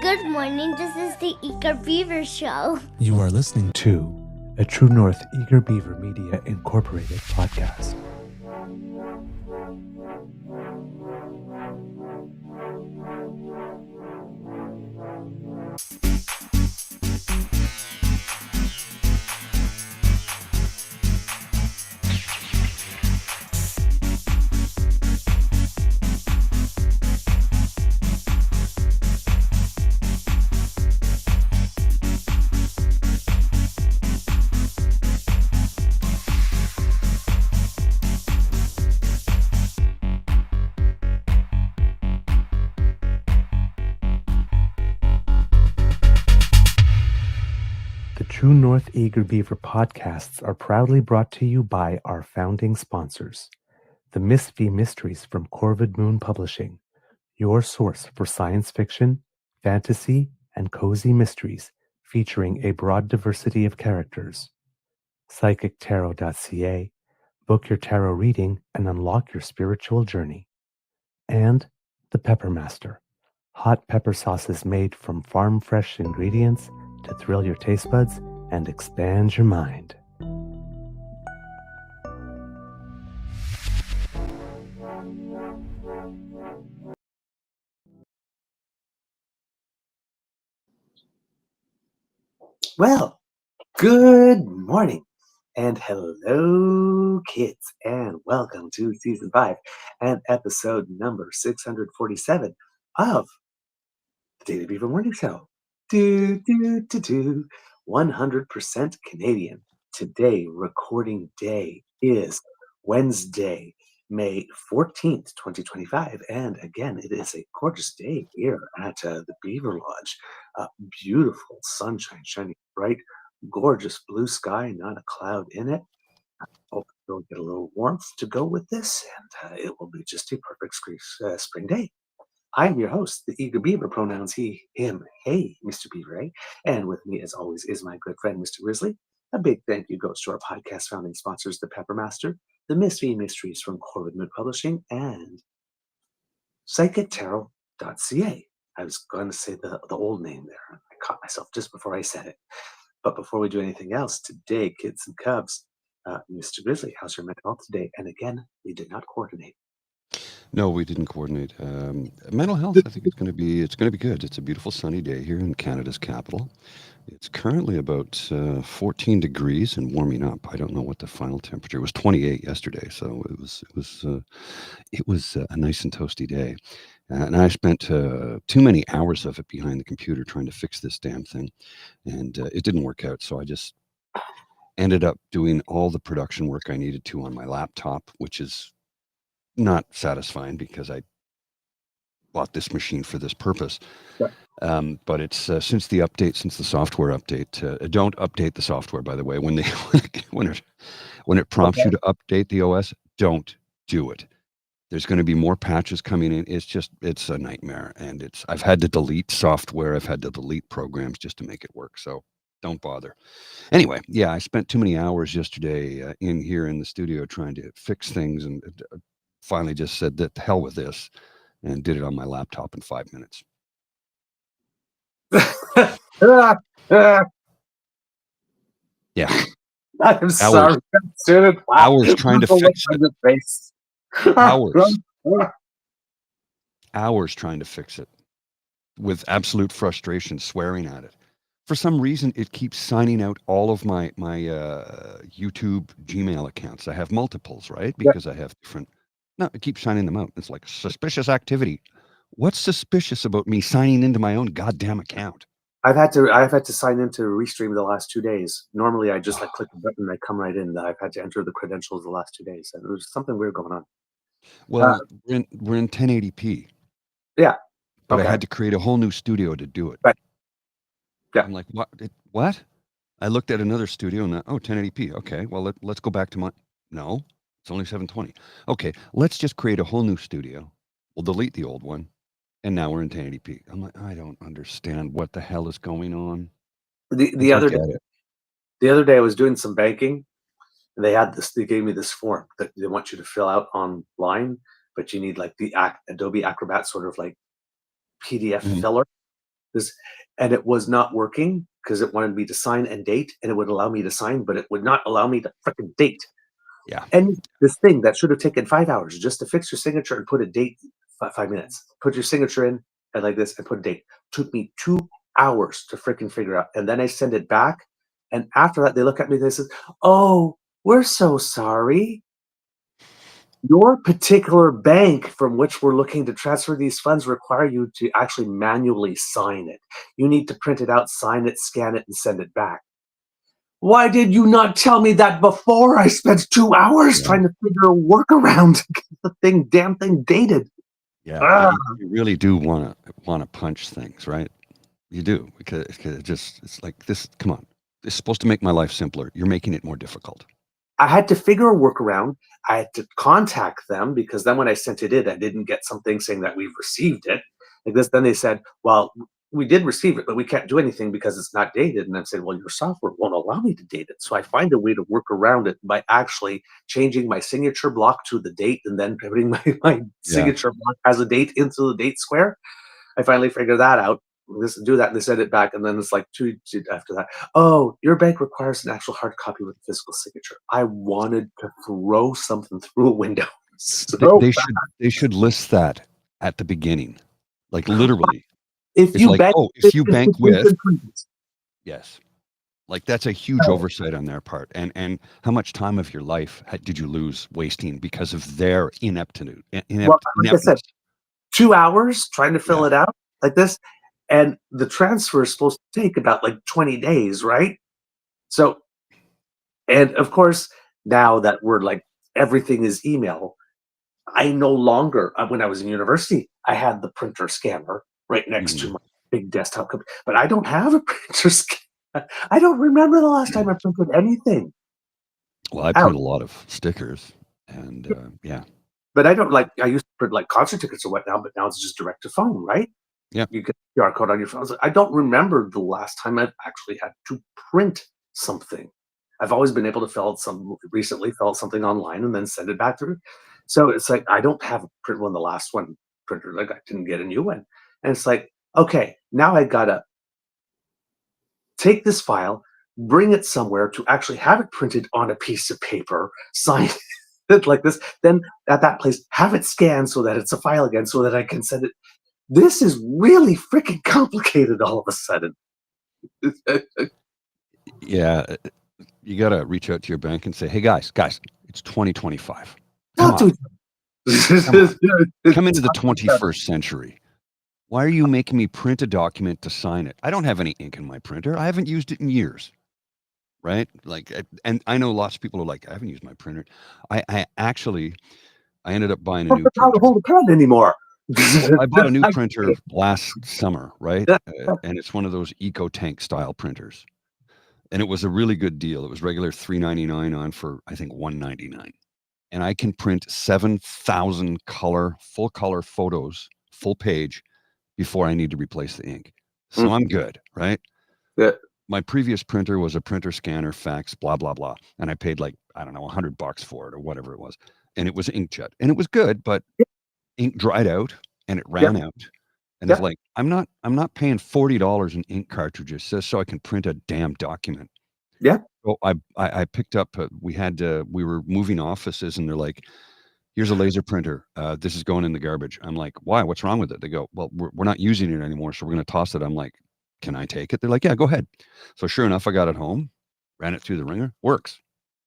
Good morning, this is the Eager Beaver Show. You are listening to a True North Eager Beaver Media Incorporated podcast. True North Eager Beaver podcasts are proudly brought to you by our founding sponsors, the Miss V Mysteries from Corvid Moon Publishing, your source for science fiction, fantasy, and cozy mysteries featuring a broad diversity of characters. PsychicTarot.ca, book your tarot reading and unlock your spiritual journey. And the Pepper Master, hot pepper sauces made from farm-fresh ingredients to thrill your taste buds and expand your mind. Well, good morning and hello, kids, and welcome to Season 5 and episode number 647 of the Daily Beaver Morning Show. 100% Canadian. Today, recording day is Wednesday, May 14th, 2025. And again, it is a gorgeous day here at the Beaver Lodge. Beautiful sunshine shining bright, gorgeous blue sky, not a cloud in it. Hope we'll get a little warmth to go with this, and it will be just a perfect spring day. I'm your host, the Eager Beaver, pronouns he, him, hey, Mr. Beaver, eh? And with me, as always, is my good friend, Mr. Grizzly. A big thank you goes to our podcast founding sponsors, the Pepper Master, the Miss V Mysteries from Corvid Moon Publishing, and PsychicTarot.ca. I was going to say the old name there. I caught myself just before I said it. But before we do anything else, today, kids and cubs, Mr. Grizzly, how's your mental health today? And again, we did not coordinate. No, we didn't coordinate. Mental health, I think it's going to be good. It's a beautiful sunny day here in Canada's capital. It's currently about 14 degrees and warming up. I don't know what the final temperature was. 28 yesterday, so it was a nice and toasty day. And I spent too many hours of it behind the computer trying to fix this damn thing, and it didn't work out. So I just ended up doing all the production work I needed to on my laptop, which is not satisfying because I bought this machine for this purpose. Yeah. But it's since the software update. Don't update the software, by the way. When it prompts you to update the OS, don't do it. There's going to be more patches coming in. It's a nightmare, and I've had to delete software. I've had to delete programs just to make it work. So don't bother. Anyway, yeah, I spent too many hours yesterday in here in the studio trying to fix things, and finally just said that the hell with this and did it on my laptop in 5 minutes. Yeah. I'm sorry. Hours trying to fix it. Hours trying to fix it with absolute frustration, swearing at it. For some reason, it keeps signing out all of my YouTube Gmail accounts. I have multiples, right? Because I have different. No, it keeps signing them out. It's like suspicious activity. What's suspicious about me signing into my own goddamn account? I've had to sign in to Restream the last 2 days. Normally, I just click the button and I come right in. I've had to enter the credentials the last 2 days, and there's something weird going on. Well, we're in 1080p. Yeah, but I had to create a whole new studio to do it. Right. Yeah. I'm like, what? I looked at another studio and 1080p. Okay, well let's go back to my. No, it's only 720. Okay, let's just create a whole new studio. We'll delete the old one. And now we're in 1080p. I'm like, I don't understand what the hell is going on. The other day I was doing some banking, and they gave me this form that they want you to fill out online, but you need like the Adobe Acrobat sort of like PDF filler. This, and it was not working because it wanted me to sign and date, and it would allow me to sign, but it would not allow me to frickin' date. Yeah. And this thing that should have taken 5 hours just to fix your signature and put a date, 5 minutes. Put your signature in and like this and put a date. Took me 2 hours to freaking figure out. And then I send it back. And after that, they look at me and they say, "Oh, we're so sorry. Your particular bank from which we're looking to transfer these funds require you to actually manually sign it. You need to print it out, sign it, scan it, and send it back." Why did you not tell me that before? I spent 2 hours trying to figure a workaround to get the damn thing dated. Yeah. Ah, You really do want to punch things, right? You do, because it's like this. Come on, it's supposed to make my life simpler. You're making it more difficult. I had to figure a workaround. I had to contact them because then when I sent it in, I didn't get something saying that we've received it. Like this, then they said, "Well, we did receive it, but we can't do anything because it's not dated." And I'm saying, "Well, your software won't allow me to date it." So I find a way to work around it by actually changing my signature block to the date and then putting my signature block as a date into the date square. I finally figured that out. This do that, and they sent it back, and then it's like 2 after that. "Oh, your bank requires an actual hard copy with a physical signature." I wanted to throw something through a window. They should list that at the beginning, like literally. If It's you like, bank, if you bank with, with, yes, like that's a huge oversight on their part. And how much time of your life did you lose wasting because of their ineptitude? well, like I said, Ineptness. 2 hours trying to fill Yeah. it out like this, and the transfer is supposed to take about like 20 days, right? So, and of course, now that we're like everything is email, I no longer. When I was in university, I had the printer scanner right next to Mhm. my big desktop computer, but I don't have a printer scanner. I don't remember the last time I printed anything Well, I out. print a lot of stickers, and yeah, But I don't like. I used to print like concert tickets or whatnot, but now it's just direct to phone, right? yeah. You get the QR code on your phone. I don't remember the last time I've actually had to print something. I've always been able to fill out something online and then send it back through. So it's like I don't have a print one. The last one printer, like I didn't get a new one, and it's like okay, now I gotta take this file, bring it somewhere to actually have it printed on a piece of paper, sign it like this. Then at that place, have it scanned so that it's a file again, so that I can send it. This is really freaking complicated all of a sudden. Yeah, you got to reach out to your bank and say, "Hey guys, it's 2025. Come Talk to on, come on, come into the each other. 21st century. Why are you making me print a document to sign it? I don't have any ink in my printer. I haven't used it in years." Right? Like, and I know lots of people are like, "I haven't used my printer." I actually, I ended up buying a I don't new know how to printer. hold a pen anymore. Well, I bought a new I printer last summer, right? And it's one of those Eco Tank style printers. And it was a really good deal. It was regular $3.99 on for I think $1.99. And I can print 7,000 full color photos, full page before I need to replace the ink. So I'm good, right? Yeah. My previous printer was a printer scanner, fax, blah blah blah, and I paid like I don't know $100 for it or whatever it was, and it was inkjet, and it was good, but ink dried out and it Yep. ran out, and it's Yep. like I'm not paying $40 in ink cartridges just so I can print a damn document. Yep. So I picked up. We were moving offices, and they're like, "Here's a laser printer. This is going in the garbage." I'm like, "Why? What's wrong with it?" They go, "Well, we're not using it anymore, so we're going to toss it." I'm like, "Can I take it?" They're like, "Yeah, go ahead." So sure enough, I got it home, ran it through the ringer, works.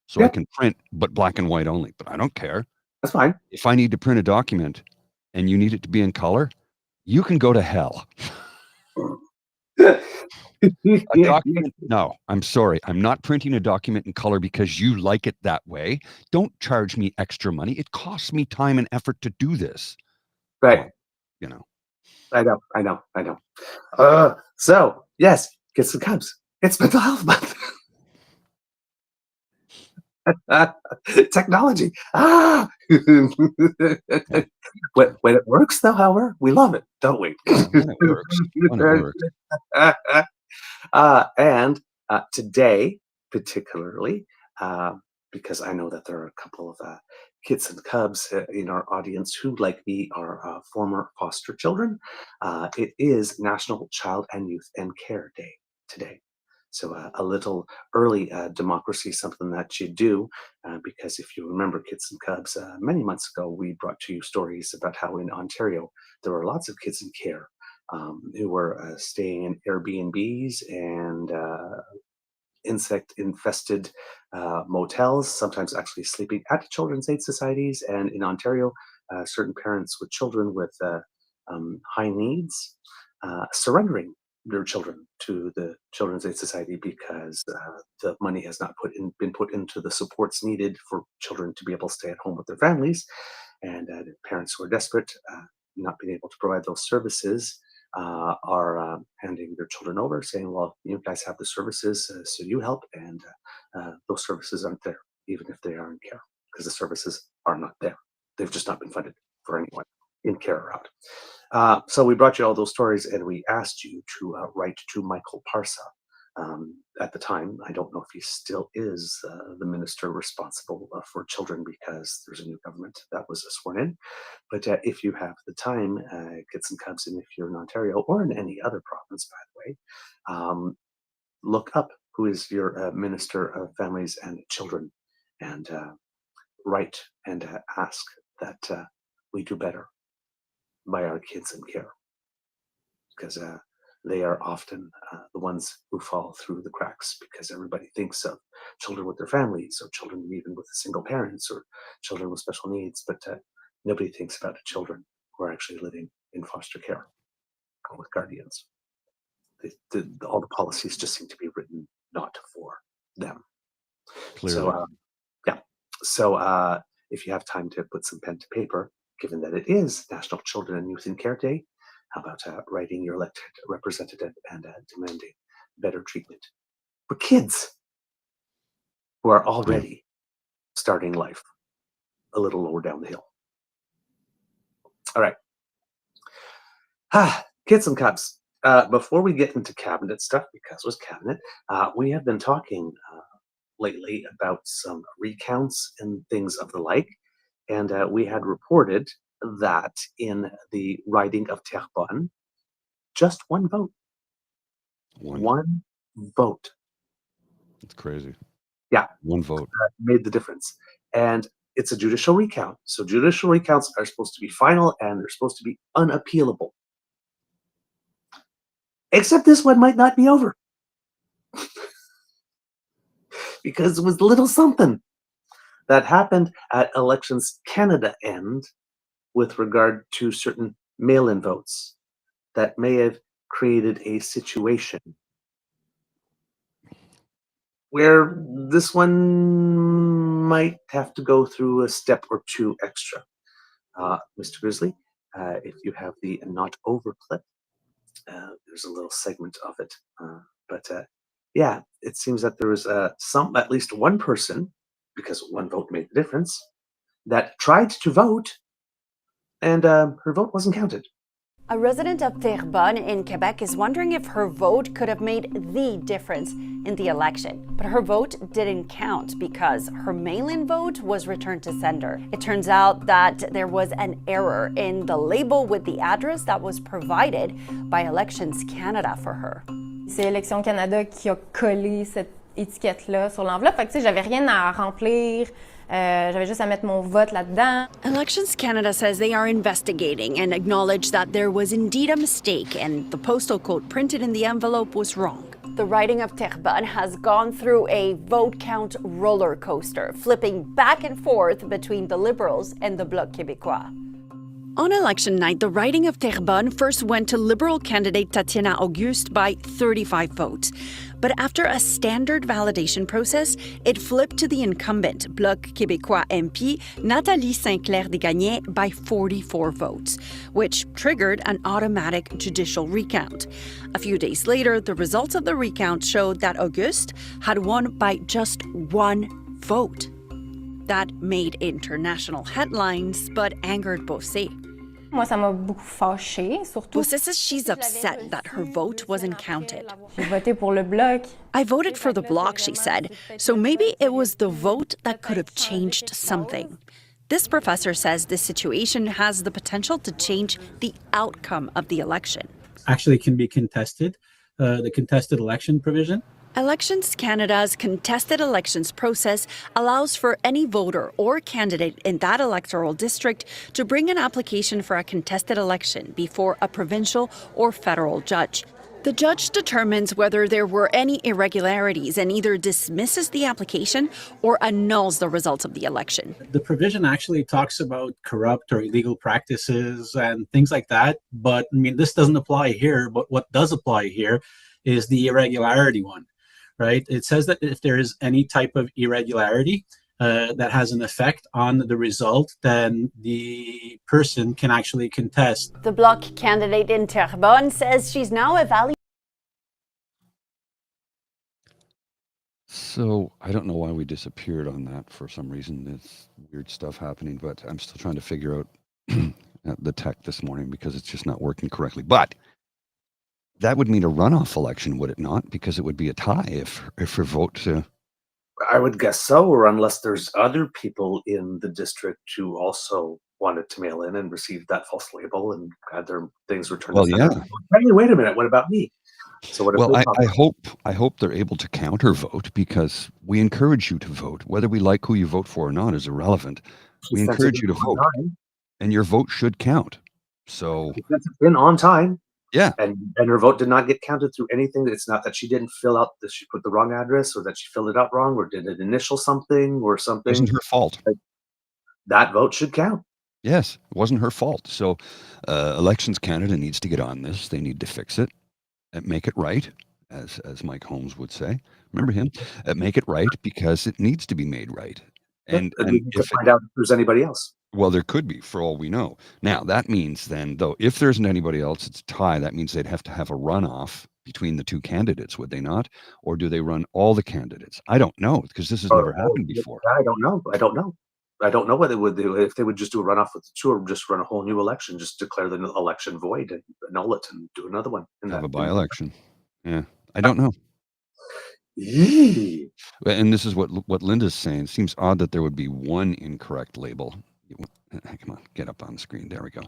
So I Yep. can print, but black and white only. But I don't care. That's fine. If I need to print a document and you need it to be in color, you can go to hell. A document? No, I'm sorry. I'm not printing a document in color because you like it that way. Don't charge me extra money. It costs me time and effort to do this. Come Right. on, you know. I know. I know. I know. So yes, get some Cubs. It's mental health month. Technology. Yeah, When it works, though, however, we love it, don't we? yeah. When it works, when it works. And today, particularly, because I know that there are a couple of kids and cubs in our audience who, like me, are former foster children, it is National Child and Youth and Care Day today. So a little early democracy, something that you do, because if you remember Kids and Cubs, many months ago, we brought to you stories about how in Ontario, there were lots of kids in care who were staying in Airbnbs and insect-infested motels, sometimes actually sleeping at children's aid societies. And in Ontario, certain parents with children with high needs surrendering their children to the Children's Aid Society because the money has not been put into the supports needed for children to be able to stay at home with their families. And parents who are desperate, not being able to provide those services, are handing their children over, saying, well, you guys have the services, so you help. And those services aren't there, even if they are in care, because the services are not there. They've just not been funded for anyone in care or out. So we brought you all those stories, and we asked you to write to Michael Parsa. At the time, I don't know if he still is the minister responsible for children, because there's a new government that was sworn in. But if you have the time, Kids and Cubs, and if you're in Ontario or in any other province, by the way, look up who is your Minister of Families and Children, and write and ask that we do better by our kids in care, because they are often the ones who fall through the cracks, because everybody thinks of children with their families, or children even with single parents, or children with special needs, but nobody thinks about the children who are actually living in foster care or with guardians. All the policies just seem to be written not for them. Clearly. So if you have time to put some pen to paper, given that it is National Children and Youth in Care Day, how about writing your elected representative and demanding better treatment for kids who are already starting life a little lower down the hill. All right. Kids and Cubs. Before we get into cabinet stuff, because it was cabinet, we have been talking lately about some recounts and things of the like. And we had reported that in the riding of Terrebonne, just one vote. One vote. It's crazy. Yeah. One vote. Made the difference. And it's a judicial recount. So judicial recounts are supposed to be final, and they're supposed to be unappealable. Except this one might not be over. Because it was a little something that happened at Elections Canada end with regard to certain mail-in votes that may have created a situation where this one might have to go through a step or two extra. Mr. Grizzly, if you have the not over clip, there's a little segment of it. But yeah, it seems that there was at least one person, because one vote made the difference, that tried to vote, and her vote wasn't counted. A resident of Terrebonne in Quebec is wondering if her vote could have made the difference in the election. But her vote didn't count because her mail-in vote was returned to sender. It turns out that there was an error in the label with the address that was provided by Elections Canada for her. C'est Élections Canada qui a collé cette étiquette-là sur l'enveloppe. Fait que, tu sais, j'avais rien à remplir. J'avais juste à mettre mon vote là-dedans. Elections Canada says they are investigating and acknowledge that there was indeed a mistake and the postal code printed in the envelope was wrong. The riding of Terrebonne has gone through a vote count roller coaster, flipping back and forth between the Liberals and the Bloc Québécois. On election night, the riding of Terrebonne first went to Liberal candidate Tatiana Auguste by 35 votes. But after a standard validation process, it flipped to the incumbent Bloc Québécois MP Nathalie Saint-Clair-Desgagnés by 44 votes, which triggered an automatic judicial recount. A few days later, the results of the recount showed that Auguste had won by just one vote. That made international headlines, but angered Bossé. Moi, ça m'a beaucoup fâchée, surtout. Bossé says she's upset that her vote wasn't counted. J'ai voté pour le Bloc. I voted for the Bloc, she said, so maybe it was the vote that could have changed something. This professor says this situation has the potential to change the outcome of the election. Actually can be contested, the contested election provision. Elections Canada's contested elections process allows for any voter or candidate in that electoral district to bring an application for a contested election before a provincial or federal judge. The judge determines whether there were any irregularities and either dismisses the application or annuls the results of the election. The provision actually talks about corrupt or illegal practices and things like that. But I mean, this doesn't apply here. But what does apply here is the irregularity one, right? It says that if there is any type of irregularity that has an effect on the result, then the person can actually contest. The Bloc candidate in Terrebonne says she's now evaluating. So I don't know why we disappeared on that for some reason. There's weird stuff happening, but I'm still trying to figure out the tech this morning because it's just not working correctly. But that would mean a runoff election, would it not? Because it would be a tie if her vote. I would guess so, or unless there's other people in the district who also wanted to mail in and received that false label and had their things returned. Well, yeah. Hey, wait a minute. What about me? So what? Well, I hope they're able to counter vote because we encourage you to vote. Whether we like who you vote for or not is irrelevant. We encourage you to vote, and your vote should count. So it's been on time. Yeah. And her vote did not get counted through anything. It's not that she didn't fill out that she put the wrong address or that she filled it out wrong or did it initial something or something. It wasn't her fault. That vote should count. Yes, it wasn't her fault. So Elections Canada needs to get on this. They need to fix it and make it right, as Mike Holmes would say. Remember him? Make it right because it needs to be made right. And to find out if there's anybody else. Well, there could be, for all we know. Now, that means then, though, if there isn't anybody else, it's a tie. That means they'd have to have a runoff between the two candidates, would they not? Or do they run all the candidates? I don't know, because this has never happened before. I don't know. I don't know what they would do if they would just do a runoff with the two or just run a whole new election, just declare the election void and annul it and do another one. Have a by-election. Yeah, I don't know. Yee. And this is what Linda's saying. It seems odd that there would be one incorrect label. Come on, get up on the screen. There we go.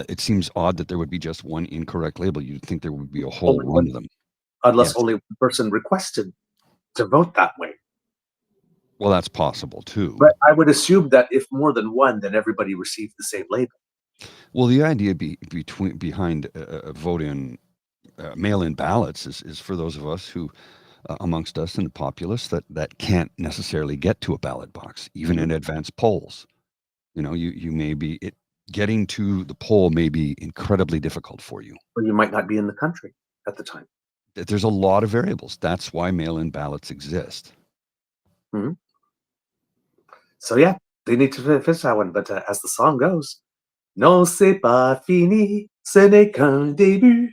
It seems odd that there would be just one incorrect label. You'd think there would be a whole run of them. Unless only one person requested to vote that way. Well, that's possible too. But I would assume that if more than one, then everybody received the same label. Well, the idea behind vote-in, mail-in ballots is for those of us who, amongst us and the populace, that can't necessarily get to a ballot box, even in advanced polls. You know, you may be getting to the poll may be incredibly difficult for you. Or you might not be in the country at the time. There's a lot of variables. That's why mail-in ballots exist. Mm-hmm. So yeah, they need to fix that one. But as the song goes, non c'est pas fini, ce n'est qu'un début.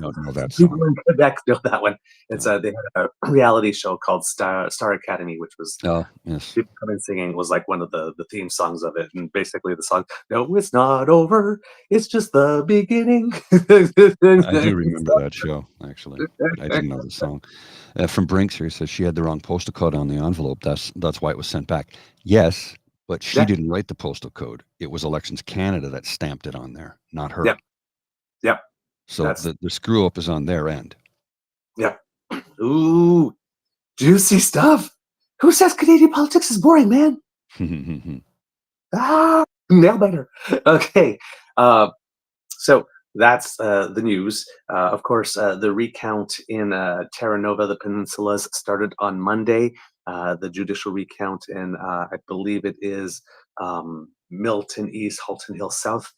Don't know that song. People in Quebec know that one. It's they had a reality show called Star Academy, which was people coming singing was like one of the theme songs of it. And basically the song, no, it's not over. It's just the beginning. I do remember that show, actually. I didn't know the song. From Brinks here, says she had the wrong postal code on the envelope. That's why it was sent back. Yes, but she didn't write the postal code. It was Elections Canada that stamped it on there, not her. Yeah. So the screw up is on their end. Yeah. Ooh, juicy stuff. Who says Canadian politics is boring, man? Nail biter. Okay. So that's the news. Of course, the recount in Terra Nova, the peninsulas, started on Monday. The judicial recount in, I believe it is Milton East, Halton Hill South,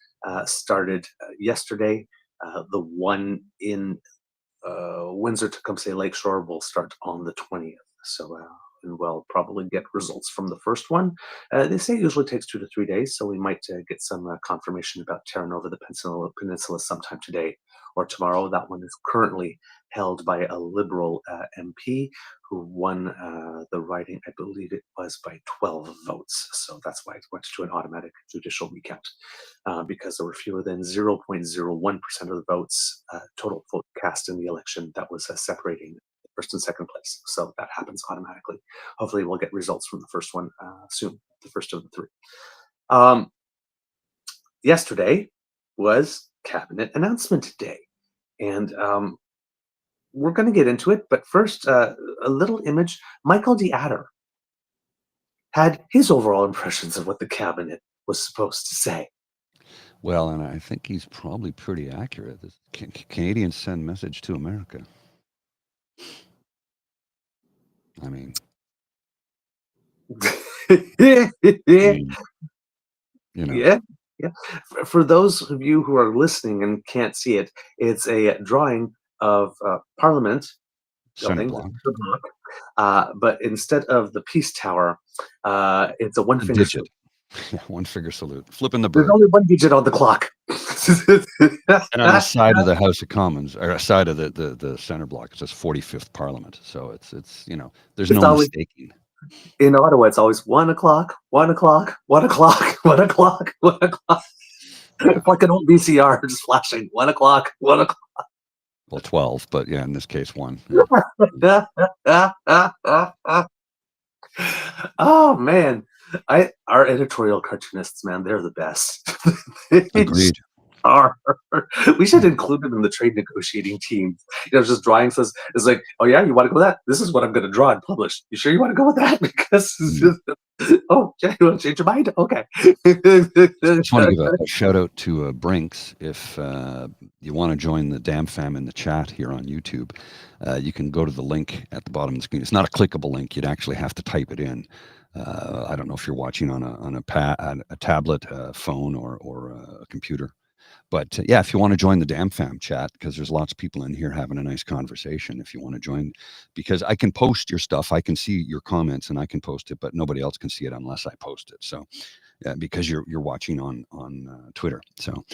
started yesterday. The one in Windsor Tecumseh Lakeshore will start on the 20th. So and we'll probably get results from the first one. They say it usually takes 2 to 3 days, so we might get some confirmation about Terra Nova, the Peninsula, sometime today or tomorrow. That one is currently held by a Liberal MP who won the riding, I believe it was by 12 votes. So that's why it went to an automatic judicial recount, because there were fewer than 0.01% of the votes, total vote cast in the election, that was separating first and second place. So that happens automatically. Hopefully we'll get results from the first one soon, the first of the three. Yesterday was Cabinet Announcement Day. And we're going to get into it, but first, a little image. Michael D. Adder had his overall impressions of what the cabinet was supposed to say. Well, and I think he's probably pretty accurate. Canadians send message to America. I mean, you know, Yeah. For those of you who are listening and can't see it, it's a drawing of Parliament center building, block. but instead of the Peace Tower, it's a one-finger Digit. salute. Yeah, one finger salute. Flipping the There's bird. only one digit on the clock. And on the side of the House of Commons, or side of the center block, it says 45th Parliament. So it's there's It's no always, mistaking. in Ottawa, it's always 1 o'clock, 1 o'clock, 1 o'clock, 1 o'clock, 1 o'clock. It's like an old VCR just flashing 1 o'clock, 1 o'clock. Well, 12, but yeah, in this case, 1. Yeah. Oh man, our editorial cartoonists, man, they're the best. Agreed. Are. We should include them in the trade negotiating team. Just drawing says it's like, oh yeah, you want to go with that? This is what I'm going to draw and publish. You sure you want to go with that? Because oh, you want to change your mind? Okay. Just want to give a shout out to Brinks. If you want to join the Damn Fam in the chat here on YouTube, you can go to the link at the bottom of the screen. It's not a clickable link. You'd actually have to type it in. I don't know if you're watching on a tablet, a phone, or a computer. But yeah, if you want to join the Damn Fam chat, because there's lots of people in here having a nice conversation. If you want to join, because I can post your stuff, I can see your comments, and I can post it, but nobody else can see it unless I post it. So, because you're watching on Twitter, so,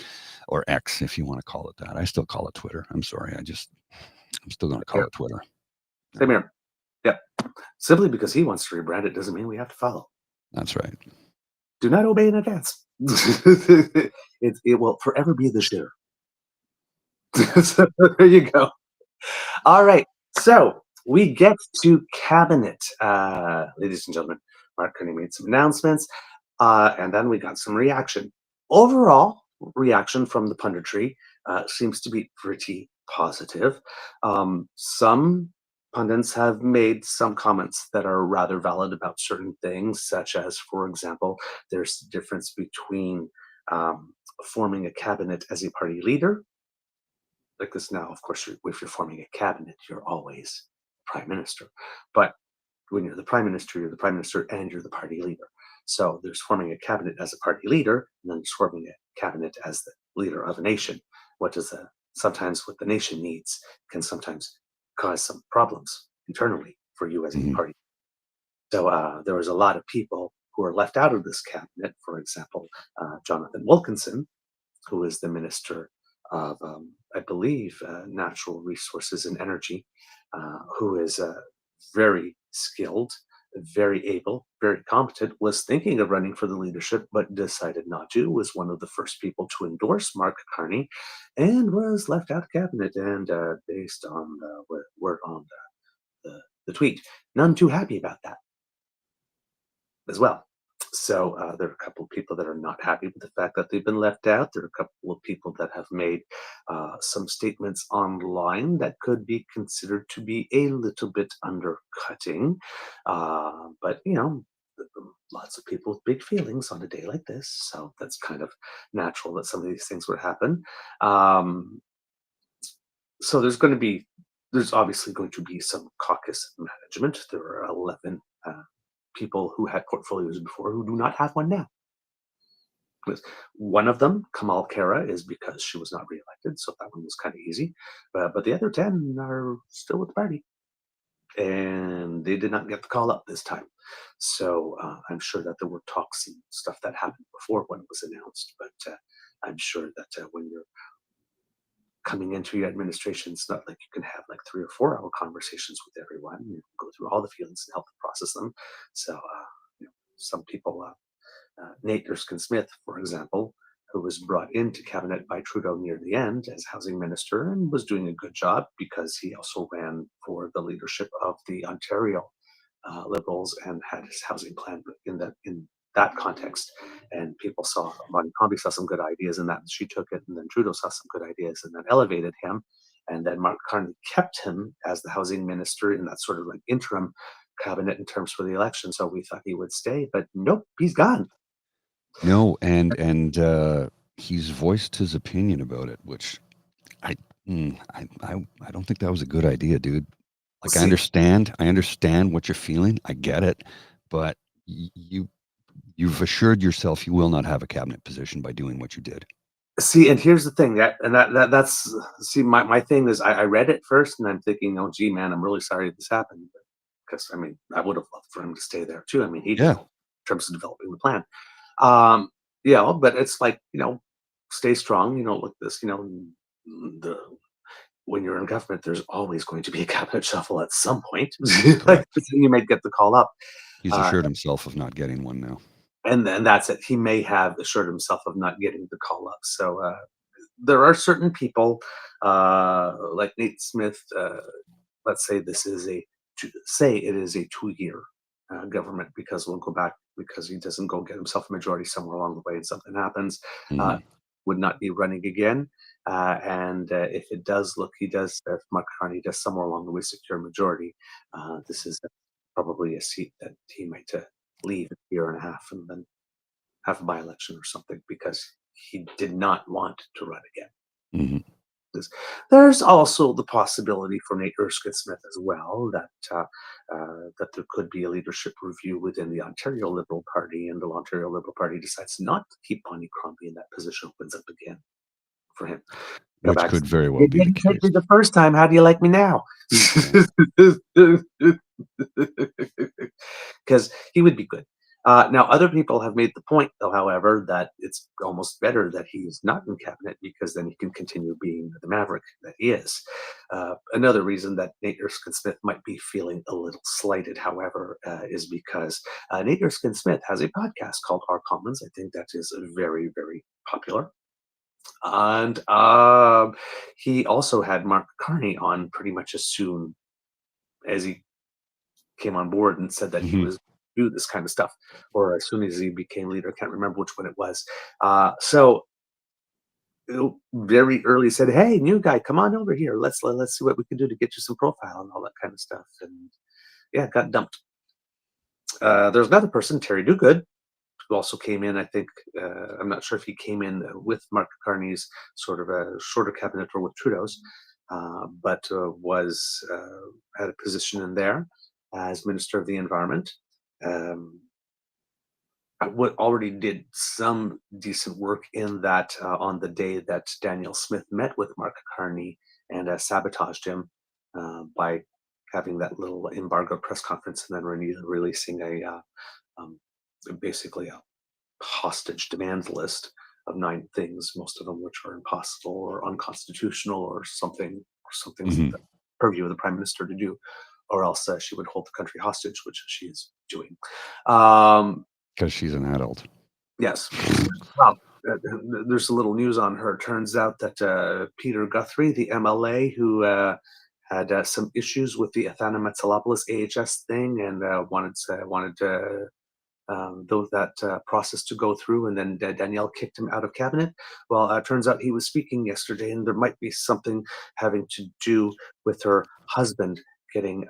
or X, if you want to call it that. I still call it Twitter. I'm sorry, I'm still going to call it Twitter. Same here. Yep. Simply because he wants to rebrand it doesn't mean we have to follow. That's right. Do not obey in advance. It will forever be the share. So there you go. All right. So we get to cabinet, ladies and gentlemen. Mark Carney made some announcements, and then we got some reaction. Overall reaction from the punditry seems to be pretty positive. Some pundits have made some comments that are rather valid about certain things, such as, for example, there's a difference between forming a cabinet as a party leader. Like this now, of course, if you're forming a cabinet, you're always prime minister. But when you're the prime minister and you're the party leader. So there's forming a cabinet as a party leader, and then there's forming a cabinet as the leader of a nation. Sometimes what the nation needs can sometimes cause some problems internally for you as a party. So there was a lot of people who were left out of this cabinet. For example, Jonathan Wilkinson, who is the Minister of, I believe, Natural Resources and Energy, who is very skilled, very able, very competent, was thinking of running for the leadership, but decided not to, was one of the first people to endorse Mark Carney, and was left out of cabinet. And based on the word on the tweet, none too happy about that as well. So there are a couple of people that are not happy with the fact that they've been left out. There are a couple of people that have made some statements online that could be considered to be a little bit undercutting. But, lots of people with big feelings on a day like this. So that's kind of natural that some of these things would happen. So there's obviously going to be some caucus management. There are 11 people who had portfolios before who do not have one now. One of them, Kamal Kara, is because she was not reelected, so that one was kind of easy. But the other 10 are still with the party, and they did not get the call up this time. So I'm sure that there were talks and stuff that happened before when it was announced. But I'm sure that when you're coming into your administration, it's not like you can have like 3 or 4 hour conversations with everyone. You go through all the feelings and help them process them. So some people, Nate Erskine Smith, for example, who was brought into cabinet by Trudeau near the end as housing minister and was doing a good job because he also ran for the leadership of the Ontario Liberals and had his housing plan in that context. And people saw, Martin Crombie saw some good ideas in that, and she took it, and then Trudeau saw some good ideas and then elevated him. And then Mark Carney kept him as the housing minister in that sort of like interim cabinet in terms for the election. So we thought he would stay, but nope, he's gone. No, and he's voiced his opinion about it, which I don't think that was a good idea, dude. Like, I understand what you're feeling. I get it, but you've assured yourself you will not have a cabinet position by doing what you did. See, and here's the thing that's my thing is I read it first and I'm thinking, oh gee, man, I'm really sorry this happened, because I mean I would have loved for him to stay there too. I mean he did in terms of developing the plan. But it's like, stay strong, look this, when you're in government, there's always going to be a cabinet shuffle at some point. Like, you might get the call up. He's assured himself of not getting one now. And then that's it. He may have assured himself of not getting the call up. So there are certain people like Nate Smith. Let's say it is a 2-year government, because we'll go back, because he doesn't go get himself a majority somewhere along the way and something happens. Would not be running again. And if it does if Mark Carney does somewhere along the way secure a majority, this is probably a seat that he might leave a year and a half and then have a by-election or something, because he did not want to run again. There's also the possibility for Nate Smith as well that there could be a leadership review within the Ontario Liberal Party, and the Ontario Liberal Party decides not to keep Bonnie Crombie, and that position opens up again for him. Which could very well be the case. The first time, how do you like me now? Because he would be good. Now, other people have made the point, though, however, that it's almost better that he's not in cabinet, because then he can continue being the maverick that he is. Another reason that Nate Smith might be feeling a little slighted, however, is because Nate Smith has a podcast called Our Commons. I think that is very, very popular. And he also had Mark Carney on pretty much as soon as he came on board, and said that he was do this kind of stuff, or as soon as he became leader. I can't remember which one it was. So very early said, hey, new guy, come on over here. Let's see what we can do to get you some profile and all that kind of stuff. And yeah, got dumped. There's another person, Terry Dogood, who also came in. I think I'm not sure if he came in with Mark Carney's sort of a shorter cabinet or with Trudeau's, but had a position in there as Minister of the Environment. Already did some decent work in that on the day that Danielle Smith met with Mark Carney and sabotaged him by having that little embargo press conference, and then releasing basically a hostage demand list of 9 things, most of them which are impossible or unconstitutional or something the purview of the Prime Minister to do, or else she would hold the country hostage, which she is doing. Because she's an adult. Yes. There's a little news on her. Turns out that Peter Guthrie, the MLA, who had some issues with the Athana Metsalopoulos AHS thing, and wanted that process to go through, and then Danielle kicked him out of cabinet. Well, it turns out he was speaking yesterday, and there might be something having to do with her husband getting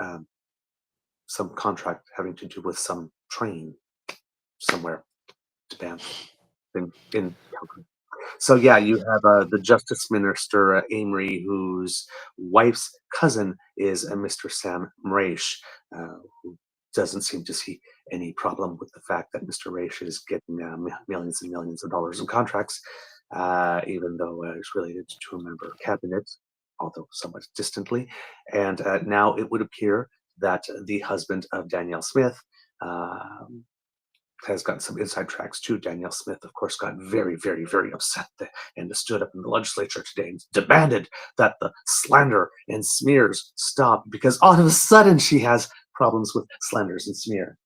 some contract having to do with some train somewhere to ban in Calgary. So yeah, you have the Justice Minister Amory, whose wife's cousin is Mr. Sam Raish, who doesn't seem to see any problem with the fact that Mr. Raish is getting millions and millions of dollars in contracts, even though it's related to a member of cabinet, although somewhat distantly. And now it would appear that the husband of Danielle Smith has gotten some inside tracks too. Danielle Smith, of course, got very, very, very upset and stood up in the legislature today and demanded that the slander and smears stop, because all of a sudden she has problems with slanders and smear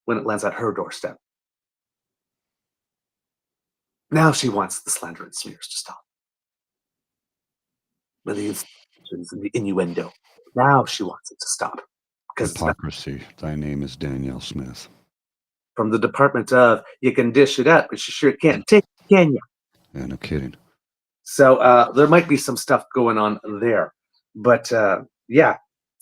when it lands at her doorstep. Now she wants the slander and smears to stop. With the insinuations and the innuendo. Now she wants it to stop. Because it's Hypocrisy. Thy name is Danielle Smith. from the Department of, you can dish it up, but you sure can't take it, can you? Yeah, no kidding. So there might be some stuff going on there. But yeah,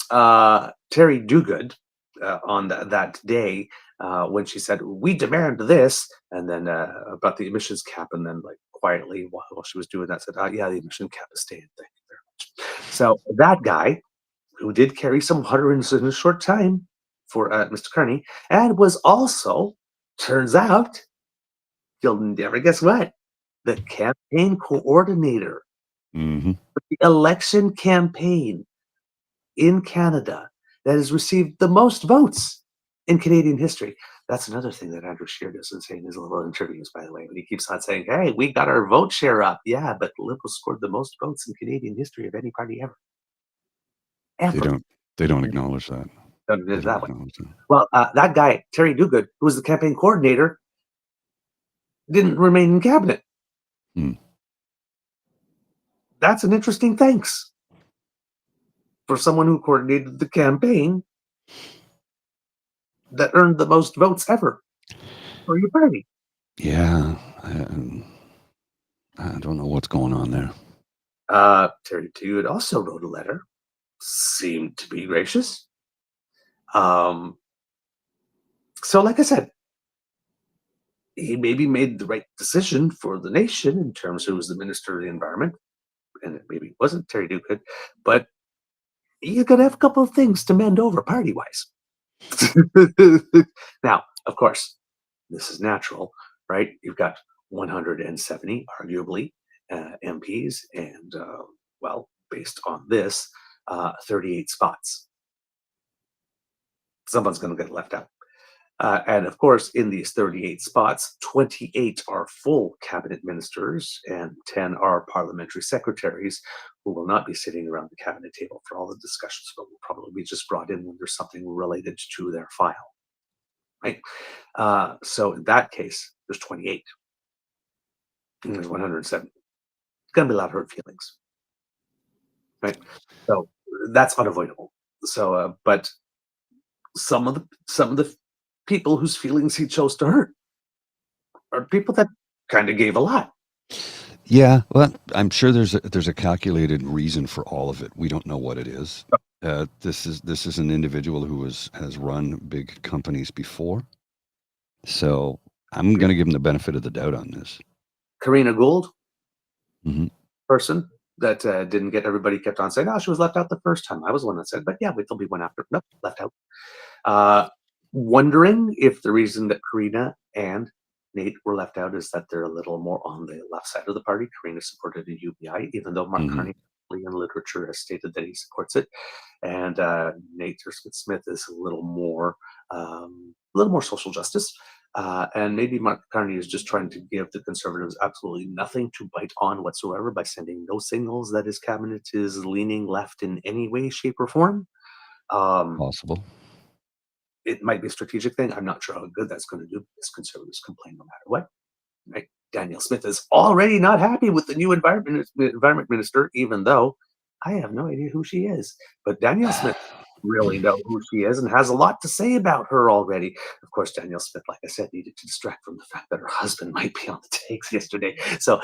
Terry Duguid on that day when she said, we demand this, and then about the emissions cap, and then like quietly while she was doing that said, yeah, the emission cap is staying. Thank you very much. So that guy who did carry some water in a short time for Mr. Carney, and was also, turns out, you'll never guess what, the campaign coordinator Mm-hmm. for the election campaign in Canada that has received the most votes in Canadian history. That's another thing that Andrew Scheer doesn't say in his little interviews, by the way, when he keeps on saying, hey, we got our vote share up. Yeah, but the Liberals scored the most votes in Canadian history of any party ever. They don't acknowledge that. Don't do it that way. Well, that guy, Terry Duguid, who was the campaign coordinator, didn't remain in cabinet. That's an interesting thanks for someone who coordinated the campaign that earned the most votes ever for your party. Yeah, I don't know what's going on there. Terry Duguid also wrote a letter, seemed to be gracious. So like I said, he maybe made the right decision for the nation in terms of who was the Minister of the Environment, and it maybe wasn't Terry Duguid, but you got to have a couple of things to mend over party-wise. Now, of course, this is natural, right? You've got 170, arguably, MPs, and, well, based on this, 38 spots. Someone's going to get left out. And of course, in these 38 spots, 28 are full cabinet ministers and 10 are parliamentary secretaries who will not be sitting around the cabinet table for all the discussions, but will probably be just brought in when there's something related to their file. Right? So in that case, there's 28. And there's 170. It's going to be a lot of hurt feelings. Right? So that's unavoidable. So, but some of the people whose feelings he chose to hurt are people that kind of gave a lot. Yeah, well, I'm sure there's a calculated reason for all of it. We don't know what it is. This is an individual who has run big companies before, so I'm going to give him the benefit of the doubt on this. Karina Gould, Mm-hmm. person that didn't get, everybody kept on saying, oh, she was left out the first time. I was the one that said, but yeah, wait, there'll be one after. Nope, left out. Wondering if the reason that Karina and Nate were left out is that they're a little more on the left side of the party. Karina supported a UBI, even though Mark Carney in literature has stated that he supports it, and Nate Smith is a little more social justice. And maybe Mark Carney is just trying to give the Conservatives absolutely nothing to bite on whatsoever by sending no signals that his cabinet is leaning left in any way, shape, or form. Possible. It might be a strategic thing. I'm not sure how good that's going to do because Conservatives complain no matter what. Right? Danielle Smith is already not happy with the new environment minister, even though I have no idea who she is. But Danielle Smith really knows who she is and has a lot to say about her already. Of course, Danielle Smith, like I said, needed to distract from the fact that her husband might be on the takes yesterday. So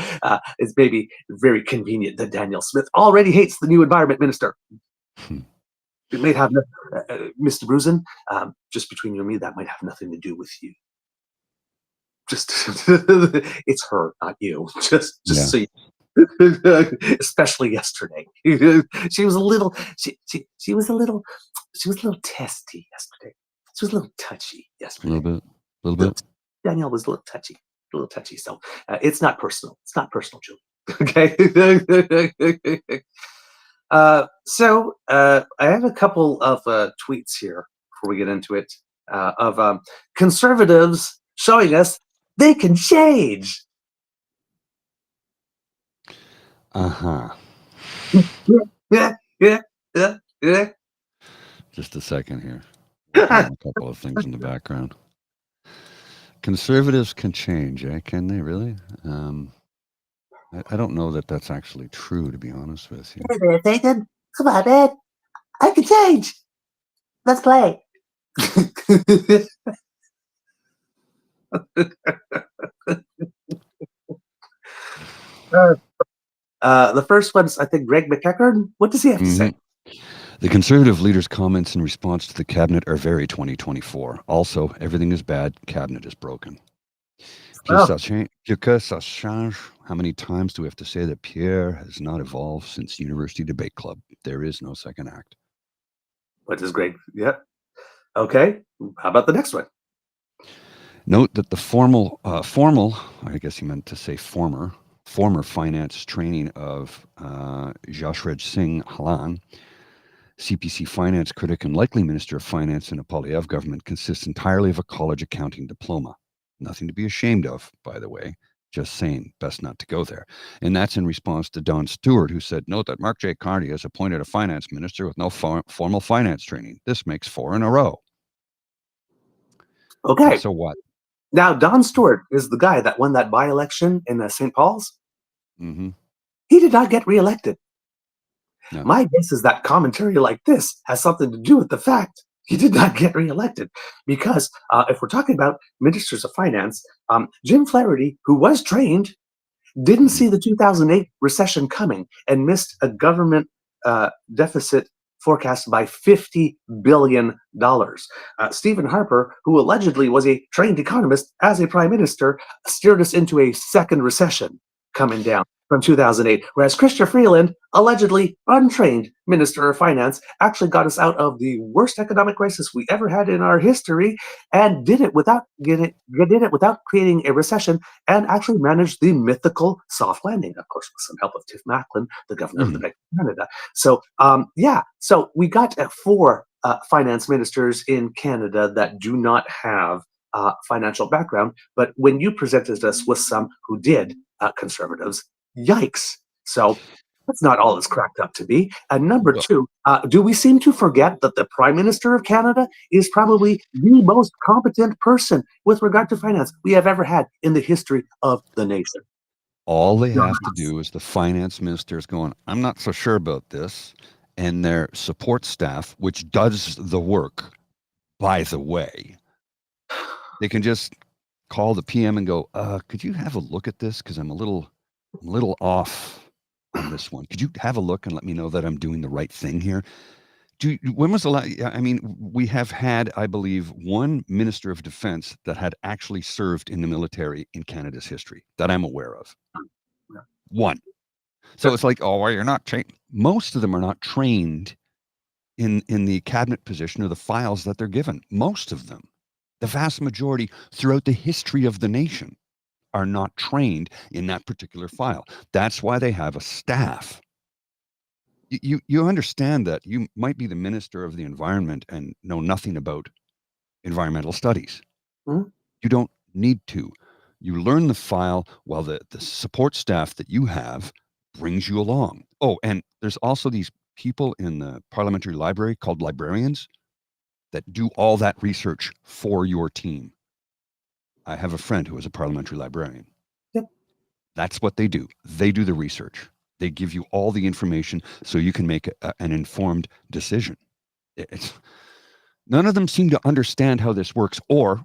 it's maybe very convenient that Danielle Smith already hates the new environment minister. It may have, Mr. Brusen, just between you and me, that might have nothing to do with you. Just, it's her, not you. Just yeah. So you, especially yesterday. She was a little testy yesterday. She was a little touchy yesterday. A little bit. Danielle was a little touchy. So it's not personal. It's not personal, Julie. Okay. So I have a couple of tweets here before we get into it of conservatives showing us they can change. Yeah. Just a second here. A couple of things in the background. Conservatives can change, can they really? I don't know that that's actually true, to be honest with you. Hey there, Nathan. Come on, man. I can change. Let's play. The first one's, I think, Greg McCard. What does he have to say? The Conservative leader's comments in response to the cabinet are very 2024. Also, everything is bad. Cabinet is broken. Que ça change. How many times do we have to say that Pierre has not evolved since University Debate Club? There is no second act. What is Greg? Yeah. Okay. How about the next one? Note that the formal, I guess he meant to say former finance training of Yashrej Singh Halan, CPC finance critic and likely Minister of Finance in a Poilievre government, consists entirely of a college accounting diploma. Nothing to be ashamed of, by the way. Just saying, best not to go there. And that's in response to Don Stewart, who said, note that Mark J. Carney has appointed a finance minister with no formal finance training. This makes 4 in a row. Okay. So what? Now, Don Stewart is the guy that won that by-election in St. Paul's. Mm-hmm. He did not get reelected. No. My guess is that commentary like this has something to do with the fact he did not get reelected. Because if we're talking about ministers of finance, Jim Flaherty, who was trained, didn't see the 2008 recession coming and missed a government deficit forecast by $50 billion. Stephen Harper, who allegedly was a trained economist as a prime minister, steered us into a second recession coming down from 2008, whereas Chrystia Freeland, allegedly untrained Minister of Finance, actually got us out of the worst economic crisis we ever had in our history, and did it without creating a recession, and actually managed the mythical soft landing, of course, with some help of Tiff Macklin, the governor of the Bank of Canada. So, so we got 4 finance ministers in Canada that do not have financial background, but when you presented us with some who did, conservatives, yikes. So that's not all it's cracked up to be. And number 2, do we seem to forget that the Prime Minister of Canada is probably the most competent person with regard to finance we have ever had in the history of the nation? All they have to do is the finance minister is going, I'm not so sure about this. And their support staff, which does the work, by the way, they can just call the PM and go, could you have a look at this? Because I'm a little off on this one. Could you have a look and let me know that I'm doing the right thing here? When was the last? I mean, we have had, I believe, one Minister of Defense that had actually served in the military in Canada's history that I'm aware of. One. So it's like, oh, well, you're not trained. Most of them are not trained in the cabinet position or the files that they're given. Most of them, the vast majority throughout the history of the nation, are not trained in that particular file. That's why they have a staff. You understand that you might be the Minister of the Environment and know nothing about environmental studies. Mm-hmm. You don't need to. You learn the file while the support staff that you have brings you along. Oh, and there's also these people in the parliamentary library called librarians that do all that research for your team. I have a friend who is a parliamentary librarian. Yep. That's what they do. They do the research. They give you all the information so you can make an informed decision. None of them seem to understand how this works, or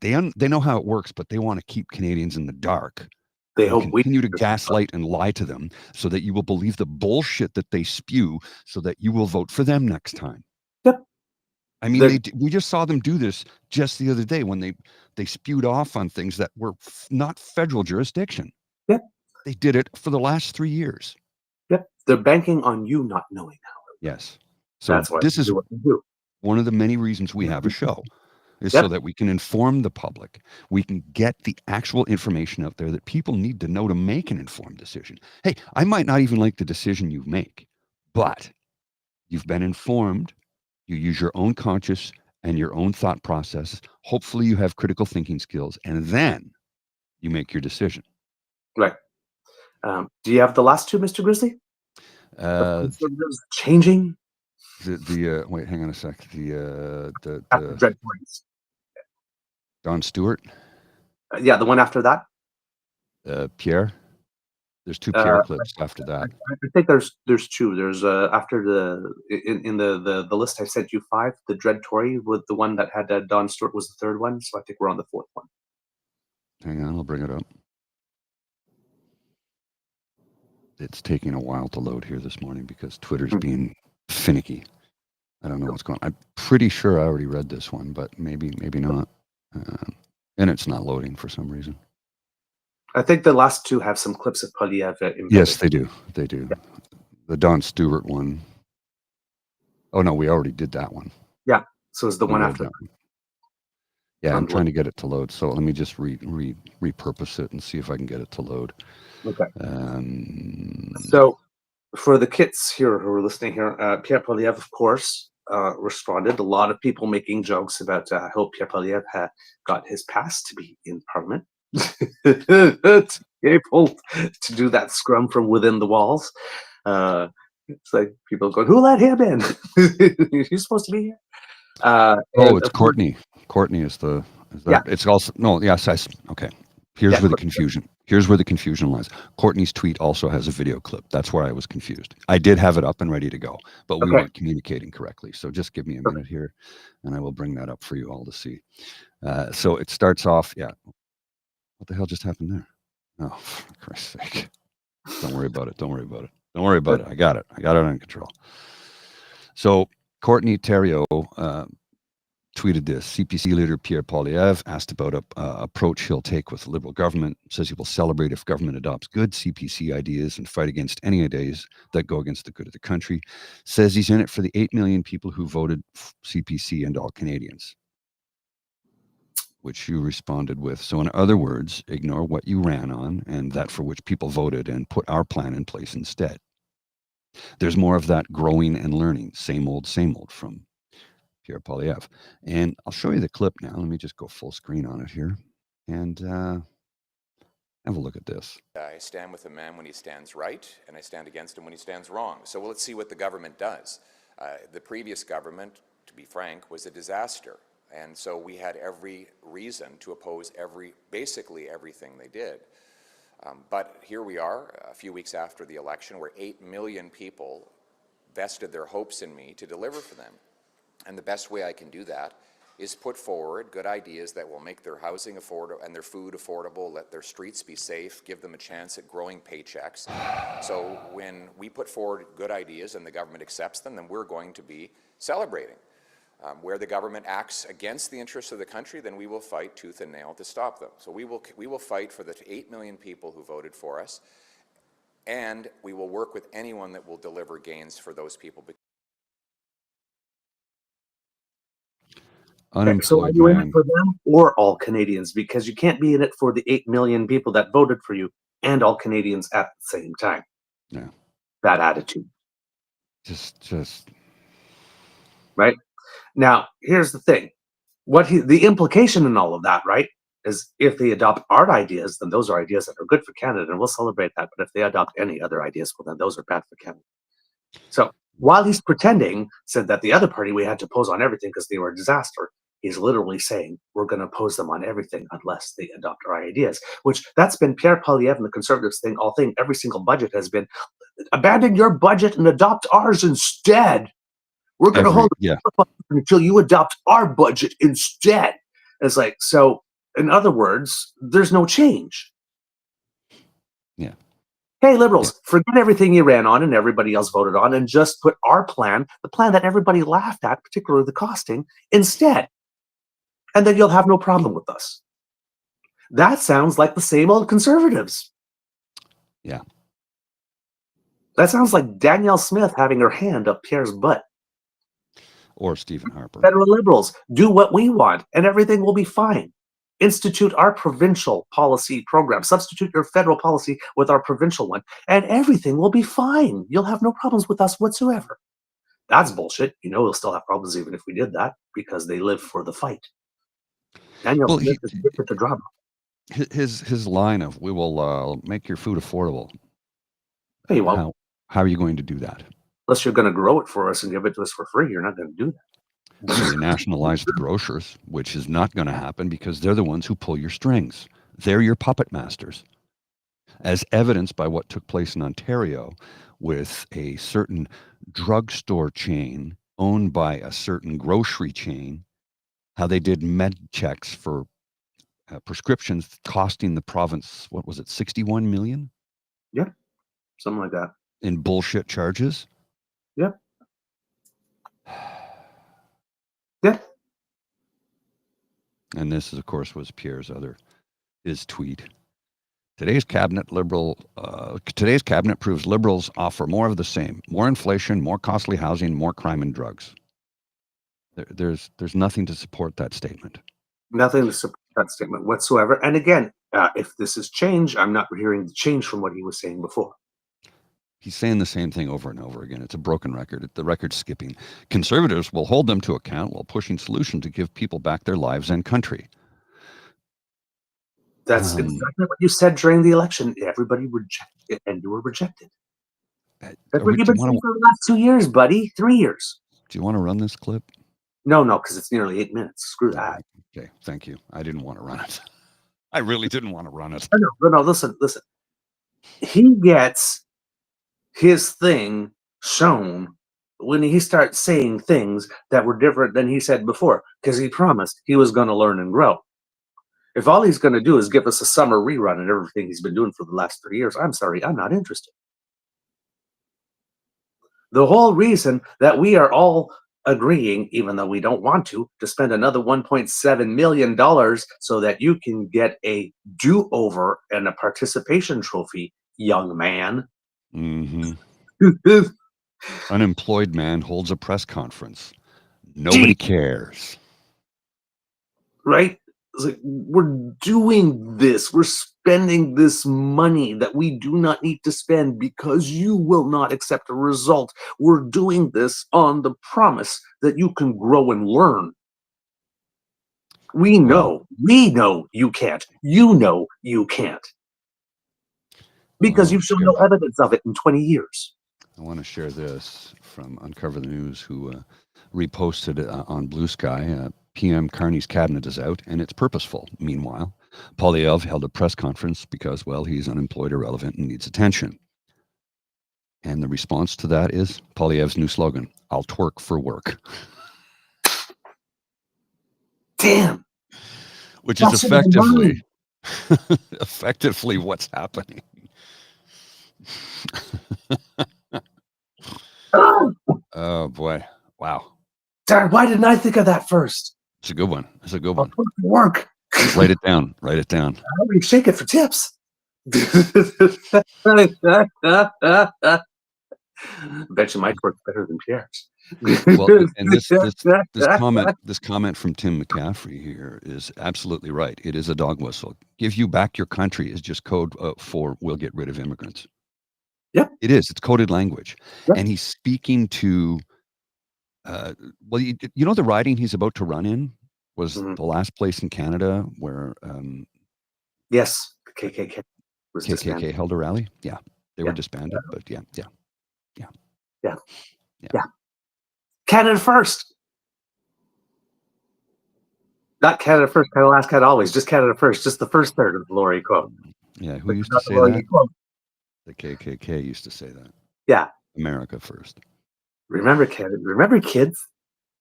they know how it works, but they want to keep Canadians in the dark. They continue to gaslight and lie to them so that you will believe the bullshit that they spew so that you will vote for them next time. Yep. I mean, we just saw them do this just the other day when they spewed off on things that were not federal jurisdiction. Yep. They did it for the last 3 years. Yep. They're banking on you not knowing how. Yes. So that's why this is what they do. One of the many reasons we have a show is so that we can inform the public. We can get the actual information out there that people need to know to make an informed decision. Hey, I might not even like the decision you make, but you've been informed. You use your own conscious and your own thought process. Hopefully you have critical thinking skills, and then you make your decision. Right. Do you have the last 2, Mr. Grizzly? Changing? Wait, hang on a sec. The dread points. Don Stewart, Yeah, the one after that. Pierre. There's two Pierre clips after that. I think there's two. There's after in the list I sent you 5. The Dread Tory with the one that had Don Stewart was the 3rd one. So I think we're on the 4th one. Hang on, I'll bring it up. It's taking a while to load here this morning because Twitter's being finicky. I don't know what's going on. I'm pretty sure I already read this one, but maybe not. And it's not loading for some reason. I think the last 2 have some clips of Poilievre embedded. Yes, they do. They do. Yeah. The Don Stewart one. Oh, no, we already did that one. Yeah, so it's the one after. Yeah, I'm trying to get it to load. So let me just repurpose it and see if I can get it to load. Okay. So for the kits here who are listening here, Pierre Poilievre, of course, responded. A lot of people making jokes about how Pierre Poilievre had got his pass to be in Parliament. Able to do that scrum from within the walls. It's like people going, "Who let him in? He's supposed to be here." It's Courtney. Courtney is the. Yeah. It's also no. Yes, okay. Here's where the confusion. Here's where the confusion lies. Courtney's tweet also has a video clip. That's where I was confused. I did have it up and ready to go, but we weren't communicating correctly. So just give me a minute here, and I will bring that up for you all to see. So it starts off. Yeah. What the hell just happened there? Oh, for Christ's sake. Don't worry about it. Don't worry about it. Don't worry about it. I got it. I got it under control. So Courtney Theriault tweeted this. CPC leader Pierre Poilievre asked about an approach he'll take with the Liberal government. Says he will celebrate if government adopts good CPC ideas and fight against any ideas that go against the good of the country. Says he's in it for the 8 million people who voted CPC and all Canadians. Which you responded with. So in other words, ignore what you ran on and that for which people voted and put our plan in place instead. There's more of that growing and learning. Same old from Pierre Poilievre. And I'll show you the clip now. Let me just go full screen on it here and have a look at this. I stand with a man when he stands right, and I stand against him when he stands wrong. So let's see what the government does. The previous government, to be frank, was a disaster. And so we had every reason to oppose basically everything they did. But here we are, a few weeks after the election, where 8 million people vested their hopes in me to deliver for them. And the best way I can do that is put forward good ideas that will make their housing affordable and their food affordable, let their streets be safe, give them a chance at growing paychecks. So when we put forward good ideas and the government accepts them, then we're going to be celebrating. Where the government acts against the interests of the country, then we will fight tooth and nail to stop them. So we will fight for the 8 million people who voted for us, and we will work with anyone that will deliver gains for those people. Unemployed, so are you in it for them or all Canadians? Because you can't be in it for the 8 million people that voted for you and all Canadians at the same time. Yeah. That attitude. Just. Right? Now, here's the thing. The implication in all of that, right, is if they adopt our ideas, then those are ideas that are good for Canada, and we'll celebrate that. But if they adopt any other ideas, well, then those are bad for Canada. So while he's said that the other party we had to oppose on everything because they were a disaster, he's literally saying we're going to oppose them on everything unless they adopt our ideas, which that's been Pierre Poilievre and the Conservatives thing. Every single budget has been abandon your budget and adopt ours instead. We're going to hold until you adopt our budget instead. It's like, so in other words, there's no change. Yeah. Hey, Liberals, forget everything you ran on and everybody else voted on and just put our plan, the plan that everybody laughed at, particularly the costing, instead. And then you'll have no problem with us. That sounds like the same old Conservatives. Yeah. That sounds like Danielle Smith having her hand up Pierre's butt. Or Stephen Harper. Federal Liberals, do what we want and everything will be fine. Institute our provincial policy program. Substitute your federal policy with our provincial one, and everything will be fine. You'll have no problems with us whatsoever. That's bullshit. We'll still have problems even if we did that because they live for the fight. Daniel Smith is different to drama. His line of "We will make your food affordable." Hey, well, how are you going to do that? Unless you're going to grow it for us and give it to us for free, you're not going to do that. So you nationalize the grocers, which is not going to happen because they're the ones who pull your strings. They're your puppet masters, as evidenced by what took place in Ontario with a certain drugstore chain owned by a certain grocery chain, how they did med checks for prescriptions costing the province, what was it, 61 million? Yeah, something like that. In bullshit charges? Yep. Yeah. And this, of course, was his tweet. Today's cabinet proves Liberals offer more of the same: more inflation, more costly housing, more crime and drugs. There's nothing to support that statement. Nothing to support that statement whatsoever. And again, if this is change, I'm not hearing the change from what he was saying before. He's saying the same thing over and over again. It's a broken record. The record's skipping. Conservatives will hold them to account while pushing solutions to give people back their lives and country. That's exactly what you said during the election. Everybody rejected it, and you were rejected. That's what you've been saying for the last 2 years, buddy. 3 years. Do you want to run this clip? No, because it's nearly 8 minutes. Screw that. Okay, thank you. I didn't want to run it. I really didn't want to run it. No, listen. He gets his thing shown when he starts saying things that were different than he said before, because he promised he was going to learn and grow. If all he's going to do is give us a summer rerun of everything he's been doing for the last 3 years, I'm sorry, I'm not interested. The whole reason that we are all agreeing, even though we don't want to spend another $1.7 million so that you can get a do-over and a participation trophy, young man. Mm-hmm. Unemployed man holds a press conference. Nobody cares. Right? It's like, we're doing this. We're spending this money that we do not need to spend because you will not accept a result. We're doing this on the promise that you can grow and learn. We know you can't. You know you can't. Because you've shown no evidence of it in 20 years. I want to share this from Uncover the News, who reposted it on Blue Sky. PM Carney's cabinet is out, and it's purposeful. Meanwhile, Poilievre held a press conference because, well, he's unemployed, irrelevant, and needs attention. And the response to that is Poilievre's new slogan: "I'll twerk for work." Damn. Which is effectively what's happening. Oh boy! Wow. Darn, why didn't I think of that first? It's a good one. It's a good one. Work. Write it down. Write it down. How do you shake it for tips? Bet you my work's better than Pierre's. Well, and this comment from Tim McCaffrey here is absolutely right. It is a dog whistle. Give you back your country is just code for we'll get rid of immigrants. Yep. It is. It's coded language. Yep. And he's speaking to, you know, the riding he's about to run in was the last place in Canada where yes, the KKK was KKK disbanded. held a rally. Yeah, they were disbanded, but yeah. Canada first. Not Canada first, Canada last, Canada always. Just Canada first. Just the first third of the Laurier quote. Yeah, who used to say that? Quote. The KKK used to say that. Yeah. America first. Remember, Canada. Remember, kids.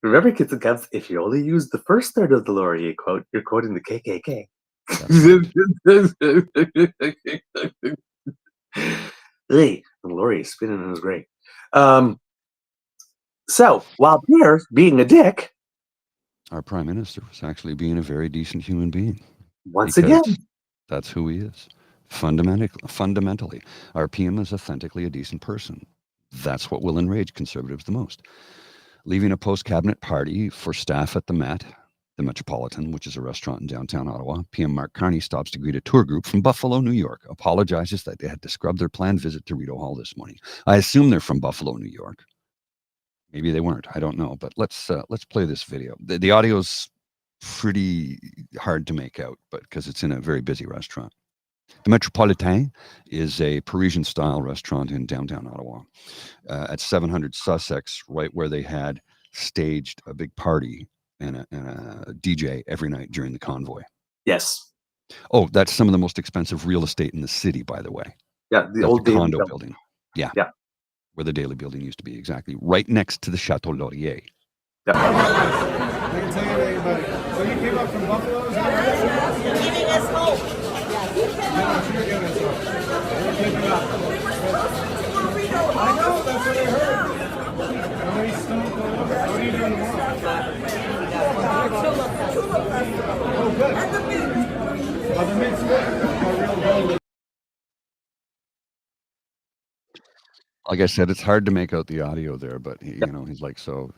Remember, kids and cubs. If you only use the first third of the Laurier quote, you're quoting the KKK. Hey, and Laurier spinning in his grave. So while Pierre being a dick, our prime minister was actually being a very decent human being. Once again, that's who he is. Fundamentally, our PM is authentically a decent person. That's what will enrage conservatives the most. Leaving a post-cabinet party for staff at the Met, the Metropolitan, which is a restaurant in downtown Ottawa, PM Mark Carney stops to greet a tour group from Buffalo, New York, apologizes that they had to scrub their planned visit to Rideau Hall this morning. I assume they're from Buffalo, New York. Maybe they weren't. I don't know. But let's play this video. The audio's pretty hard to make out, but because it's in a very busy restaurant. The Metropolitain is a Parisian-style restaurant in downtown Ottawa at 700 Sussex, right where they had staged a big party and a DJ every night during the convoy. Yes. Oh, that's some of the most expensive real estate in the city, by the way. Yeah, the That's old the Daily condo Beaver. building. Yeah. Yeah. Where the Daily Building used to be, exactly. Right next to the Chateau Laurier. Yeah. I can tell you anybody. So you came up from Buffalo? Is that right? You're giving us hope. You're giving us hope. You're keeping up. I know, that's what I heard. What are you doing tomorrow? Oh, good. Oh, the Mint's good. Oh, real gold. Like I said, it's hard to make out the audio there, but he, he's like, so.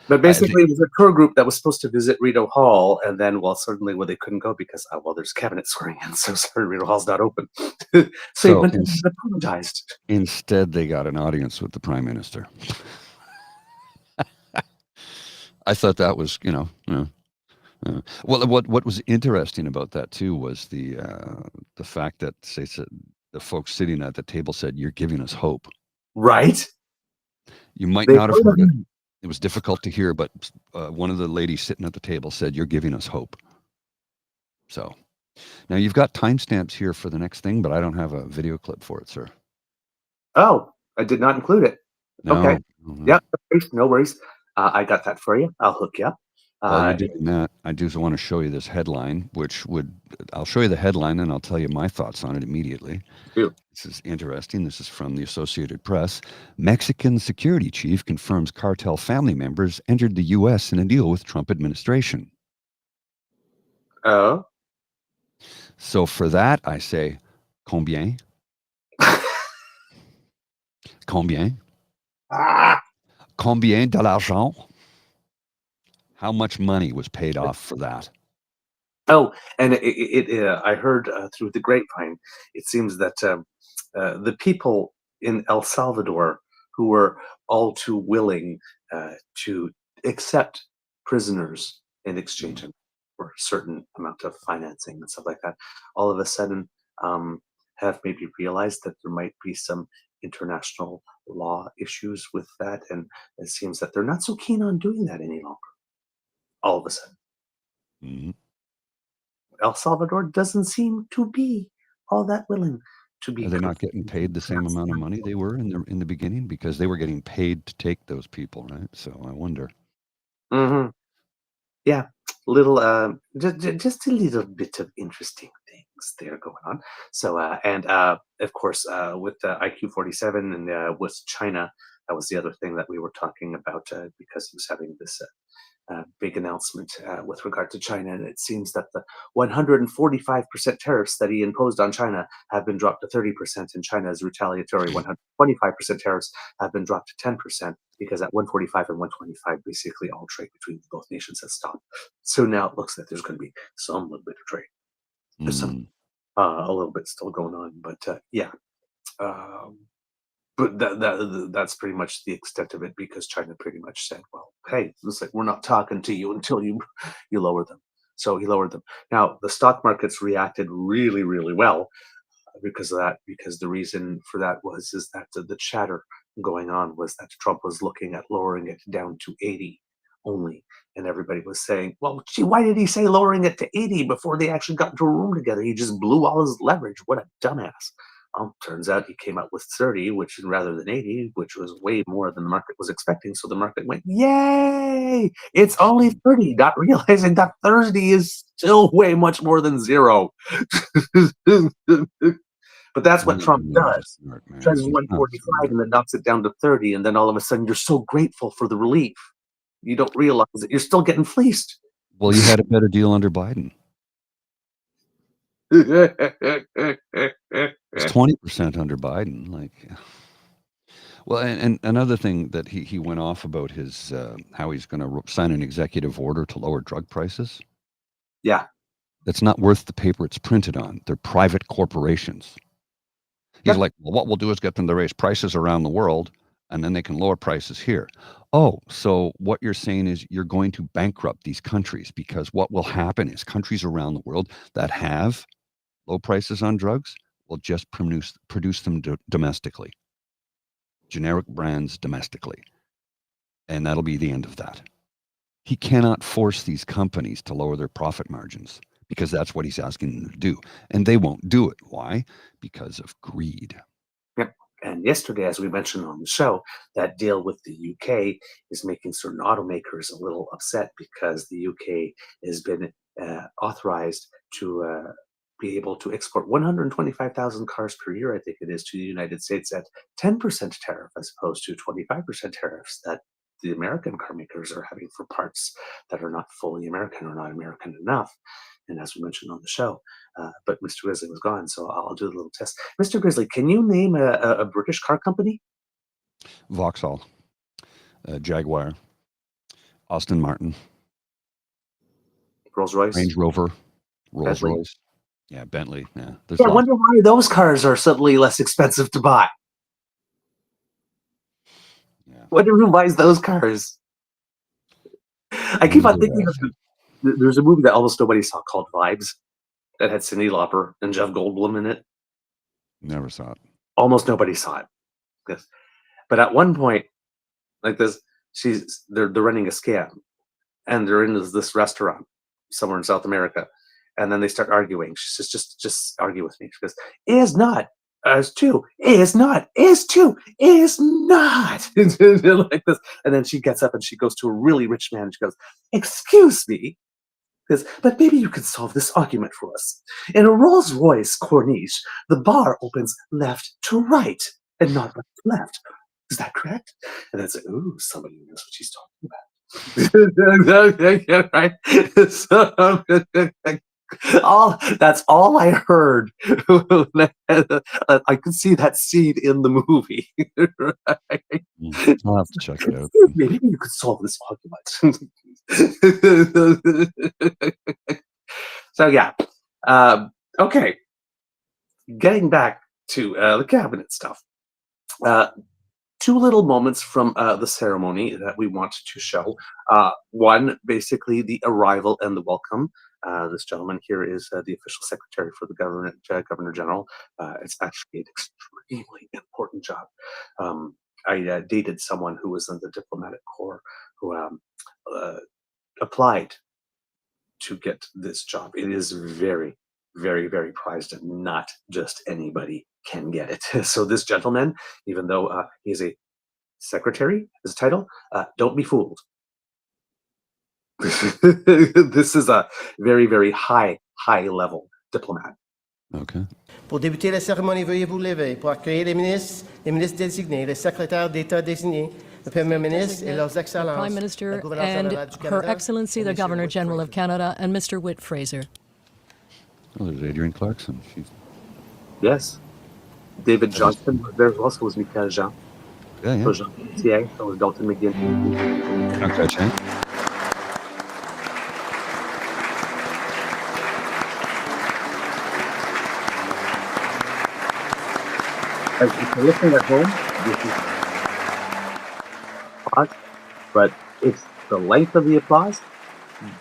But basically, it was a tour group that was supposed to visit Rideau Hall, and then, suddenly, they couldn't go because, there's cabinet swearing in, so sorry, Rideau Hall's not open. So he went and apologized. Instead, they got an audience with the Prime Minister. I thought that was, well, what was interesting about that too was the fact that they said the folks sitting at the table said, "You're giving us hope." Right. You might not have heard it. It was difficult to hear, but one of the ladies sitting at the table said, "You're giving us hope." So now you've got timestamps here for the next thing, but I don't have a video clip for it, sir. Oh, I did not include it. No, okay. No. Yeah, no worries. I got that for you. I'll hook you up. While you're doing that, I do want to show you this headline, I'll show you the headline and I'll tell you my thoughts on it immediately. Ew. This is interesting. This is from the Associated Press. Mexican security chief confirms cartel family members entered the U.S. in a deal with Trump administration. Oh. So for that, I say, combien? Combien? Combien de l'argent? How much money was paid off for that? Oh, and I heard through the grapevine, it seems that the people in El Salvador who were all too willing to accept prisoners in exchange for a certain amount of financing and stuff like that, all of a sudden have maybe realized that there might be some international law issues with that, and it seems that they're not so keen on doing that any longer. All of a sudden. Mm-hmm. El Salvador doesn't seem to be all that willing to be. Are they not getting paid the same amount of money they were in the beginning? Because they were getting paid to take those people, right? So I wonder. Mm-hmm. Yeah, little just a little bit of interesting things there going on. So and of course with IQ 47 and with China, that was the other thing that we were talking about because he was having this big announcement with regard to China, and it seems that the 145% tariffs that he imposed on China have been dropped to 30%, and China's retaliatory 125% tariffs have been dropped to 10%, because at 145 and 125, basically all trade between both nations has stopped. So now it looks like there's going to be some little bit of trade. There's some a little bit still going on, but yeah. But that's pretty much the extent of it, because China pretty much said, well, hey, looks like we're not talking to you until you lower them. So he lowered them. Now, the stock markets reacted really, really well because of that, because the reason for that is that the chatter going on was that Trump was looking at lowering it down to 80 only. And everybody was saying, well, gee, why did he say lowering it to 80 before they actually got into a room together? He just blew all his leverage. What a dumbass. Turns out he came out with 30, which rather than 80, which was way more than the market was expecting. So the market went, yay! It's only 30, not realizing that 30 is still way much more than zero. But that's what Trump does. Tries 145 and then knocks it down to 30, and then all of a sudden you're so grateful for the relief. You don't realize that you're still getting fleeced. Well, you had a better deal under Biden. It's 20% under Biden. Like, well, and another thing that he went off about his how he's going to sign an executive order to lower drug prices. Yeah, that's not worth the paper it's printed on. They're private corporations. He's like, well, what we'll do is get them to raise prices around the world, and then they can lower prices here. Oh, so what you're saying is you're going to bankrupt these countries, because what will happen is countries around the world that have low prices on drugs will just produce them domestically, generic brands domestically. And that'll be the end of that. He cannot force these companies to lower their profit margins because that's what he's asking them to do. And they won't do it. Why? Because of greed. Yep. And yesterday, as we mentioned on the show, that deal with the UK is making certain automakers a little upset because the UK has been authorized to be able to export 125,000 cars per year, I think it is, to the United States at 10% tariff as opposed to 25% tariffs that the American car makers are having for parts that are not fully American or not American enough. And as we mentioned on the show, but Mr. Grizzly was gone, so I'll do a little test. Mr. Grizzly, can you name a British car company? Vauxhall, Jaguar, Aston Martin, Rolls-Royce? Range Rover, Bentley. Rolls-Royce. Yeah, Bentley. Yeah, there's Yeah, I lots. wonder why those cars are suddenly less expensive to buy. Yeah. Wonder who buys those cars. I keep on thinking of there's a movie that almost nobody saw called Vibes that had Cyndi Lauper and Jeff Goldblum in it. Never saw it. Almost nobody saw it. Yes. But at one point, like this, they're running a scam, and they're in this restaurant somewhere in South America, and then they start arguing. She says, "Just argue with me." She goes, "Is not is two, is not is two, is not," like this. And then she gets up and she goes to a really rich man. And she goes, "Excuse me." Because, but maybe you could solve this argument for us. In a Rolls-Royce Corniche, the bar opens left to right and not right to left. Is that correct? And then say, "Ooh, somebody knows what she's talking about." Right? So, that's all I heard. I could see that scene in the movie. Right? I'll have to check it out. Maybe you could solve this argument. So yeah, okay. Getting back to the cabinet stuff. Two little moments from the ceremony that we want to show. One, basically the arrival and the welcome. This gentleman here is the official secretary for the Governor General. It's actually an extremely important job. I dated someone who was in the diplomatic corps who applied to get this job. It is very, very, very prized, and not just anybody can get it. So this gentleman, even though he's a secretary, his title, don't be fooled. This is a very, very high level diplomat. Okay. Pour débuter la cérémonie, veuillez vous lever pour accueillir les ministres désignés, les secrétaires d'État désignés, le Premier ministre et leurs excellences. Prime Minister and Her Excellency the Governor General of Canada and Mr. Whit Fraser. Oh, there's Adrienne Clarkson. Yes. David Johnston was there as well, so was Michael Jean. Yeah, yeah. So Jean Gaultier, so was Dalton McGinn. Okay, Shane. As if you're listening at home, this is applause, but it's the length of the applause.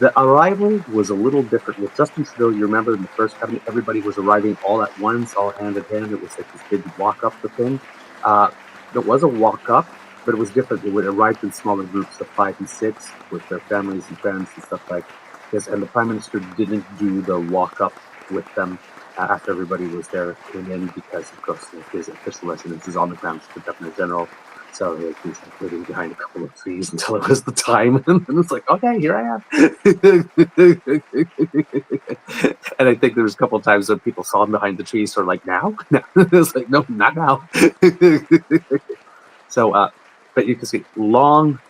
The arrival was a little different. With Justin Trudeau, you remember in the first cabinet, everybody was arriving all at once, all hand in hand. It was like this big walk up the thing. It was a walk up, but it was different. They would arrive in smaller groups of 5 and 6 with their families and friends and stuff like this. And the Prime Minister didn't do the walk up with them after everybody was there, came in, because of course his official residence is on the grounds of the Governor General. So he was like waiting behind a couple of trees until it was the time, and it's like, okay, here I am. And I think there was a couple of times when people saw him behind the trees, sort of like, now? It's like, no, not now. So, but you can see long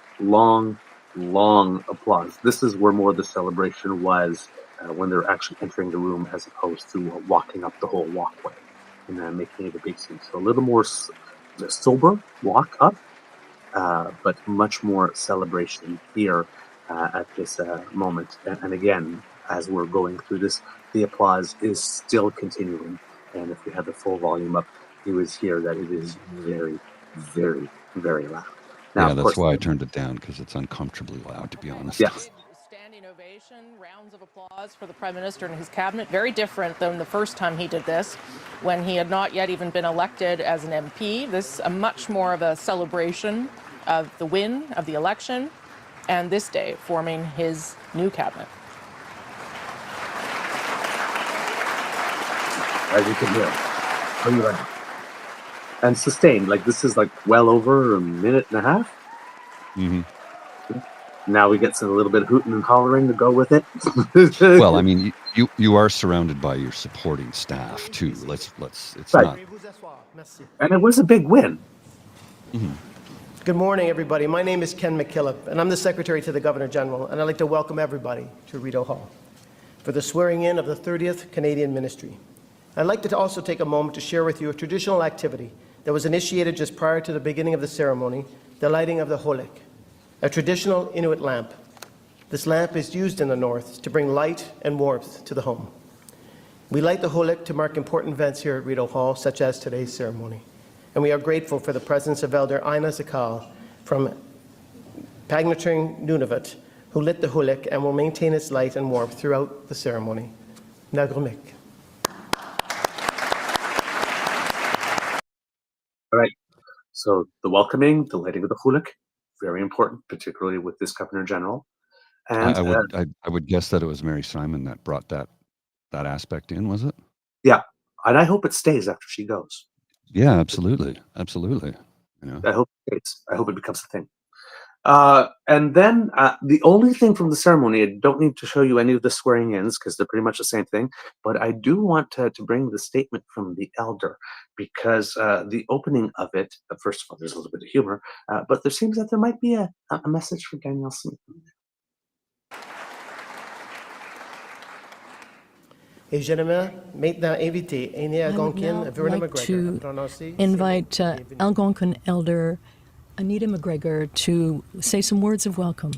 applause. This is where more of the celebration was when they're actually entering the room, as opposed to walking up the whole walkway and making it a big scene. So a little more sober walk up, but much more celebration here at this moment. And again, as we're going through this, the applause is still continuing. And if we had the full volume up, you would hear that it is very, very, very loud. Now, yeah, that's why I turned it down, because it's uncomfortably loud, to be honest. Yes. Standing ovation, rounds of applause for the Prime Minister and his cabinet. Very different than the first time he did this, when he had not yet even been elected as an MP. This is a much more of a celebration of the win of the election and this day forming his new cabinet. As you can hear. And sustained. Like, this is like well over a minute and a half. Mm-hmm. Now we get a little bit of hooting and hollering to go with it. Well, I mean, you are surrounded by your supporting staff too. It's right. not. And it was a big win. Mm-hmm. Good morning, everybody. My name is Ken McKillop, and I'm the Secretary to the Governor General, and I'd like to welcome everybody to Rideau Hall for the swearing in of the 30th Canadian Ministry. I'd like to also take a moment to share with you a traditional activity that was initiated just prior to the beginning of the ceremony, the lighting of the holik, a traditional Inuit lamp. This lamp is used in the North to bring light and warmth to the home. We light the holik to mark important events here at Rideau Hall, such as today's ceremony. And we are grateful for the presence of Elder Ina Zakal from Pagnatring Nunavut, who lit the holik and will maintain its light and warmth throughout the ceremony. Nagrumik. All right. So the welcoming, the lighting of the hulik, very important, particularly with this Governor General. And I would guess that it was Mary Simon that brought that aspect in, was it? Yeah, and I hope it stays after she goes. Yeah, absolutely. You know, I hope it stays. I hope it becomes a thing. And then the only thing from the ceremony, I don't need to show you any of the swearing-ins because they're pretty much the same thing, but I do want to bring the statement from the elder because the opening of it, first of all, there's a little bit of humor, but there seems that there might be a message for Danielle Smith. Et j'aimerais maintenant inviter Aine Algonquin, Verna McGregor, to invite Algonquin Elder Anita McGregor to say some words of welcome.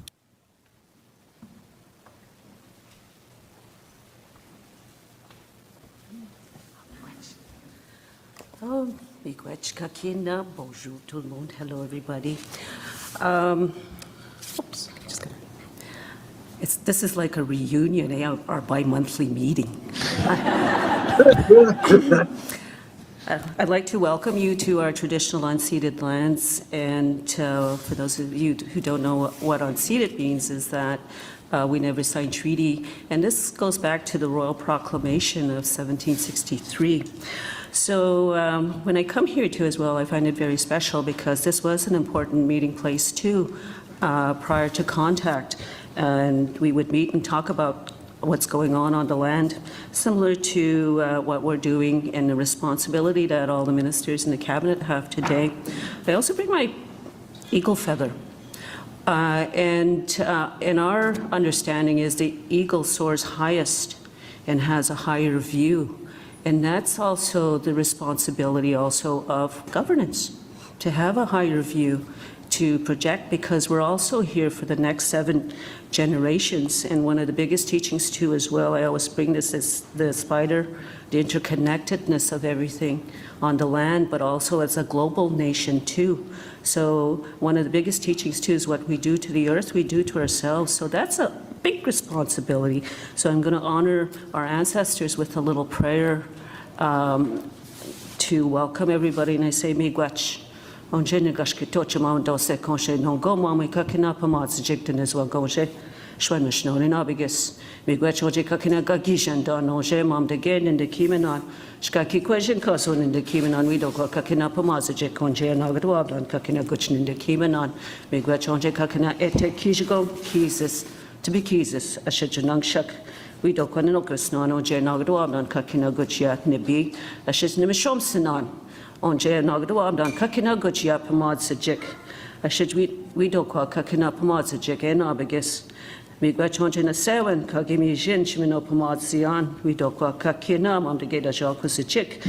Oh, miigwech kakina, bonjour tout le monde, hello everybody. Oops, just gonna. This is like a reunion, our bi-monthly meeting. I'd like to welcome you to our traditional unceded lands, and for those of you who don't know what unceded means is that we never signed treaty, and this goes back to the Royal Proclamation of 1763. So when I come here too as well, I find it very special because this was an important meeting place too prior to contact, and we would meet and talk about what's going on the land, similar to what we're doing and the responsibility that all the ministers in the cabinet have today. I also bring my eagle feather. And our understanding is the eagle soars highest and has a higher view. And that's also the responsibility also of governance, to have a higher view, to project, because we're also here for the next 7 generations. And one of the biggest teachings too as well, I always bring this, is the spider, the interconnectedness of everything on the land, but also as a global nation too. So one of the biggest teachings too is what we do to the earth, we do to ourselves. So that's a big responsibility. So I'm going to honor our ancestors with a little prayer to welcome everybody. And I say, miigwech. On Jennigash Tochama Dose Conche no go mammy cooking up a mods jigton as well goje. Schwemish no in abigus. Miguechoji cooking a gagishan don oje mom de gain in the Kimenon. Skaki question cousin in the Kimenon. We don't go cooking up a mods jig conje and Agadwab on cooking a gutchin in the Kimenon. Miguechoji cooking a ete kijigo keeses to be keeses a shijunung shuck. We don't go no gusnon or jen Agadwab on cooking a gutchyat nibi. A shiz nimishomsinon. On Jay and Nagdawab done cooking a good yap mod sajik. I should we don't call cooking up mod sajik and abigus. We got on in a 7, Kagimi Jin, Chimino Pomad Sian, we don't call Kakina, Mom to get a jock was a chick.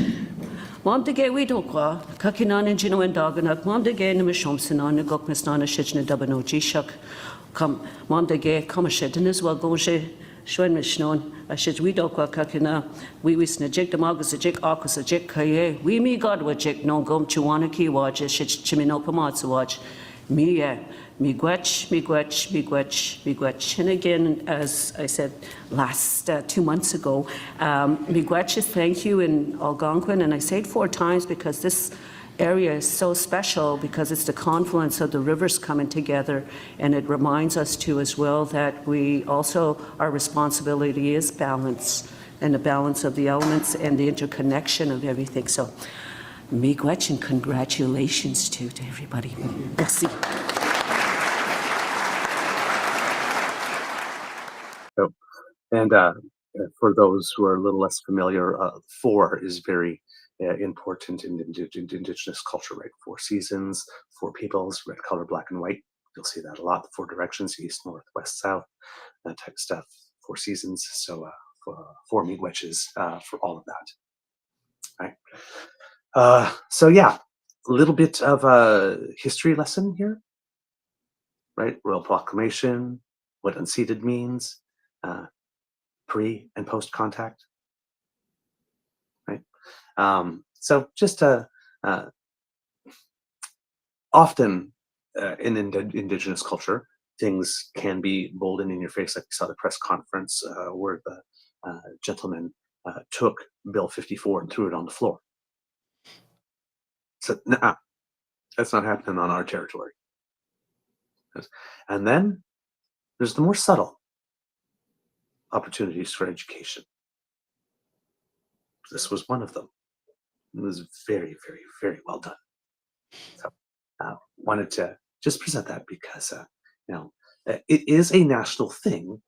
Mom to get we don't call Kakinan and Gino and Doganak, Mom to get him a Shomson on the Gokmistan, a Shitchen, a Dabano G Shuck. Come, Mom to get come a shit in as well, go she. Schwen Mishnon, I should we don't call Kakina, we snajik the Magus a jik, Akus a jik, Kaye, we me God with jik, no gum Chiwanaki watch, a shit Chimino Pomatsu watch. Me, me gwetch. And again, as I said last 2 months ago, me gwetch is thank you in Algonquin, and I say it 4 times because this area is so special because it's the confluence of the rivers coming together, and it reminds us too as well that we also, our responsibility is balance, and the balance of the elements and the interconnection of everything. So, miigwech and congratulations to everybody. Merci. So, and for those who are a little less familiar, 4 is very important in Indigenous culture, right? 4 seasons, 4 peoples, red, color, black, and white. You'll see that a lot. The 4 directions: east, north, west, south, that type of stuff. 4 seasons. So 4 miigweches for all of that. Right. So yeah, a little bit of a history lesson here, right? Royal Proclamation, what unceded means, pre and post contact, right? So just often in Indigenous culture, things can be bold and in your face, like we saw the press conference where the gentleman took Bill 54 and threw it on the floor. So, nah, that's not happening on our territory. And then there's the more subtle opportunities for education. This was one of them. It was very, very, very well done. So, wanted to just present that because, it is a national thing,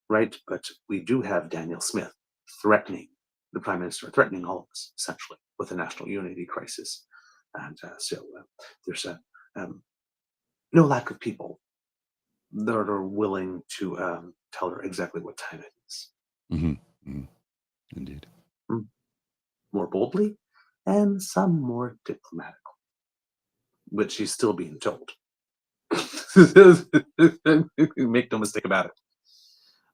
right? But we do have Danielle Smith threatening the Prime Minister, threatening all of us, essentially, with a national unity crisis. And so there's no lack of people that are willing to tell her exactly what time it is. Mm-hmm. Mm-hmm. Indeed. More boldly, and some more diplomatically, which she's still being told. Make no mistake about it.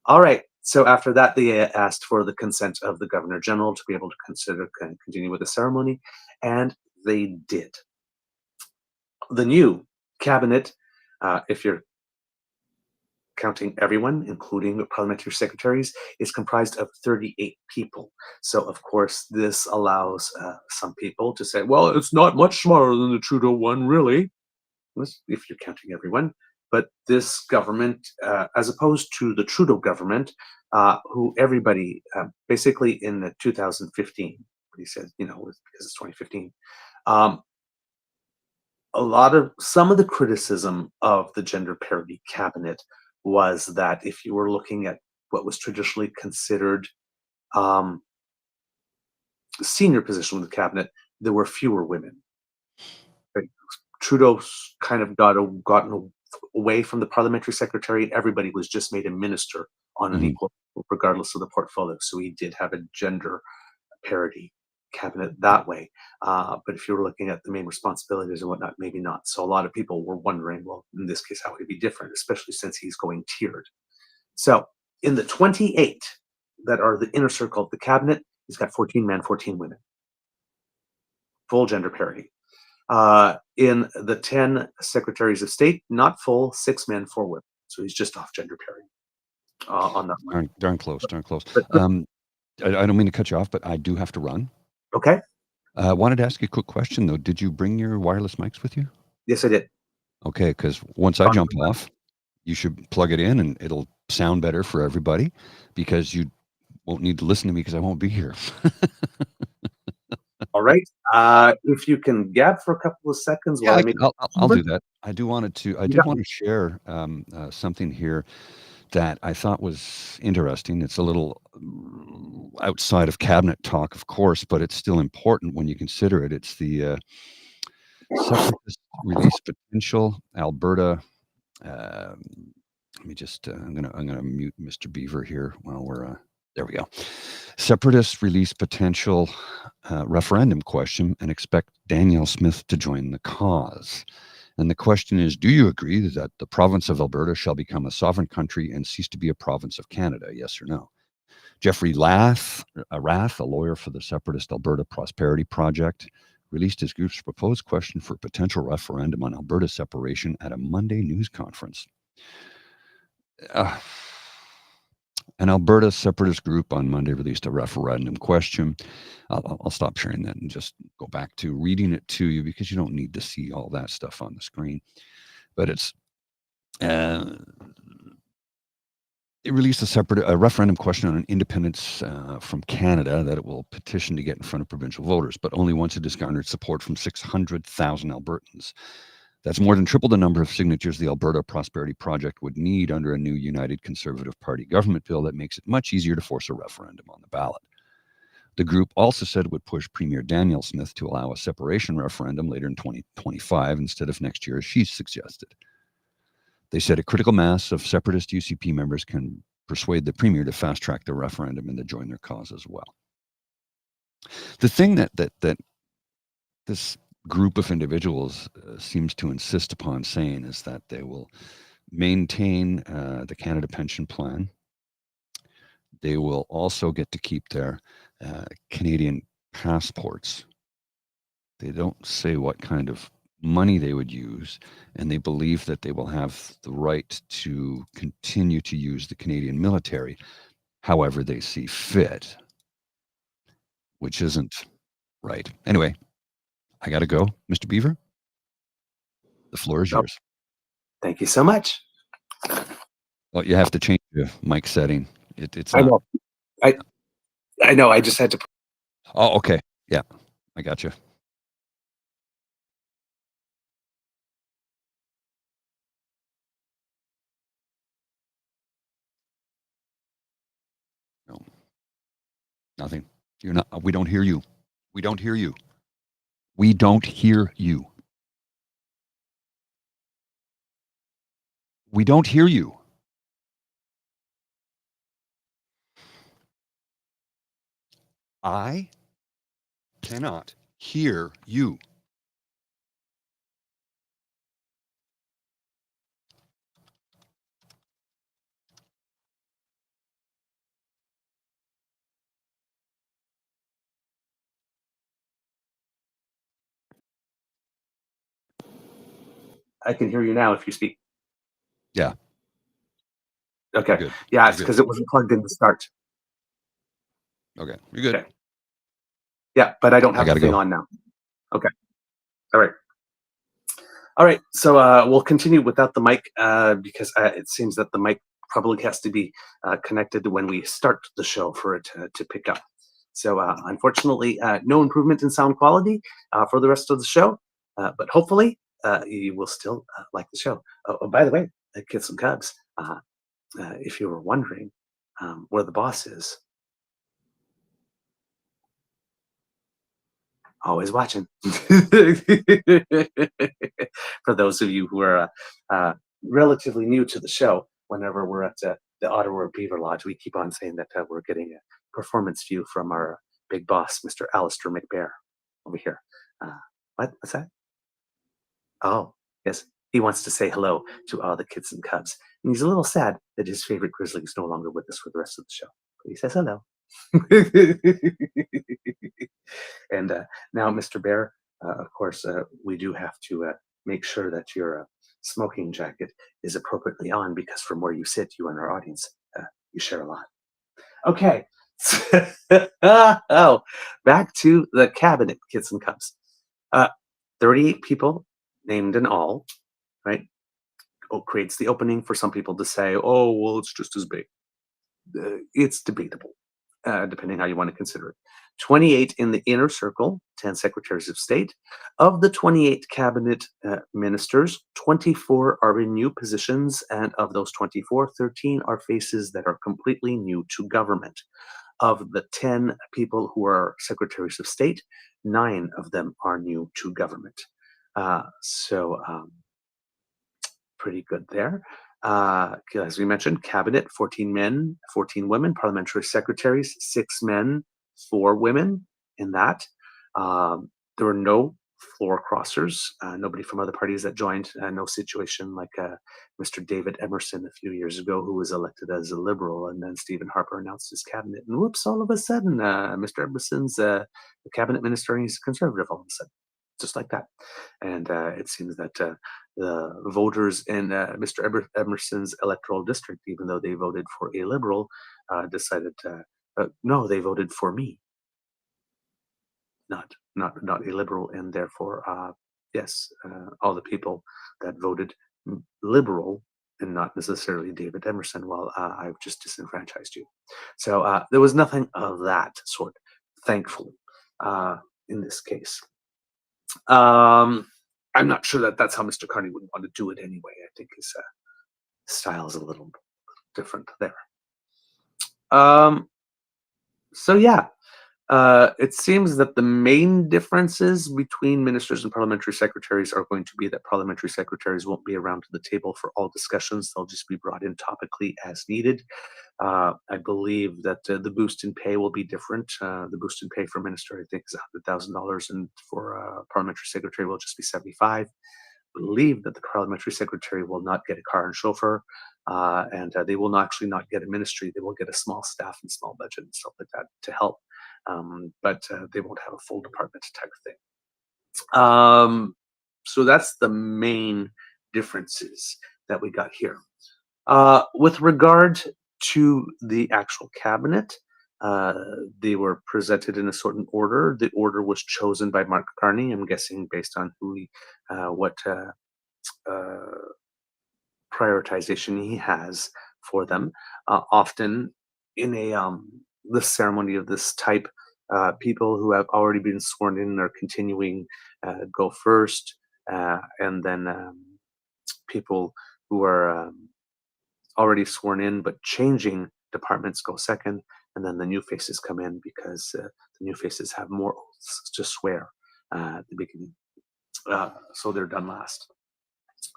All right. So after that, they asked for the consent of the Governor General to be able to continue with the ceremony, and they did. The new cabinet, if you're counting everyone, including the Parliamentary Secretaries, is comprised of 38 people. So, of course, this allows some people to say, well, it's not much smaller than the Trudeau one, really, if you're counting everyone. But this government, as opposed to the Trudeau government, who everybody, basically in the 2015, he said, because it's 2015, some of the criticism of the gender parity cabinet was that if you were looking at what was traditionally considered senior position with the cabinet, there were fewer women. Right? Trudeau kind of gotten away from the parliamentary secretary. Everybody was just made a minister on an equal, regardless of the portfolio. So he did have a gender parity cabinet that way. But if you were looking at the main responsibilities and whatnot, maybe not. So a lot of people were wondering, well, in this case, how would it be different, especially since he's going tiered. So in the 28 that are the inner circle of the cabinet, he's got 14 men, 14 women. Full gender parity. In the 10 secretaries of state, not full, 6 men, 4 women. So he's just off gender parity on that one. Darn close. I don't mean to cut you off, but I do have to run. Okay. Wanted to ask you a quick question, though. Did you bring your wireless mics with you? Yes, I did. Okay, because once I jump off, you should plug it in, and it'll sound better for everybody, because you won't need to listen to me because I won't be here. All right. If you can gab for a couple of seconds while I'll do that. I did want to share something here that I thought was interesting. It's a little outside of cabinet talk, of course, but it's still important when you consider it. It's the separatist release potential, Alberta. Let me just. I'm gonna mute Mr. Beaver here while we're. There we go. Separatist release potential referendum question and expect Danielle Smith to join the cause. And the question is, do you agree that the province of Alberta shall become a sovereign country and cease to be a province of Canada? Yes or no? Jeffrey Rath, a lawyer for the Separatist Alberta Prosperity Project, released his group's proposed question for a potential referendum on Alberta separation at a Monday news conference. An Alberta separatist group on Monday released a referendum question. I'll stop sharing that and just go back to reading it to you because you don't need to see all that stuff on the screen. But it released a referendum question on an independence from Canada that it will petition to get in front of provincial voters, but only once it has garnered support from 600,000 Albertans. That's more than triple the number of signatures the Alberta Prosperity Project would need under a new United Conservative Party government bill that makes it much easier to force a referendum on the ballot. The group also said it would push Premier Danielle Smith to allow a separation referendum later in 2025 instead of next year, as she suggested. They said a critical mass of separatist UCP members can persuade the Premier to fast-track the referendum and to join their cause as well. The thing that this group of individuals seems to insist upon saying is that they will maintain the Canada Pension Plan. They will also get to keep their Canadian passports. They don't say what kind of money they would use, and they believe that they will have the right to continue to use the Canadian military however they see fit, which isn't right. Anyway, I got to go. Mr. Beaver, the floor is yours. Thank you so much. Well, you have to change your mic setting. It's I not. know. I know. I just had to. Oh, okay. Yeah, I got you. No, nothing. You're not. We don't hear you. We don't hear you. We don't hear you. We don't hear you. I cannot hear you. I can hear you now if you speak. Yeah. Okay. Good. Yeah, it's because it wasn't plugged in to start. Okay. You're good. Okay. Yeah, but I don't have the thing go. on now. Okay. All right. All right. So we'll continue without the mic because it seems that the mic probably has to be connected when we start the show for it to pick up. So unfortunately, no improvement in sound quality for the rest of the show, but hopefully you will still like the show. Oh, by the way, Kids and Cubs, if you were wondering where the boss is, always watching. For those of you who are relatively new to the show, whenever we're at the Ottawa Beaver Lodge, we keep on saying that we're getting a performance view from our big boss, Mr. Alistair McBear, over here. What's that? Oh, yes. He wants to say hello to all the kids and cubs. And he's a little sad that his favorite grizzly is no longer with us for the rest of the show. But he says hello. And now, Mr. Bear, of course, we do have to make sure that your smoking jacket is appropriately on because from where you sit, you and our audience, you share a lot. Okay. Oh, back to the cabinet, kids and cubs. 38 people named in all, right? Creates the opening for some people to say, oh, well, it's just as big. It's debatable, depending how you want to consider it. 28 in the inner circle, 10 secretaries of state. Of the 28 cabinet ministers, 24 are in new positions, and of those 24, 13 are faces that are completely new to government. Of the 10 people who are secretaries of state, 9 of them are new to government. So pretty good there. As we mentioned, cabinet, 14 men, 14 women, parliamentary secretaries, 6 men, 4 women in that. There were no floor crossers, nobody from other parties that joined, no situation like Mr. David Emerson a few years ago, who was elected as a Liberal, and then Stephen Harper announced his cabinet, and whoops, all of a sudden, Mr. Emerson's a cabinet minister and he's a Conservative all of a sudden. just like that. And it seems that the voters in Mr. Emerson's electoral district, even though they voted for a Liberal, decided no, they voted for me, not a Liberal, and therefore, yes, all the people that voted Liberal and not necessarily David Emerson, well, I've just disenfranchised you. So there was nothing of that sort, thankfully, in this case. I'm not sure that that's how Mr. Carney would want to do it anyway. I think his style is a little different there. So yeah, it seems that the main differences between ministers and parliamentary secretaries are going to be that parliamentary secretaries won't be around to the table for all discussions. They'll just be brought in topically as needed. I believe that the boost in pay will be different. The boost in pay for minister, I think, is $100,000, and for parliamentary secretary will just be $75,000. Believe that the parliamentary secretary will not get a car and chauffeur, and they will actually not get a ministry. They will get a small staff and small budget and stuff like that to help, but they won't have a full department type of thing. So that's the main differences that we got here. With regard to the actual cabinet, they were presented in a certain order. The order was chosen by Mark Carney, I'm guessing based on what prioritization he has for them. Often in the ceremony of this type, people who have already been sworn in are continuing go first, and then people who are already sworn in but changing departments go second, and then the new faces come in because the new faces have more oaths to swear at the beginning. So they're done last.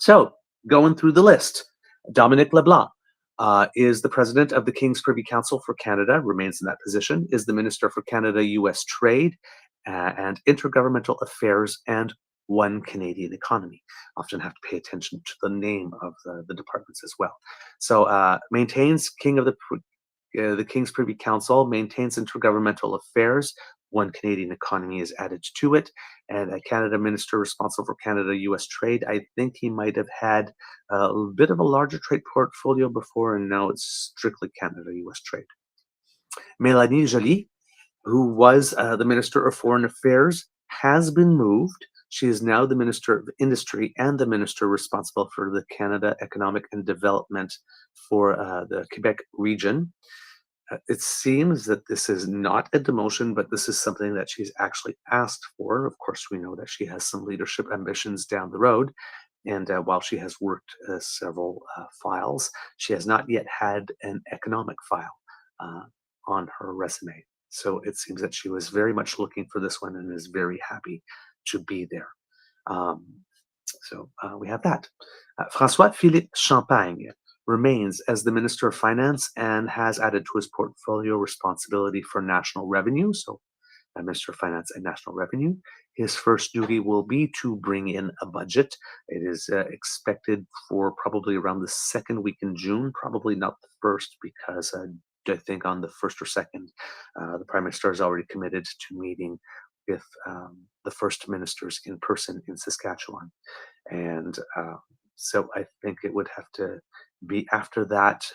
So going through the list, Dominic LeBlanc is the president of the King's Privy Council for Canada, remains in that position, is the Minister for Canada-US Trade and Intergovernmental Affairs and One Canadian Economy. Often have to pay attention to the name of the departments as well. So maintains the King's Privy Council, maintains intergovernmental affairs. One Canadian Economy is added to it, and a Canada minister responsible for Canada-US trade. I think he might have had a bit of a larger trade portfolio before, and now it's strictly Canada-US trade. Mélanie Joly, who was the Minister of Foreign Affairs, has been moved. She is now the Minister of Industry and the Minister responsible for the Canada Economic and Development for the Quebec region. It seems that this is not a demotion, but this is something that she's actually asked for. Of course, we know that she has some leadership ambitions down the road. And while she has worked several files, she has not yet had an economic file on her resume. So it seems that she was very much looking for this one and is very happy to be there. So we have that. François-Philippe Champagne remains as the Minister of Finance and has added to his portfolio responsibility for national revenue. So Minister of Finance and National Revenue. His first duty will be to bring in a budget. It is expected for probably around the second week in June, probably not the first, because I think on the 1st or 2nd, the Prime Minister is already committed to meeting with the first ministers in person in Saskatchewan. And so I think it would have to be after that,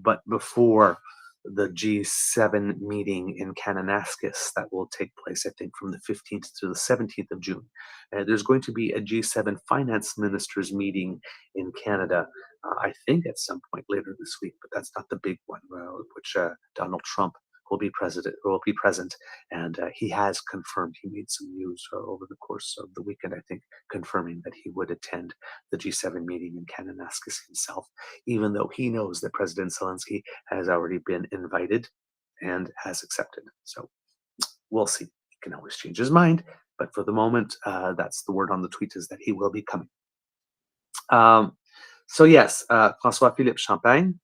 but before the G7 meeting in Kananaskis that will take place, I think, from the 15th to the 17th of June. There's going to be a G7 finance ministers meeting in Canada, I think at some point later this week, but that's not the big one, which Donald Trump will be present, and he has confirmed. He made some news over the course of the weekend, I think, confirming that he would attend the G7 meeting in Kananaskis himself, even though he knows that President Zelensky has already been invited and has accepted. So we'll see. He can always change his mind, but for the moment, that's the word on the tweet, is that he will be coming. So yes, François-Philippe Champagne,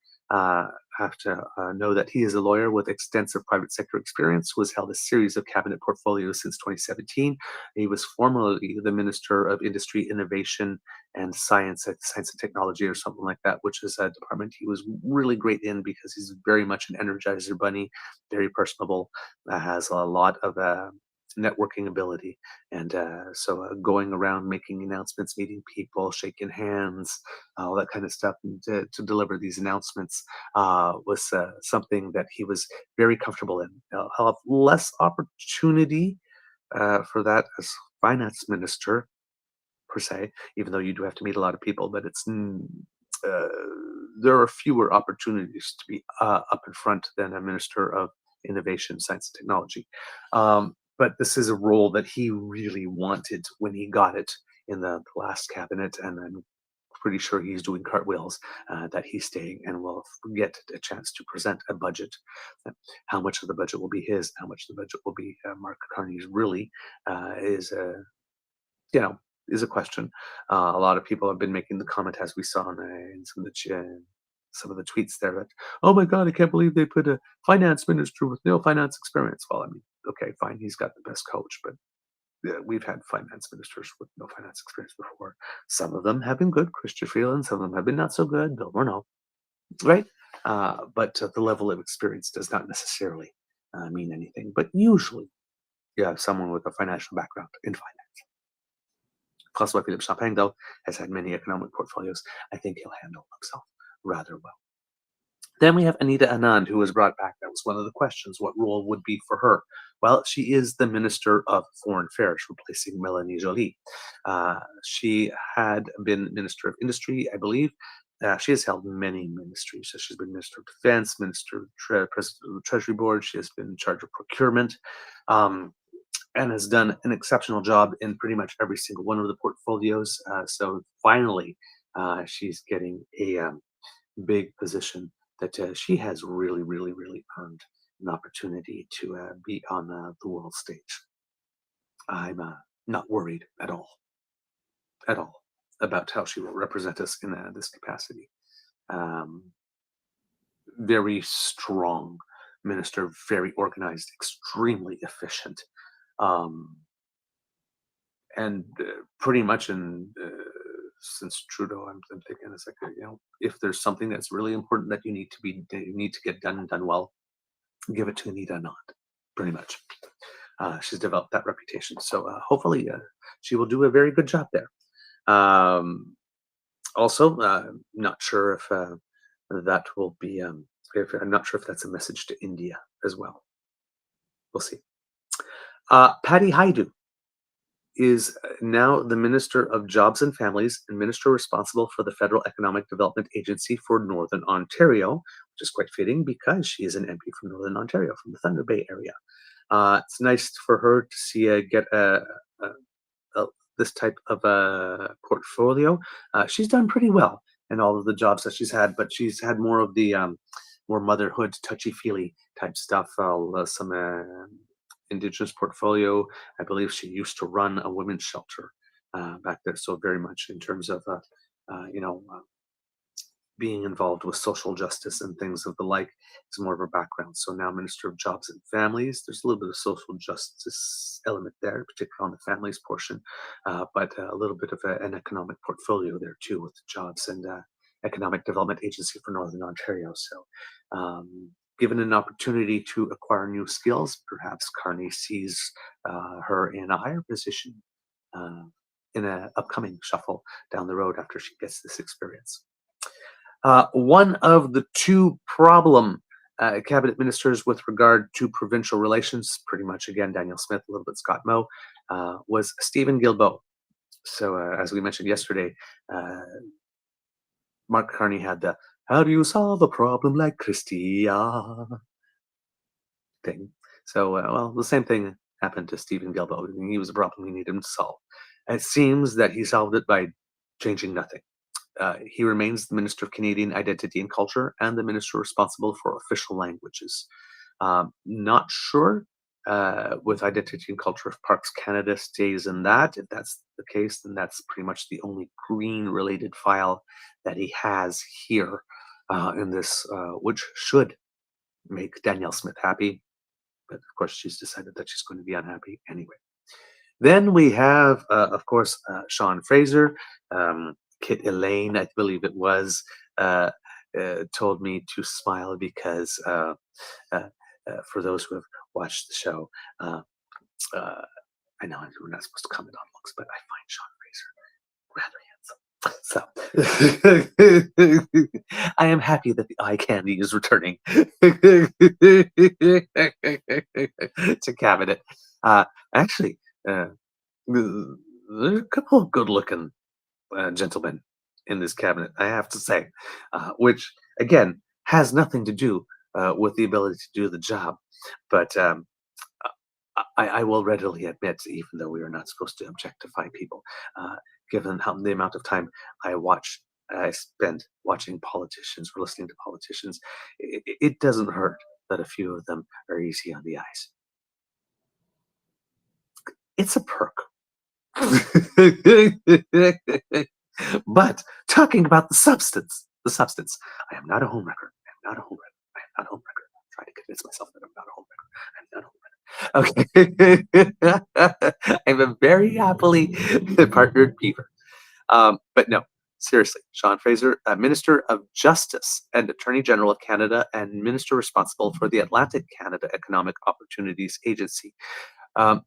have to know that he is a lawyer with extensive private sector experience, who has held a series of cabinet portfolios since 2017. He was formerly the Minister of Industry, Innovation, and Science and Technology, or something like that, which is a department he was really great in because he's very much an energizer bunny, very personable, has a lot of networking ability. And so going around making announcements, meeting people, shaking hands, all that kind of stuff, and to deliver these announcements was something that he was very comfortable in. He'll have less opportunity for that as finance minister, per se, even though you do have to meet a lot of people, but there are fewer opportunities to be up in front than a minister of innovation, science, and technology. But this is a role that he really wanted when he got it in the last cabinet, and I'm pretty sure he's doing cartwheels that he's staying and will get a chance to present a budget. How much of the budget will be his, how much of the budget will be Mark Carney's really is is a question. A lot of people have been making the comment, as we saw in some of the tweets there, that, oh my God, I can't believe they put a finance minister with no finance experience. Well, I mean, okay, fine, he's got the best coach, but we've had finance ministers with no finance experience before. Some of them have been good, Christian Freeland. Some of them have been not so good, Bill Morneau, right? But the level of experience does not necessarily mean anything. But usually, you have someone with a financial background in finance. François Philippe Champagne, though, has had many economic portfolios. I think he'll handle himself rather well. Then we have Anita Anand, who was brought back. That was one of the questions. What role would be for her? Well, she is the Minister of Foreign Affairs, replacing Mélanie Joly. She had been Minister of Industry, I believe. She has held many ministries. So she's been Minister of Defense, Minister of President of the Treasury Board. She has been in charge of procurement. And has done an exceptional job in pretty much every single one of the portfolios. So finally, she's getting a big position that she has really, really, really earned an opportunity to be on the world stage. I'm not worried at all about how she will represent us in this capacity. Very strong minister, very organized, extremely efficient. And pretty much since Trudeau, I'm thinking it's like, if there's something that's really important that you need to get done and done well, give it to Anita Anand, pretty much. She's developed that reputation. So hopefully she will do a very good job there. Also, not sure if that will be, I'm not sure if that's a message to India as well. We'll see. Patty Hajdu is now the Minister of Jobs and Families and Minister responsible for the Federal Economic Development Agency for Northern Ontario, which is quite fitting because she is an MP from Northern Ontario, from the Thunder Bay area. It's nice for her to see get this type of portfolio. She's done pretty well in all of the jobs that she's had, but she's had more of the more motherhood, touchy-feely type stuff, some Indigenous portfolio. I believe she used to run a women's shelter back there. So very much in terms of, being involved with social justice and things of the like is more of her background. So now Minister of Jobs and Families, there's a little bit of social justice element there, particularly on the families portion, but a little bit of an economic portfolio there too with the Jobs and Economic Development Agency for Northern Ontario. So given an opportunity to acquire new skills, perhaps Carney sees her in a higher position in an upcoming shuffle down the road after she gets this experience. One of the two problem cabinet ministers with regard to provincial relations, pretty much again Danielle Smith, a little bit Scott Moe, was Stephen Guilbeault. So as we mentioned yesterday, Mark Carney had the "How do you solve a problem like Christia?" thing. So, well, the same thing happened to Stephen Guilbeault. He was a problem we needed him to solve. It seems that he solved it by changing nothing. He remains the Minister of Canadian Identity and Culture and the Minister responsible for official languages. Not sure with Identity and Culture if Parks Canada stays in that. If that's the case, then that's pretty much the only green-related file that he has here in this, which should make Danielle Smith happy. But of course, she's decided that she's going to be unhappy anyway. Then we have, of course, Sean Fraser. Kit Elaine, I believe it was, told me to smile because for those who have watched the show, I know we're not supposed to comment on looks, but I find Sean Fraser rather handsome. So I am happy that the eye candy is returning to cabinet. Actually, there's a couple of good-looking gentlemen in this cabinet, I have to say, which again has nothing to do with the ability to do the job, but I will readily admit, even though we are not supposed to objectify people, given the amount of time I spend watching politicians or listening to politicians, it doesn't hurt that a few of them are easy on the eyes. It's a perk. But talking about the substance, I am not a homewrecker. I'm trying to convince myself that I'm not a homewrecker. Okay. I'm a very happily partnered beaver. But no, seriously, Sean Fraser, Minister of Justice and Attorney General of Canada and Minister responsible for the Atlantic Canada Economic Opportunities Agency.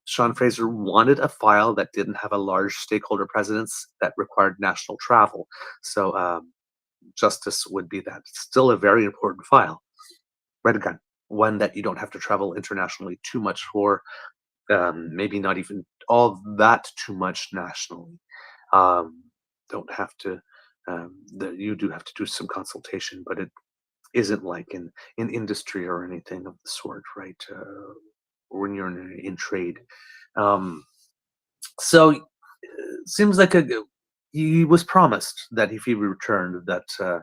Sean Fraser wanted a file that didn't have a large stakeholder presence that required national travel. So justice would be that. Still a very important file. Right again, one that you don't have to travel internationally too much for, maybe not even all that too much nationally. Don't have to, you do have to do some consultation, but it isn't like in industry or anything of the sort, right? When you're in trade. So it seems like he was promised that if he returned, that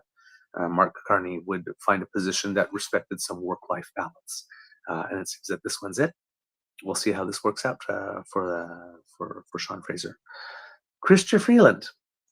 Mark Carney would find a position that respected some work-life balance. And it seems that this one's it. We'll see how this works out for Sean Fraser. Chrystia Freeland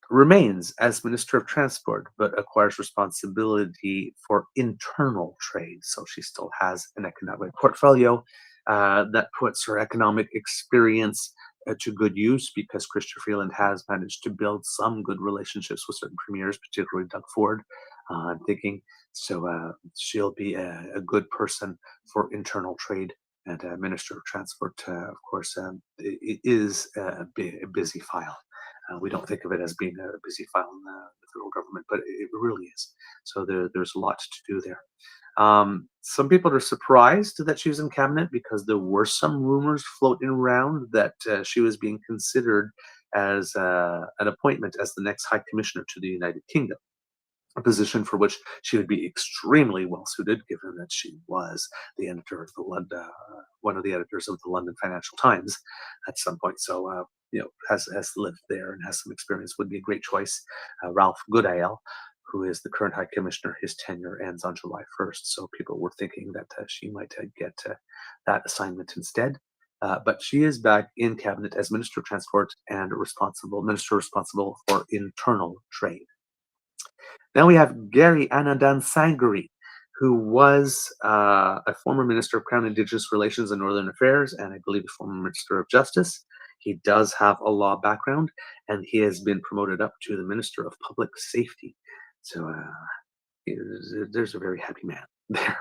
remains as Minister of Transport, but acquires responsibility for internal trade. So she still has an economic portfolio that puts her economic experience to good use, because Chrystia Freeland has managed to build some good relationships with certain premiers, particularly Doug Ford, I'm thinking. So she'll be a good person for internal trade. And Minister of Transport, of course, it is a busy file. We don't think of it as being a busy file in the federal government, but it really is. So there's a lot to do there. Some people are surprised that she's in cabinet because there were some rumors floating around that she was being considered as an appointment as the next High Commissioner to the United Kingdom, a position for which she would be extremely well suited, given that she was the editor of one of the editors of the London Financial Times at some point. So has lived there and has some experience, would be a great choice. Ralph Goodale, who is the current High Commissioner, his tenure ends on July 1st. So people were thinking that she might get that assignment instead. But she is back in cabinet as Minister of Transport and Minister responsible for internal trade. Now we have Gary Anandan Sangari, who was a former Minister of Crown Indigenous Relations and Northern Affairs, and I believe a former Minister of Justice. He does have a law background, and he has been promoted up to the Minister of Public Safety. So there's a very happy man there.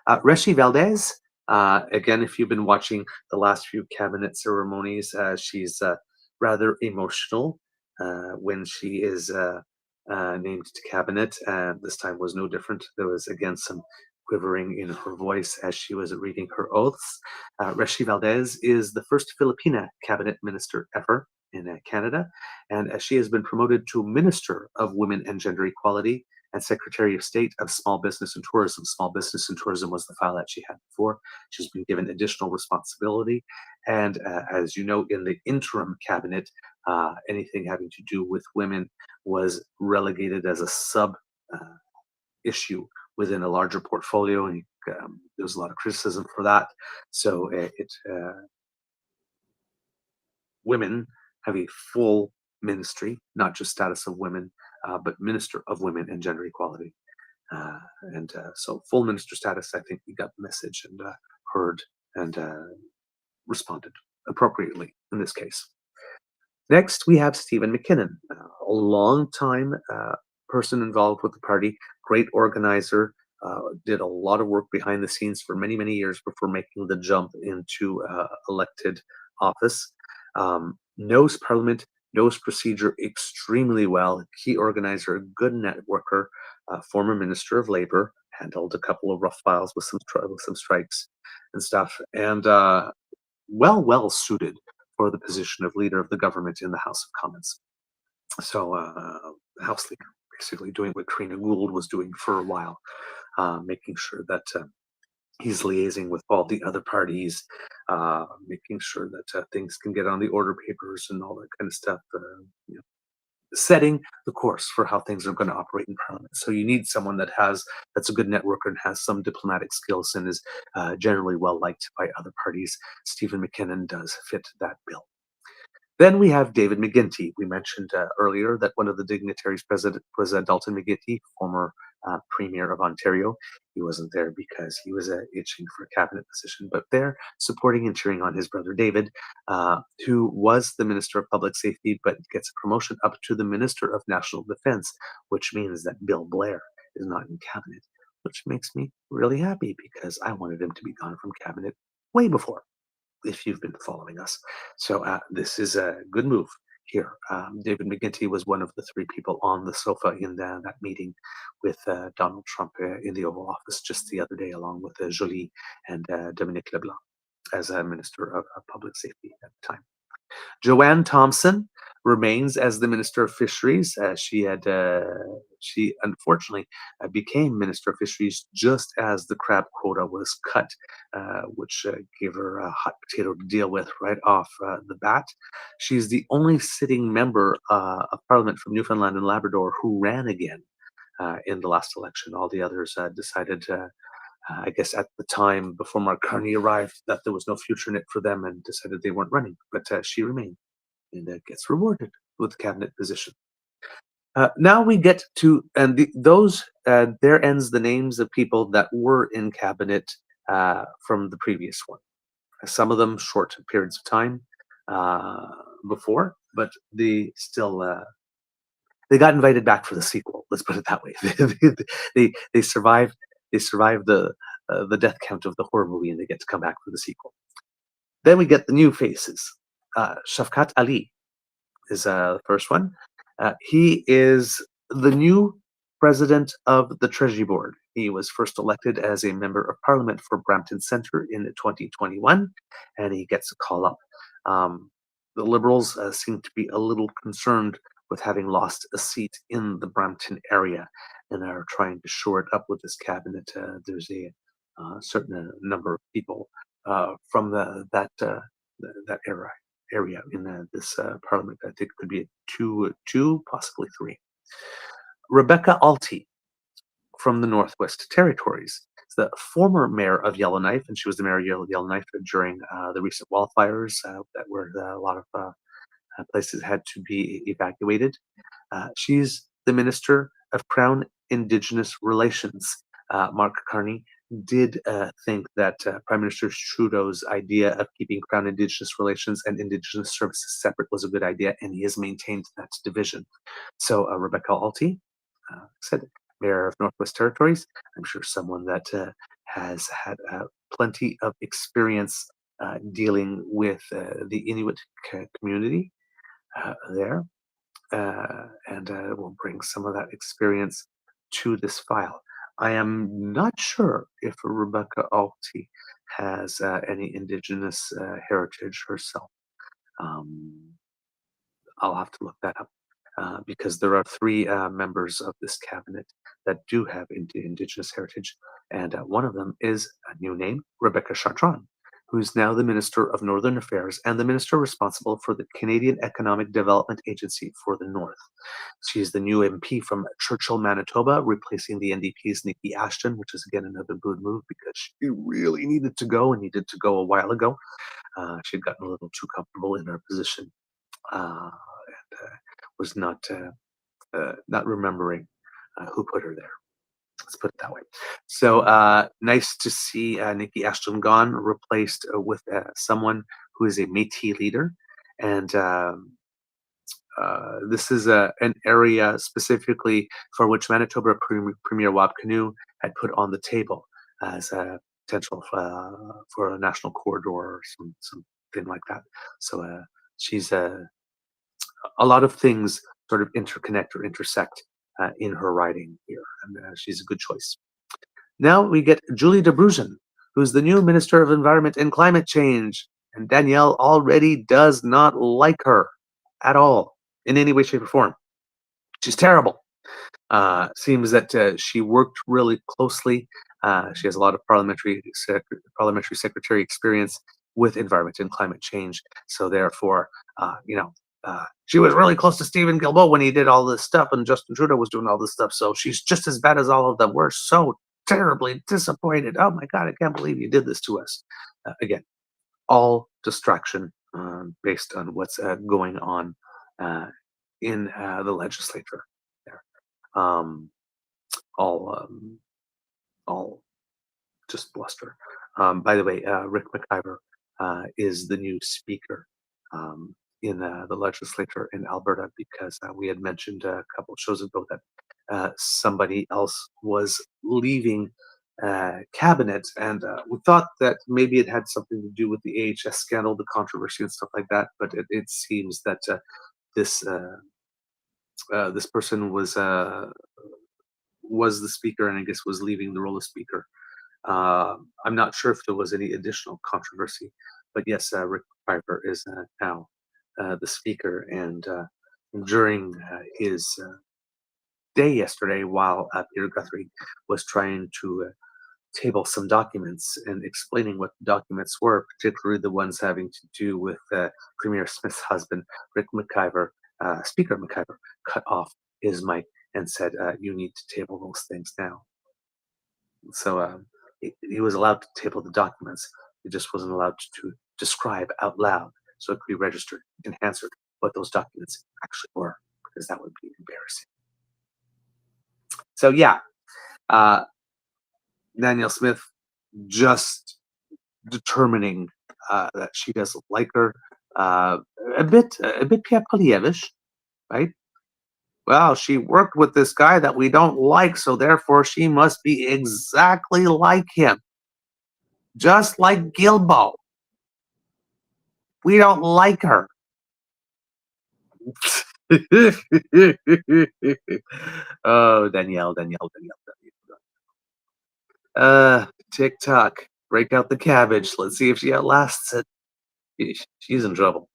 Reshi Valdez, again, if you've been watching the last few cabinet ceremonies, she's rather emotional when she is named to cabinet. This time was no different. There was again some quivering in her voice as she was reading her oaths. Reshi Valdez is the first Filipina cabinet minister ever in Canada, and she has been promoted to Minister of Women and Gender Equality and Secretary of State of Small Business and Tourism. Small Business and Tourism was the file that she had before. She's been given additional responsibility, and as you know, in the interim cabinet, anything having to do with women was relegated as a sub issue within a larger portfolio, and there's a lot of criticism for that. So women have a full ministry, not just status of women, but Minister of Women and Gender Equality. So full minister status, I think we got the message and heard and responded appropriately in this case. Next, we have Stephen McKinnon, a long-time person involved with the party, great organizer, did a lot of work behind the scenes for many, many years before making the jump into elected office. Knows Parliament, knows procedure extremely well, key organizer, good networker, former Minister of Labour, handled a couple of rough files with some strikes and stuff, and well suited for the position of leader of the government in the House of Commons. So House Leader, basically doing what Karina Gould was doing for a while, making sure that he's liaising with all the other parties, making sure that things can get on the order papers and all that kind of stuff, setting the course for how things are going to operate in Parliament. So you need someone that's a good networker and has some diplomatic skills and is generally well liked by other parties. Stephen McKinnon does fit that bill. Then we have David McGuinty. We mentioned earlier that one of the dignitaries present was Dalton McGuinty, former Premier of Ontario. He wasn't there because he was itching for a cabinet position, but there supporting and cheering on his brother David, who was the Minister of Public Safety, but gets a promotion up to the Minister of National Defense, which means that Bill Blair is not in cabinet, which makes me really happy because I wanted him to be gone from cabinet way before, if you've been following us. So this is a good move here. David McGuinty was one of the three people on the sofa in that meeting with Donald Trump in the Oval Office just the other day, along with Joly and Dominique Leblanc as a Minister of Public Safety at the time. Joanne Thompson remains as the Minister of Fisheries. She unfortunately became Minister of Fisheries just as the crab quota was cut, which gave her a hot potato to deal with right off the bat. She's the only sitting member of Parliament from Newfoundland and Labrador who ran again in the last election. All the others decided I guess at the time before Mark Carney arrived that there was no future in it for them and decided they weren't running, but she remained and gets rewarded with the cabinet position. Now we get to, and there ends the names of people that were in cabinet from the previous one. Some of them short periods of time before, but they still they got invited back for the sequel. Let's put it that way. They survived. They survived the death count of the horror movie, and they get to come back for the sequel. Then we get the new faces. Shafkat Ali is the first one. He is the new president of the Treasury Board. He was first elected as a member of Parliament for Brampton Centre in 2021, and he gets a call up. The Liberals seem to be a little concerned with having lost a seat in the Brampton area and are trying to shore it up with this cabinet. There's a certain number of people from that area in this Parliament. I think it could be two, possibly three. Rebecca Alty from the Northwest Territories is the former mayor of Yellowknife, and she was the mayor of Yellowknife during the recent wildfires that were a lot of places had to be evacuated. She's the Minister of Crown Indigenous Relations. Mark Carney did think that Prime Minister Trudeau's idea of keeping Crown Indigenous Relations and Indigenous Services separate was a good idea, and he has maintained that division. So Rebecca Alty said, Mayor of Northwest Territories. I'm sure someone that has had plenty of experience dealing with the Inuit community there, and will bring some of that experience to this file. I am not sure if Rebecca Alty has any Indigenous heritage herself. I'll have to look that up because there are three members of this cabinet that do have Indigenous heritage, and one of them is a new name, Rebecca Chartrand, who's now the Minister of Northern Affairs and the Minister responsible for the Canadian Economic Development Agency for the North. She's the new MP from Churchill, Manitoba, replacing the NDP's Nikki Ashton, which is again another good move because she really needed to go and needed to go a while ago. She'd gotten a little too comfortable in her position and was not remembering who put her there. Let's put it that way. So nice to see Nikki Ashton gone, replaced with someone who is a Métis leader, and this is an area specifically for which Manitoba Premier Wab Kinew had put on the table as a potential for a national corridor or something like that. So she's a lot of things sort of interconnect or intersect in her writing here, and she's a good choice. Now we get Julie de Bruijn, who's the new Minister of Environment and Climate Change, and Danielle already does not like her at all in any way, shape, or form. She's terrible. Seems that she worked really closely. She has a lot of parliamentary secretary experience with environment and climate change. So therefore, she was really close to Stephen Guilbeault when he did all this stuff, and Justin Trudeau was doing all this stuff. So she's just as bad as all of them. We're so terribly disappointed. Oh my God, I can't believe you did this to us. Again, all distraction based on what's going on in the legislature there. All just bluster. By the way, Rick McIver is the new speaker in the legislature in Alberta, because we had mentioned a couple of shows ago that somebody else was leaving cabinet, and we thought that maybe it had something to do with the AHS scandal, the controversy and stuff like that, but it seems that this person was the speaker, and I guess was leaving the role of speaker. I'm not sure if there was any additional controversy, but yes, Rick Piper is now the speaker, and during his day yesterday, while Peter Guthrie was trying to table some documents and explaining what the documents were, particularly the ones having to do with Premier Smith's husband, Rick McIver, Speaker McIver, cut off his mic and said, "You need to table those things now." So he was allowed to table the documents. He just wasn't allowed to describe out loud, so it could be registered and answered what those documents actually were, because that would be embarrassing. So yeah, Danielle Smith just determining that she doesn't like her, a bit Pierre Poilievre, right? Well, she worked with this guy that we don't like, so therefore she must be exactly like him, just like Guilbeault. We don't like her. Oh, Danielle. TikTok, break out the cabbage. Let's see if she outlasts it. She's in trouble.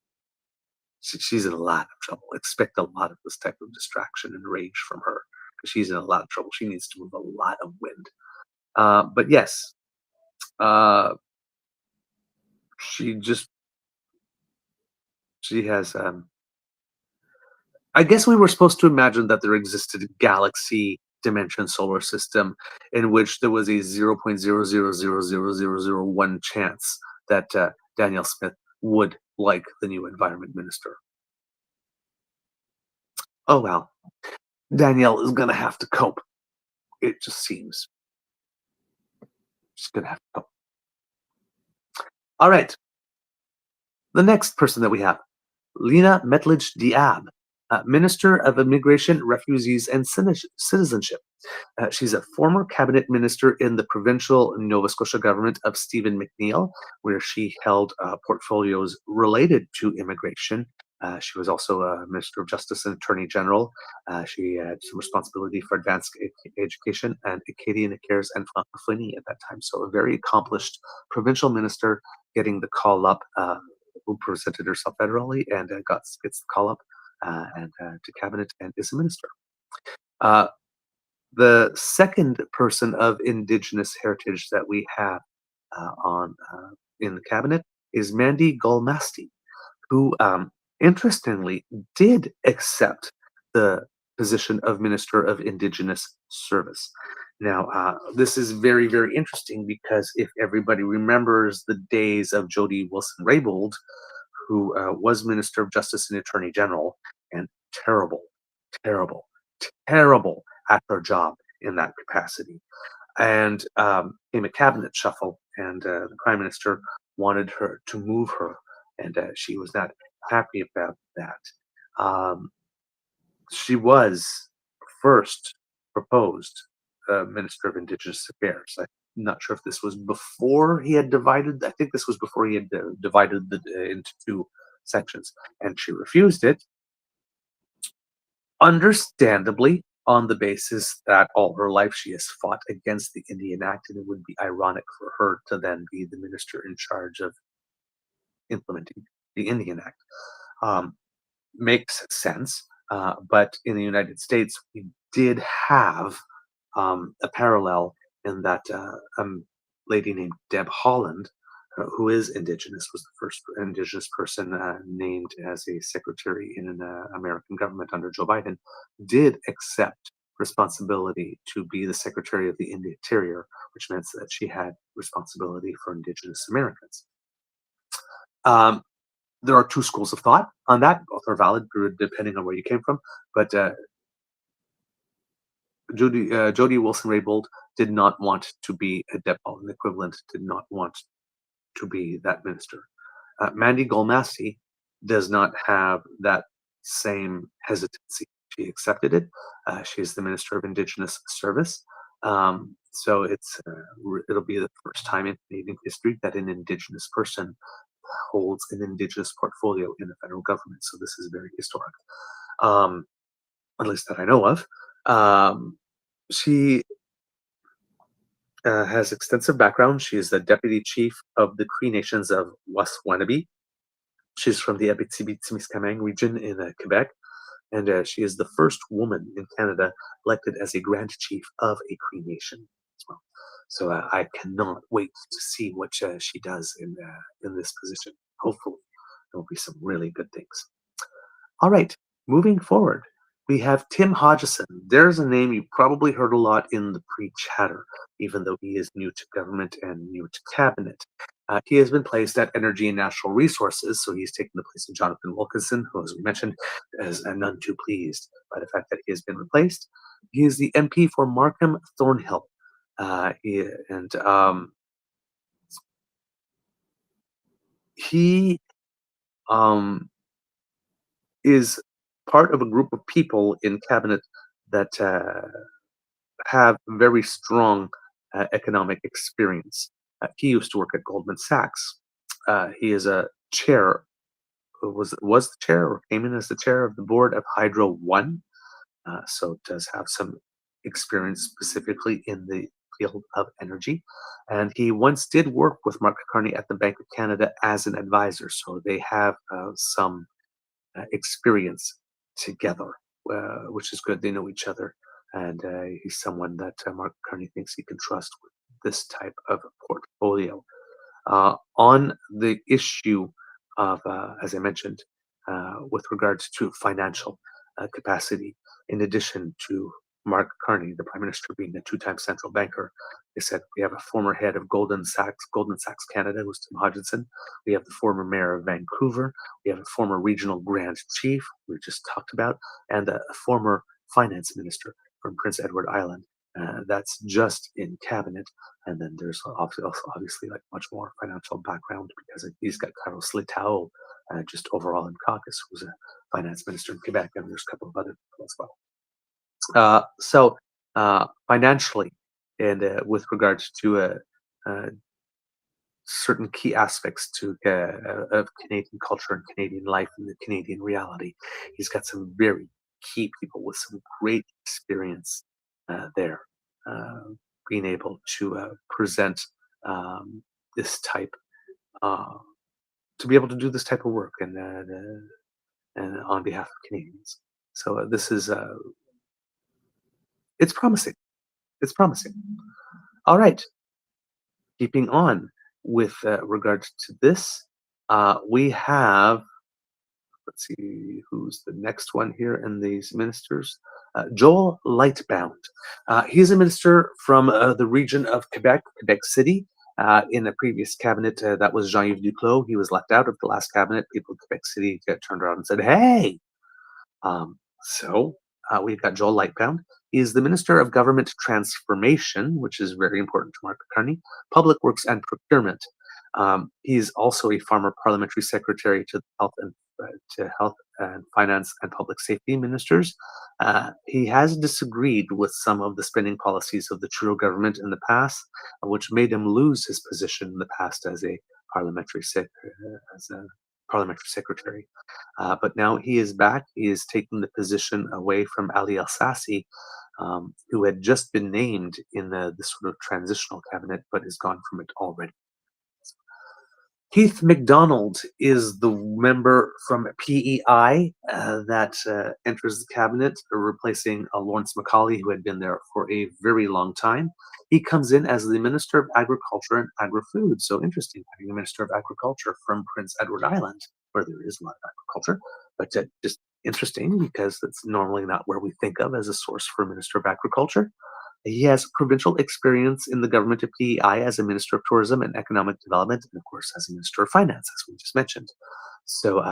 She's in a lot of trouble. Expect a lot of this type of distraction and rage from her, because she's in a lot of trouble. She needs to move a lot of wind. But yes, she has. I guess we were supposed to imagine that there existed a galaxy dimension solar system in which there was a 0.0000001 chance that Danielle Smith would like the new environment minister. Oh well, Danielle is gonna have to cope. It just seems she's gonna have to cope. All right, the next person that we have, Lena Mettledge-Diab, Minister of Immigration, Refugees and Citizenship. She's a former cabinet minister in the provincial Nova Scotia government of Stephen McNeil, where she held portfolios related to immigration. She was also a Minister of Justice and Attorney General. She had some responsibility for advanced education and Acadian Affairs and Francophonie at that time. So a very accomplished provincial minister, getting the call up, who presented herself federally and gets the call up and to cabinet and is a minister. The second person of Indigenous heritage that we have in the cabinet is Mandy Golmasti, who interestingly did accept the position of Minister of Indigenous Service. Now, this is very, very interesting, because if everybody remembers the days of Jody Wilson-Raybould, who was Minister of Justice and Attorney General, and terrible at her job in that capacity, and came a cabinet shuffle, and the Prime Minister wanted her to move her, and she was not happy about that. She was first proposed Minister of Indigenous Affairs. I'm not sure if this was before he had divided. I think this was before he had divided into two sections, and she refused it, understandably, on the basis that all her life she has fought against the Indian Act, and it would be ironic for her to then be the minister in charge of implementing the Indian Act. Makes sense, but in the United States, we did have a parallel in that a lady named Deb Haaland, who is Indigenous, was the first Indigenous person named as a secretary in an American government under Joe Biden, did accept responsibility to be the Secretary of the Interior, which meant that she had responsibility for Indigenous Americans. There are two schools of thought on that. Both are valid depending on where you came from. But Jody Wilson-Raybould did not want to be a Deb Haaland equivalent, did not want to be that minister. Mandy Golmassy does not have that same hesitancy. She accepted it. She's the Minister of Indigenous Service. So it'll be the first time in Canadian history that an Indigenous person holds an Indigenous portfolio in the federal government. So this is very historic, at least that I know of. She has extensive background. She is the deputy chief of the Cree Nations of Waswanipi. She's from the Abitibi-Témiscamingue region in Quebec, and she is the first woman in Canada elected as a Grand Chief of a Cree Nation as well. So I cannot wait to see what she does in this position. Hopefully, there will be some really good things. All right, moving forward, we have Tim Hodgson. There's a name you probably heard a lot in the pre-chatter, even though he is new to government and new to cabinet. He has been placed at Energy and Natural Resources, so he's taken the place of Jonathan Wilkinson, who, as we mentioned, is none too pleased by the fact that he has been replaced. He is the MP for Markham Thornhill. He is part of a group of people in cabinet that have very strong economic experience. He used to work at Goldman Sachs. He is a chair, was the chair or came in as the chair of the board of Hydro One. So does have some experience specifically in the field of energy. And he once did work with Mark Carney at the Bank of Canada as an advisor. So they have some experience together, which is good. They know each other. And he's someone that Mark Carney thinks he can trust with this type of portfolio. On the issue of, as I mentioned, with regards to financial capacity, in addition to Mark Carney, the Prime Minister, being a two-time central banker, they said we have a former head of Goldman Sachs Canada, who's Tim Hodgson. We have the former mayor of Vancouver. We have a former regional Grand Chief, we just talked about, and a former finance minister from Prince Edward Island. That's just in cabinet, and then there's obviously like much more financial background because he's got Carlos Letao, just overall in caucus, who's a finance minister in Quebec, and there's a couple of other people as well. So financially, and with regards to certain key aspects of Canadian culture and Canadian life and the Canadian reality, he's got some very key people with some great experience there, being able to present this type, to be able to do this type of work and on behalf of Canadians. So this is it's promising. It's promising. All right. Keeping on with regards to this, we have, let's see who's the next one here in these ministers. Joel Lightbound. He's a minister from the region of Quebec City. In the previous cabinet, that was Jean-Yves Duclos. He was left out of the last cabinet. People of Quebec City turned around and said, hey! So we've got Joel Lightbound. He is the Minister of Government Transformation, which is very important to Mark Carney, Public Works and Procurement. He's also a former parliamentary secretary to Health and Finance and Public Safety ministers. He has disagreed with some of the spending policies of the Trudeau government in the past, which made him lose his position in the past as a parliamentary secretary. But now he is back. He is taking the position away from Ali Elsassi, who had just been named in the sort of transitional cabinet, but is gone from it already. Keith MacDonald is the member from PEI that enters the cabinet, replacing Lawrence Macaulay, who had been there for a very long time. He comes in as the Minister of Agriculture and Agri-Food. So interesting, having a Minister of Agriculture from Prince Edward Island, where there is a lot of agriculture, but just interesting because that's normally not where we think of as a source for a Minister of Agriculture. He has provincial experience in the government of PEI as a Minister of Tourism and Economic Development, and of course as a Minister of Finance, as we just mentioned. So,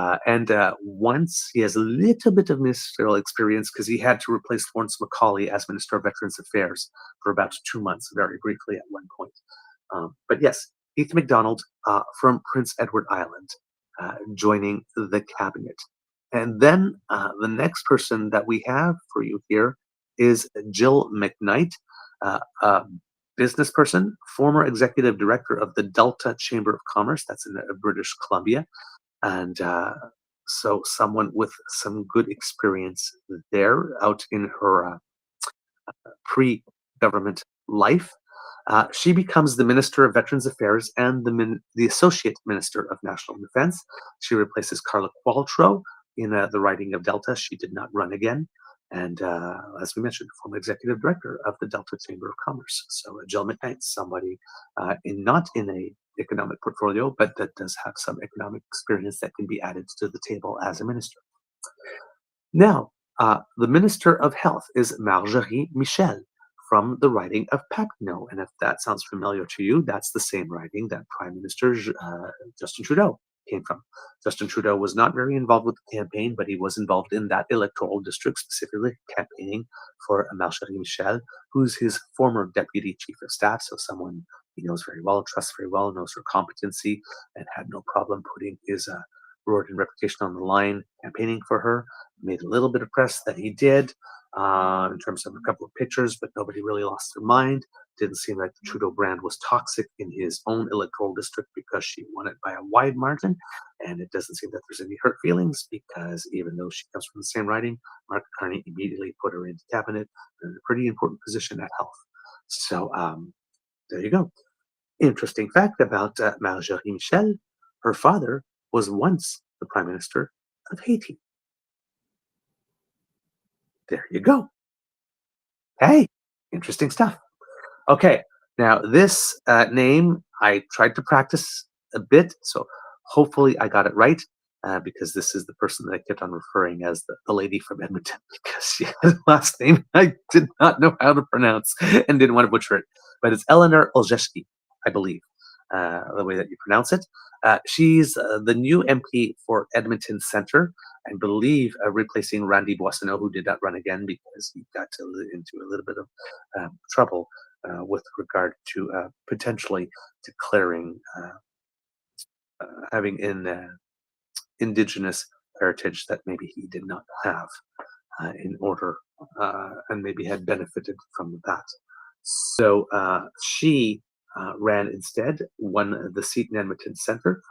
once he has a little bit of ministerial experience because he had to replace Lawrence Macaulay as Minister of Veterans Affairs for about 2 months, very briefly at one point. But yes, Keith MacDonald from Prince Edward Island joining the cabinet. And then the next person that we have for you here is Jill McKnight, a business person, former executive director of the Delta Chamber of Commerce, that's in British Columbia, and so someone with some good experience there out in her pre-government life. She becomes the Minister of Veterans Affairs and the Associate Minister of National Defense. She replaces Carla Qualtrough in the riding of Delta. She did not run again. And as we mentioned, former executive director of the Delta Chamber of Commerce. So Jill McKnight, somebody not in a economic portfolio, but that does have some economic experience that can be added to the table as a minister. Now, the Minister of Health is Marjorie Michel from the riding of Papineau. And if that sounds familiar to you, that's the same riding that Prime Minister Justin Trudeau came from. Justin Trudeau was not very involved with the campaign, but he was involved in that electoral district, specifically campaigning for Marjorie Michel, who's his former deputy chief of staff, so someone he knows very well, trusts very well, knows her competency, and had no problem putting his word and reputation on the line, campaigning for her. Made a little bit of press that he did in terms of a couple of pictures, but nobody really lost their mind. Didn't seem like the Trudeau brand was toxic in his own electoral district because she won it by a wide margin. And it doesn't seem that there's any hurt feelings because even though she comes from the same riding, Mark Carney immediately put her into cabinet in a pretty important position at health. So there you go. Interesting fact about Marjorie Michel. Her father was once the Prime Minister of Haiti. There you go. Hey, interesting stuff. Okay, now this name I tried to practice a bit, so hopefully I got it right because this is the person that I kept on referring as the lady from Edmonton because she had a last name I did not know how to pronounce and didn't want to butcher it. But it's Eleanor Olszewski, I believe, the way that you pronounce it. She's the new MP for Edmonton Centre, I believe, replacing Randy Boissonneau, who did not run again because he got into a little bit of trouble with regard to potentially declaring having an Indigenous heritage that maybe he did not have in order and maybe had benefited from that. So she ran instead, won the seat in Edmonton Centre.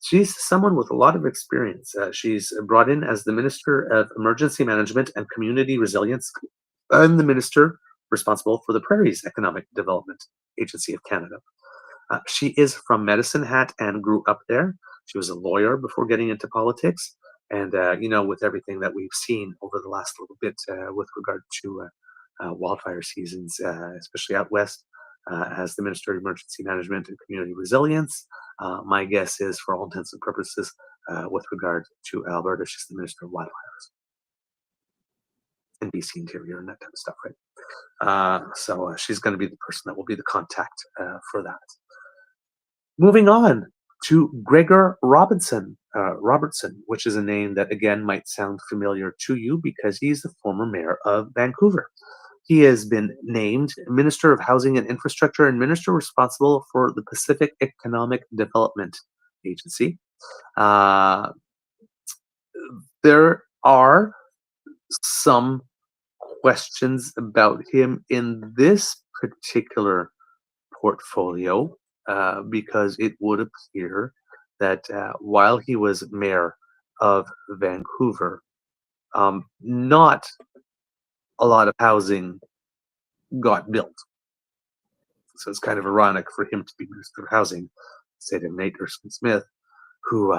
She's someone with a lot of experience. She's brought in as the Minister of Emergency Management and Community Resilience and the Minister responsible for the Prairies Economic Development Agency of Canada. She is from Medicine Hat and grew up there. She was a lawyer before getting into politics. And, with everything that we've seen over the last little bit with regard to wildfire seasons, especially out west, as the Minister of Emergency Management and Community Resilience, my guess is, for all intents and purposes, with regard to Alberta, she's the Minister of Wildfires and BC Interior and that type of stuff, right? So she's going to be the person that will be the contact for that. Moving on to Gregor Robertson, which is a name that, again, might sound familiar to you because he's the former mayor of Vancouver. He has been named Minister of Housing and Infrastructure and Minister responsible for the Pacific Economic Development Agency. There are some questions about him in this particular portfolio because it would appear that while he was mayor of Vancouver, not a lot of housing got built. So it's kind of ironic for him to be Minister of Housing, say to Nate Smith, who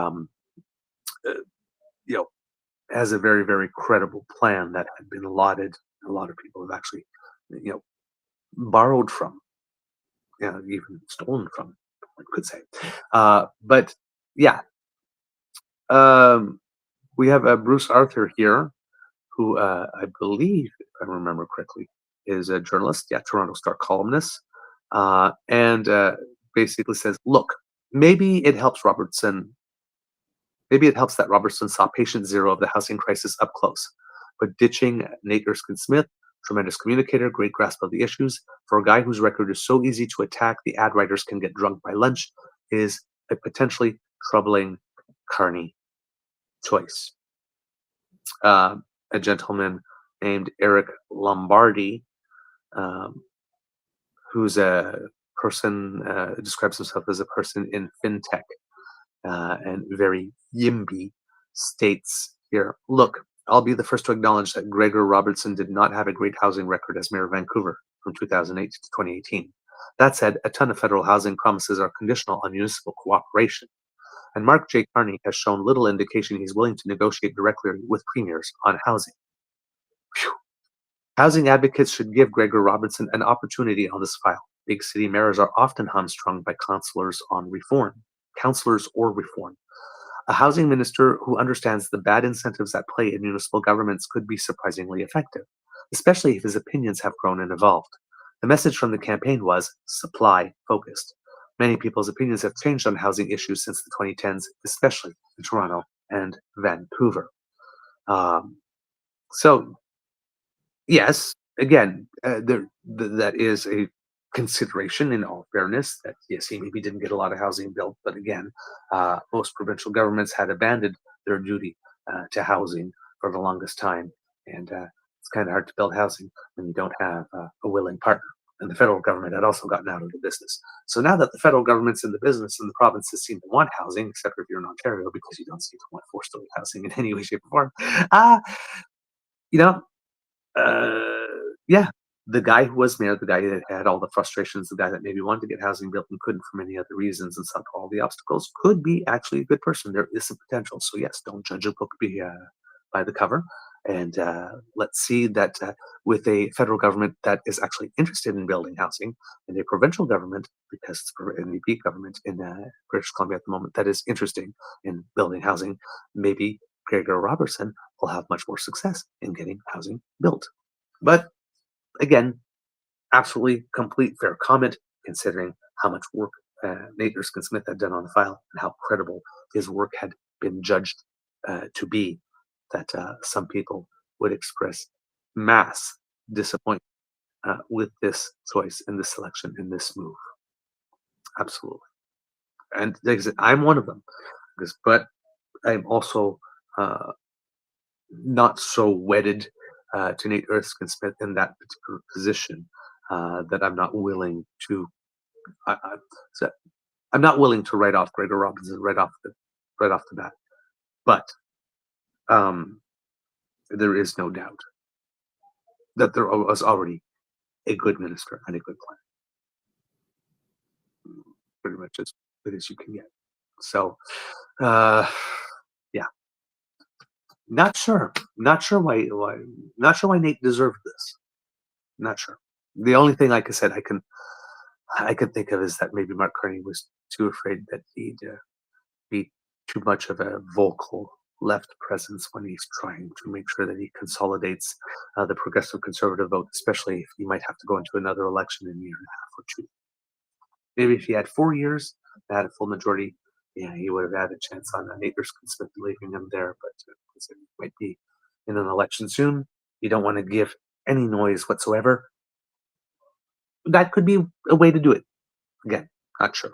has a very, very credible plan that had been lauded. A lot of people have actually, borrowed from, even stolen from, I could say. But yeah, we have Bruce Arthur here, who I believe, if I remember correctly, is a journalist, Toronto Star columnist, and basically says, look, maybe it helps that Robertson saw patient zero of the housing crisis up close, but ditching Nate Smith, tremendous communicator, great grasp of the issues, for a guy whose record is so easy to attack the ad writers can get drunk by lunch, is a potentially troubling Carney choice. A gentleman named Eric Lombardi, who's a person, describes himself as a person in fintech and very YIMBY, states here, look, I'll be the first to acknowledge that Gregor Robertson did not have a great housing record as mayor of Vancouver from 2008 to 2018. That said, a ton of federal housing promises are conditional on municipal cooperation. And Mark J. Carney has shown little indication he's willing to negotiate directly with premiers on housing. Whew. Housing advocates should give Gregor Robertson an opportunity on this file. Big city mayors are often hamstrung by counselors or reform. A housing minister who understands the bad incentives at play in municipal governments could be surprisingly effective, especially if his opinions have grown and evolved. The message from the campaign was supply-focused. Many people's opinions have changed on housing issues since the 2010s, especially in Toronto and Vancouver. So, yes, again, that is a consideration in all fairness, that yes, he maybe didn't get a lot of housing built, but again, most provincial governments had abandoned their duty to housing for the longest time, and it's kind of hard to build housing when you don't have a willing partner. And the federal government had also gotten out of the business. So now that the federal government's in the business and the provinces seem to want housing, except if you're in Ontario, because you don't seem to want four-story housing in any way, shape, or form, yeah, the guy who was mayor, the guy that had all the frustrations, the guy that maybe wanted to get housing built and couldn't for many other reasons and saw all the obstacles, could be actually a good person. There is some potential. So yes, don't judge a book by the cover. And let's see that with a federal government that is actually interested in building housing, and a provincial government, because it's an NDP government in British Columbia at the moment, that is interested in building housing, maybe Gregor Robertson will have much more success in getting housing built. But again, absolutely complete fair comment, considering how much work Nate Smith had done on the file and how credible his work had been judged to be, that some people would express mass disappointment with this choice and this selection in this move. Absolutely. And like I said, I'm one of them, but I'm also not so wedded to Nate Smith in that particular position that I'm not willing to. I'm not willing to write off Gregor Robertson right off the bat, but there is no doubt that there was already a good minister and a good plan, pretty much as good as you can get. So, yeah. Not sure why Nate deserved this. Not sure. The only thing, like I said, I can think of is that maybe Mark Carney was too afraid that he'd be too much of a vocal left presence when he's trying to make sure that he consolidates the progressive conservative vote, especially if he might have to go into another election in a year and a half or two. Maybe if he had 4 years, had a full majority, yeah, he would have had a chance on Nate Smith leaving him there, but he might be in an election soon. You don't want to give any noise whatsoever. That could be a way to do it. Again, not sure.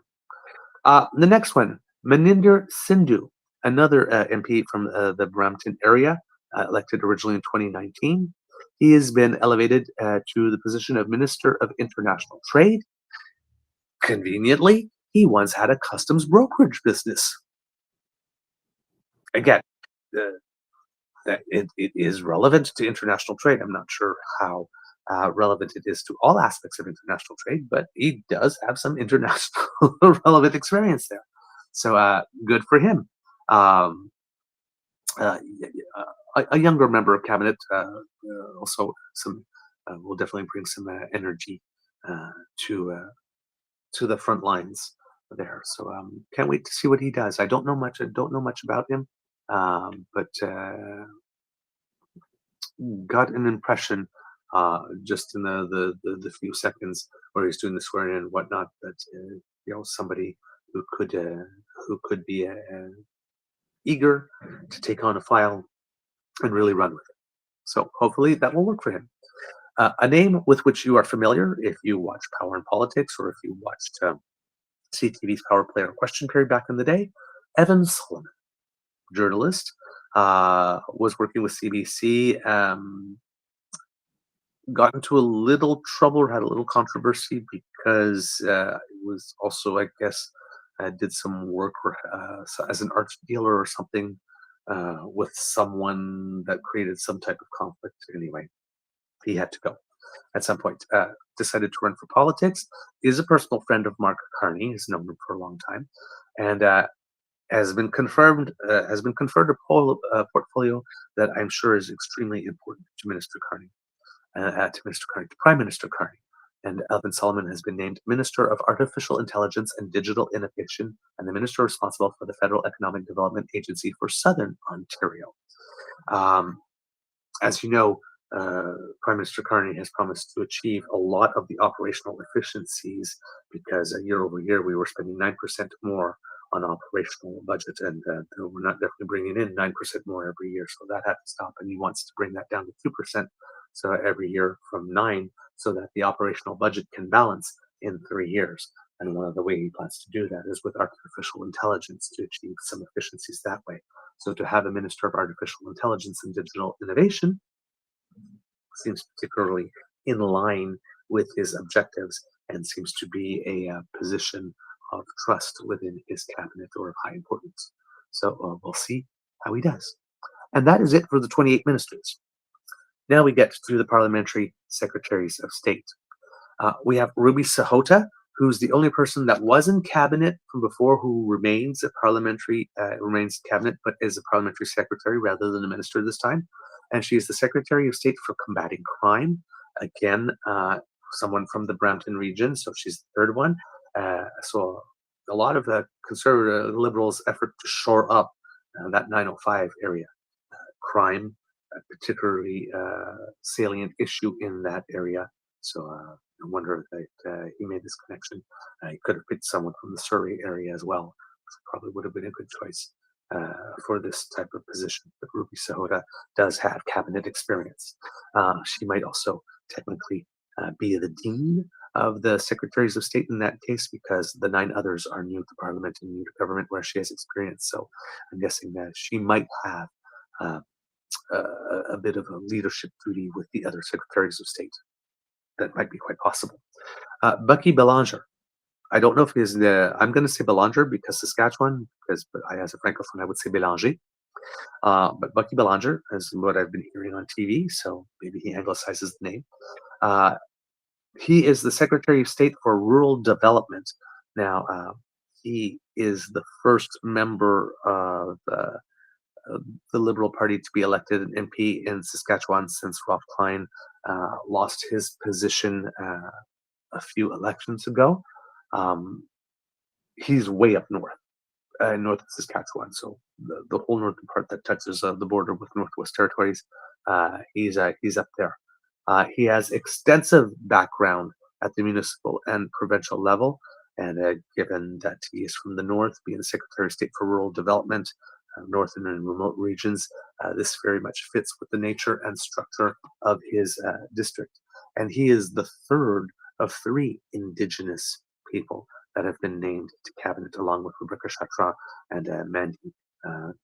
The next one, Maninder Sindhu, another MP from the Brampton area, elected originally in 2019. He has been elevated to the position of Minister of International Trade. Conveniently, he once had a customs brokerage business. Again, that it is relevant to international trade. I'm not sure how relevant it is to all aspects of international trade, but he does have some international relevant experience there. So good for him. A younger member of cabinet also will definitely bring some energy to the front lines there. So can't wait to see what he does. I don't know much about him, but got an impression just in the few seconds where he's doing the swearing and whatnot that somebody who could be eager to take on a file and really run with it. So hopefully that will work for him. A name with which you are familiar if you watch Power and Politics or if you watched CTV's Power Play or Question Period back in the day, Evan Solomon, journalist, was working with CBC, got into a little trouble or had a little controversy because it was also, I guess, did some work as an art dealer or something with someone that created some type of conflict. Anyway, he had to go at some point. Decided to run for politics. Is a personal friend of Mark Carney. Has known him for a long time, and has been conferred a portfolio that I'm sure is extremely important to Minister Carney, to Prime Minister Carney. And Evan Solomon has been named Minister of Artificial Intelligence and Digital Innovation and the Minister responsible for the Federal Economic Development Agency for Southern Ontario. As you know, Prime Minister Carney has promised to achieve a lot of the operational efficiencies because year over year we were spending 9% more on operational budget, and we're not definitely bringing in 9% more every year, so that had to stop. And he wants to bring that down to 2%, so every year from 9%, so that the operational budget can balance in 3 years. And one of the ways he plans to do that is with artificial intelligence to achieve some efficiencies that way. So to have a Minister of Artificial Intelligence and Digital Innovation seems particularly in line with his objectives and seems to be a position of trust within his cabinet or of high importance. So we'll see how he does. And that is it for the 28 ministers. Now we get to the Parliamentary Secretaries of State. We have Ruby Sahota, who's the only person that was in cabinet from before who remains cabinet, but is a parliamentary secretary rather than a minister this time. And she is the Secretary of State for Combating Crime. Again, someone from the Brampton region, so she's the third one. So a lot of conservative liberals' effort to shore up that 905 area. Crime, a particularly salient issue in that area. So I wonder if he made this connection. He could have picked someone from the Surrey area as well. Probably would have been a good choice for this type of position. But Ruby Sahota does have cabinet experience. She might also technically be the dean of the Secretaries of State in that case, because the 9 others are new to Parliament and new to government where she has experience. So I'm guessing that she might have a bit of a leadership duty with the other Secretaries of State. That might be quite possible. Bucky Belanger. I don't know if he's I'm going to say Belanger because Saskatchewan, but as a Francophone, I would say Belanger. But Bucky Belanger is what I've been hearing on TV, so maybe he anglicizes the name. He is the Secretary of State for Rural Development. Now, he is the first member of the Liberal Party to be elected an MP in Saskatchewan since Rob Klein lost his position a few elections ago. He's way up north of Saskatchewan, so the whole northern part that touches the border with Northwest Territories. He's up there. He has extensive background at the municipal and provincial level, and given that he is from the north, being the Secretary of State for Rural Development, northern and remote regions. This very much fits with the nature and structure of his district. And he is the third of 3 Indigenous people that have been named to cabinet, along with Rebecca Chatra and Mandy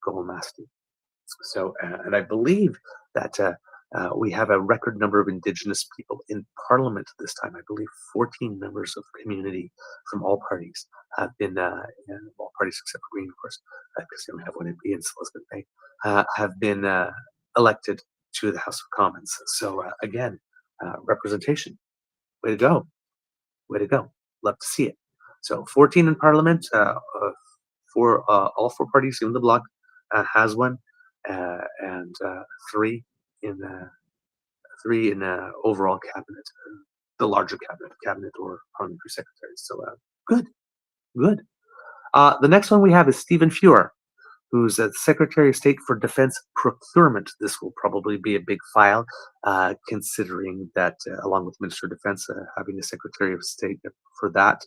Golomasti. So, and I believe that we have a record number of Indigenous people in Parliament this time. I believe 14 members of the community from all parties have been, all parties except for Green, of course, because they don't have one MP in Elizabeth Bay, have been elected to the House of Commons. So again, representation. Way to go. Way to go. Love to see it. So 14 in Parliament, for all 4 parties, even the Bloc has one, and 3 in overall cabinet, the larger cabinet or parliamentary secretaries. So good. The next one we have is Stephen Fuhr, who's Secretary of State for Defense Procurement. This will probably be a big file, considering that along with Minister of Defense, having a Secretary of State for that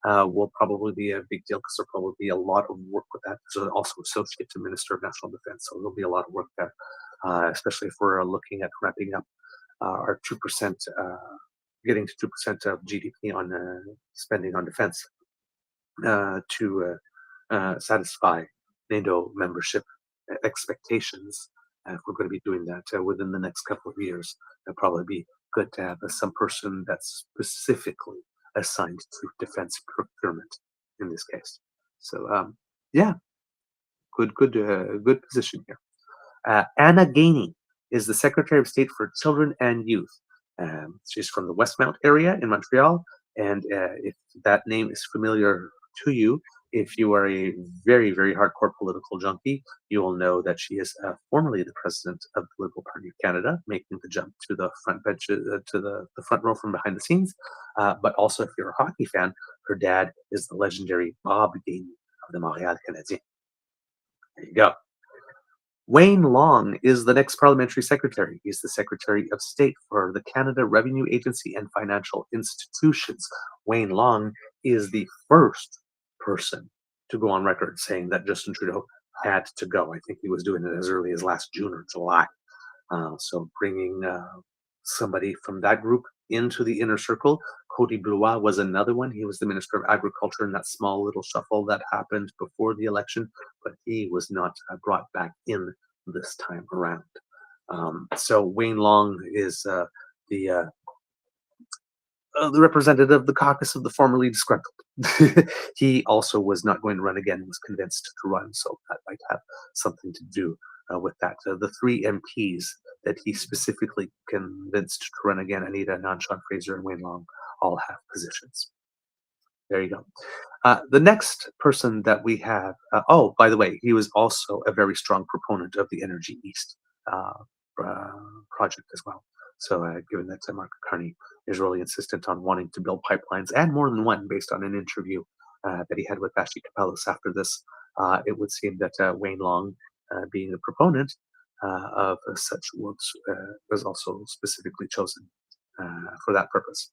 will probably be a big deal, because there'll probably be a lot of work with that. There's also associate to Minister of National Defense, so there'll be a lot of work there, especially if we're looking at ramping up our 2%, getting to 2% of GDP on spending on defense to satisfy NATO membership expectations. If we're going to be doing that within the next couple of years, it'll probably be good to have some person that's specifically assigned to defense procurement in this case. So yeah, good position here. Anna Gainey is the Secretary of State for Children and Youth. She's from the Westmount area in Montreal, and if that name is familiar to you, if you are a very, very hardcore political junkie, you will know that she is formerly the president of the Liberal Party of Canada, making the jump to the front bench, to the front row from behind the scenes. But also, if you're a hockey fan, her dad is the legendary Bob Gainey of the Montreal Canadiens. There you go. Wayne Long is the next parliamentary secretary. He's the Secretary of State for the Canada Revenue Agency and Financial Institutions. Wayne Long is the first person to go on record saying that Justin Trudeau had to go. I think he was doing it as early as last June or July. So bringing somebody from that group into the inner circle. Cody Blois was another one. He was the Minister of Agriculture in that small little shuffle that happened before the election, but he was not brought back in this time around. So Wayne Long is the representative of the caucus of the formerly disgruntled. He also was not going to run again, was convinced to run, so that might have something to do with that. The 3 MPs that he specifically convinced to run again, Anita Anand, Sean Fraser, and Wayne Long, all have positions. There you go. The next person that we have, oh, by the way, he was also a very strong proponent of the Energy East project as well. So given that Mark Carney is really insistent on wanting to build pipelines, and more than one, based on an interview that he had with Ashley Capellos after this, it would seem that Wayne Long, being a proponent of such works, was also specifically chosen for that purpose.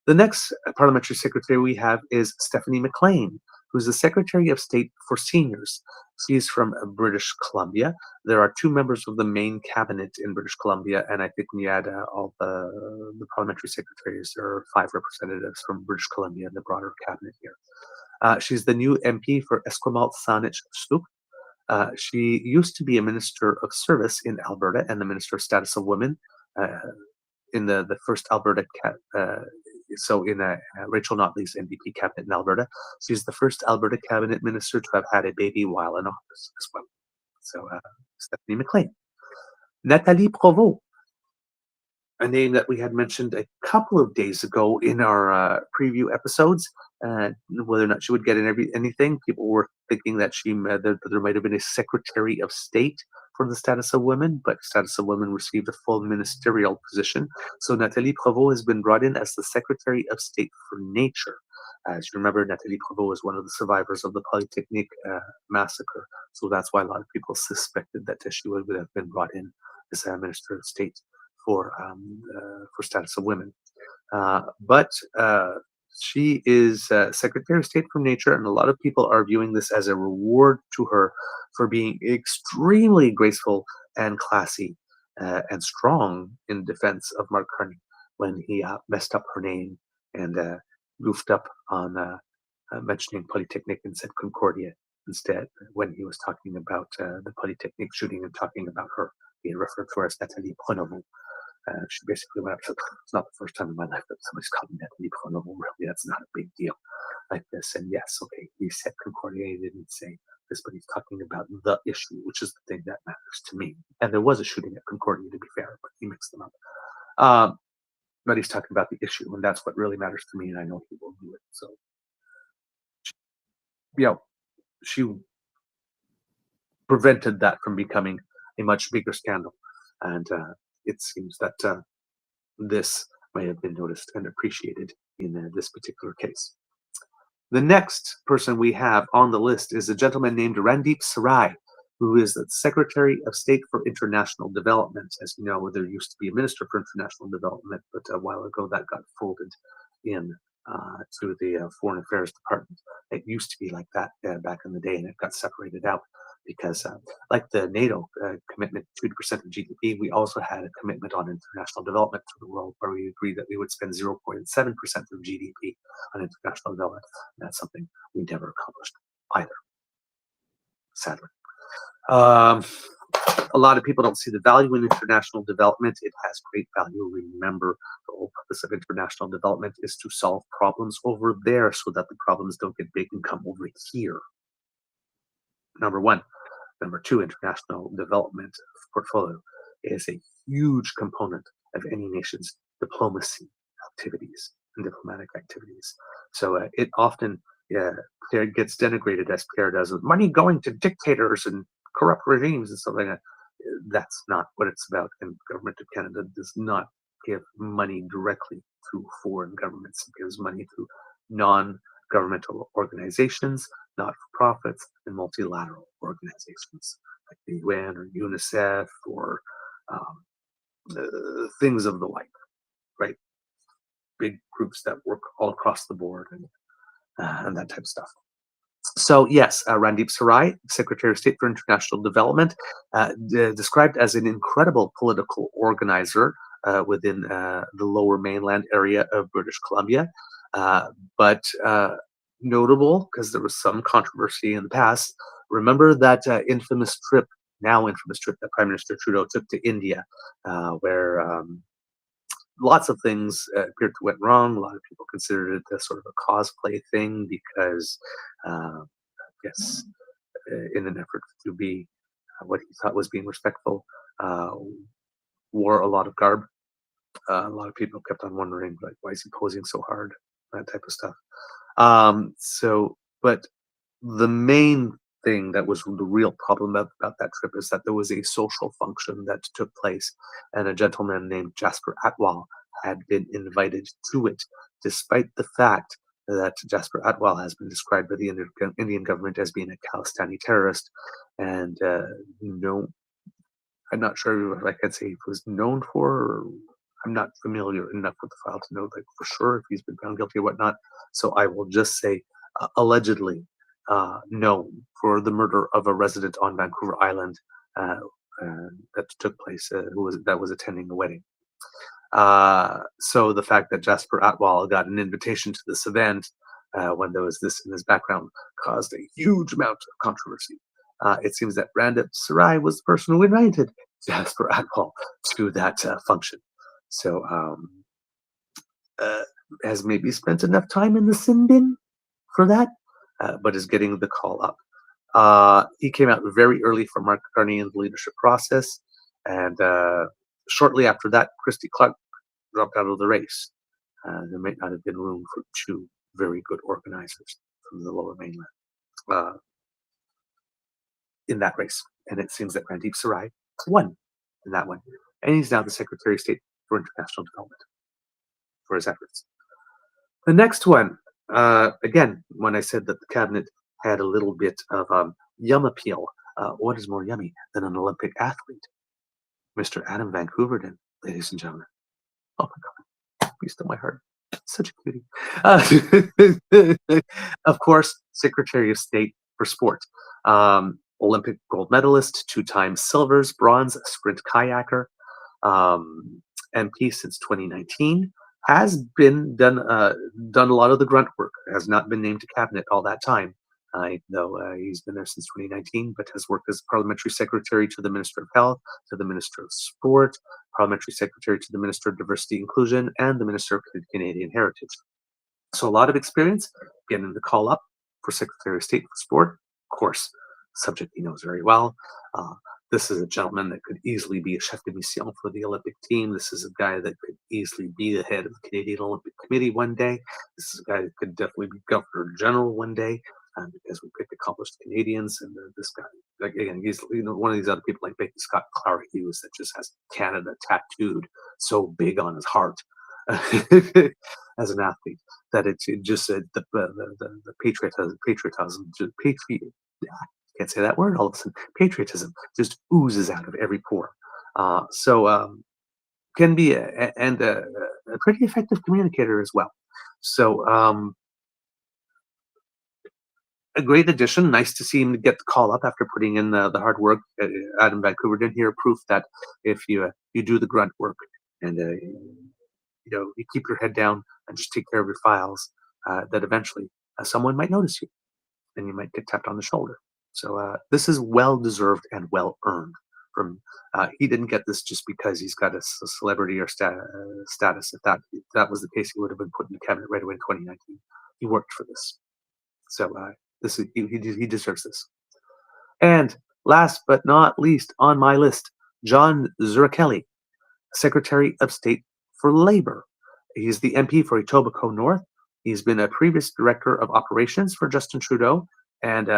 The next parliamentary secretary we have is Stephanie McLean, who's the Secretary of State for Seniors. She's from British Columbia. There are 2 members of the main cabinet in British Columbia, and I think when you add all the parliamentary secretaries, there are 5 representatives from British Columbia in the broader cabinet here. She's the new MP for Esquimalt Saanich Stuk. She used to be a Minister of Service in Alberta and the Minister of Status of Women in the first Alberta so in Rachel Notley's NDP cabinet in Alberta. She's the first Alberta cabinet minister to have had a baby while in office as well. So Stephanie McLean. Nathalie Provost, a name that we had mentioned a couple of days ago in our preview episodes. Whether or not she would get in anything, people were thinking that there might have been a Secretary of State for the Status of Women, but Status of Women received a full ministerial position. So Nathalie Provost has been brought in as the Secretary of State for Nature. As you remember, Nathalie Provost was one of the survivors of the Polytechnique massacre. So that's why a lot of people suspected that she would have been brought in as a Minister of State for Status of Women. But She is Secretary of State from nature, and a lot of people are viewing this as a reward to her for being extremely graceful and classy and strong in defense of Mark Carney when he messed up her name and goofed up on mentioning Polytechnic and said Concordia instead when he was talking about the Polytechnic shooting and talking about her. He referred to her as Nathalie Pronovo. She basically went up and said, it's not the first time in my life that somebody's called me Nathalie Pronovo. Really, that's not a big deal like this. And yes, okay, he said Concordia, he didn't say this, but he's talking about the issue, which is the thing that matters to me. And there was a shooting at Concordia, to be fair, but he mixed them up. But he's talking about the issue, and that's what really matters to me, and I know he will do it. So, she prevented that from becoming a much bigger scandal. And it seems that this may have been noticed and appreciated in this particular case. The next person we have on the list is a gentleman named Randeep Sarai, who is the Secretary of State for International Development. As you know, there used to be a Minister for International Development, but a while ago that got folded in to the Foreign Affairs Department. It used to be like that back in the day, and it got separated out because, like the NATO commitment, 2% of GDP, we also had a commitment on international development to the world where we agreed that we would spend 0.7% of GDP on international development. And that's something we never accomplished either, sadly. A lot of people don't see the value in international development. It has great value. Remember, the whole purpose of international development is to solve problems over there so that the problems don't get big and come over here. Number one. Number two, international development portfolio is a huge component of any nation's diplomacy activities and diplomatic activities. So it often gets denigrated, as Pierre does, with money going to dictators and corrupt regimes and stuff like that. That's not what it's about. And the government of Canada does not give money directly to foreign governments. It gives money to non-governmental organizations, not-for-profits, and multilateral organizations like the UN or UNICEF or things of the like, right? Big groups that work all across the board and that type of stuff. So yes, Randeep Sarai, Secretary of State for International Development, described as an incredible political organizer within the Lower Mainland area of British Columbia, but notable because there was some controversy in the past. Remember that now infamous trip that Prime Minister Trudeau took to India, where lots of things appeared to went wrong. A lot of people considered it a sort of a cosplay thing because, I guess, in an effort to be what he thought was being respectful, wore a lot of garb. A lot of people kept on wondering, like, why is he posing so hard? That type of stuff. But the main thing that was the real problem about that trip is that there was a social function that took place, and a gentleman named Jasper Atwal had been invited to it, despite the fact that Jasper Atwal has been described by the Indian government as being a Khalistani terrorist, and I'm not sure if I can say he was known for. Or I'm not familiar enough with the file to know, like, for sure if he's been found guilty or whatnot. So I will just say allegedly known for the murder of a resident on Vancouver Island that took place, that was attending a wedding. So the fact that Jasper Atwal got an invitation to this event when there was this in his background caused a huge amount of controversy. It seems that Randeep Sarai was the person who invited Jasper Atwal to that function. So has maybe spent enough time in the sin bin for that, but is getting the call up. He came out very early for Mark Carney in the leadership process, and shortly after that, Christy Clark dropped out of the race. There might not have been room for two very good organizers from the Lower Mainland in that race, and it seems that Randeep Sarai won in that one, and he's now the Secretary of State for International Development for his efforts. The next one, again, when I said that the cabinet had a little bit of yum appeal, what is more yummy than an Olympic athlete? Mr. Adam Van Hooverden, ladies and gentlemen. Oh my God, he stole my heart. Such a cutie. Of course, Secretary of State for Sport. Olympic gold medalist, 2-time silvers, bronze sprint kayaker, MP since 2019. Has been done a lot of the grunt work. Has not been named to cabinet all that time, though he's been there since 2019. But has worked as parliamentary secretary to the Minister of Health, to the Minister of Sport, parliamentary secretary to the Minister of Diversity and Inclusion, and the Minister of Canadian Heritage. So a lot of experience getting the call up for Secretary of State for Sport. Of course, subject he knows very well. This is a gentleman that could easily be a chef de mission for the Olympic team. This is a guy that could easily be the head of the Canadian Olympic Committee one day. This is a guy that could definitely be Governor General one day, because we picked accomplished Canadians. And this guy, like, again, he's one of these other people like Becky Scott Clara Hughes that just has Canada tattooed so big on his heart as an athlete that it just the patriotism, can't say that word all of a sudden. Patriotism just oozes out of every pore. Can be a pretty effective communicator as well. So a great addition. Nice to see him get the call up after putting in the hard work. Adam Vancouver did hear proof that if you do the grunt work and you keep your head down and just take care of your files, that eventually someone might notice you and you might get tapped on the shoulder. So this is well deserved and well earned. From he didn't get this just because he's got a celebrity or status. If that was the case, he would have been put in the cabinet right away in 2019. He worked for this, so this is he deserves this. And last but not least on my list, John Zurichelli, Secretary of State for Labor. He's the MP for Etobicoke North. He's been a previous director of operations for Justin Trudeau, and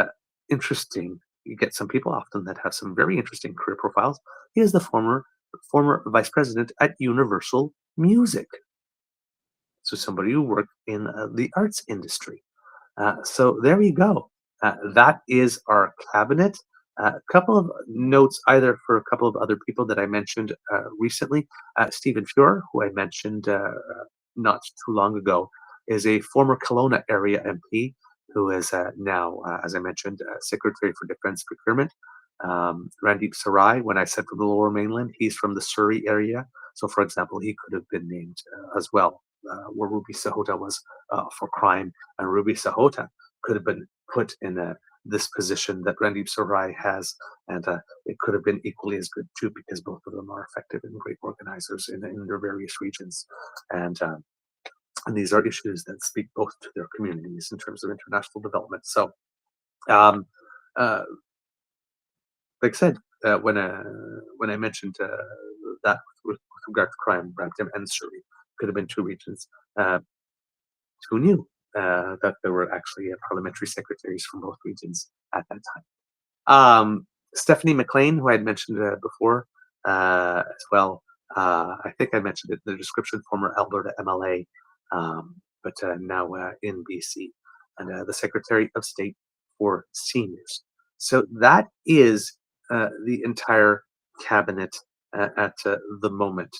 interesting. You get some people often that have some very interesting career profiles. He is the former vice president at Universal Music. So somebody who worked in the arts industry. So there you go. That is our cabinet. A couple of notes either for a couple of other people that I mentioned recently. Stephen Fuhr, who I mentioned not too long ago, is a former Kelowna area MP who is now, as I mentioned, Secretary for Defense Procurement. Randeep Sarai, when I said from the Lower Mainland, he's from the Surrey area. So, for example, he could have been named as well, where Ruby Sahota was for crime. And Ruby Sahota could have been put in this position that Randeep Sarai has. And it could have been equally as good, too, because both of them are effective and great organizers in their various regions. And these are issues that speak both to their communities in terms of international development. So, like I said, when I mentioned that with regard to crime, Brampton and Surrey could have been two regions. Who knew that there were actually parliamentary secretaries from both regions at that time? Stephanie McLean, who I had mentioned before as well. I think I mentioned it in the description, former Alberta MLA. But now in BC, and the Secretary of State for Seniors. So that is the entire cabinet at the moment.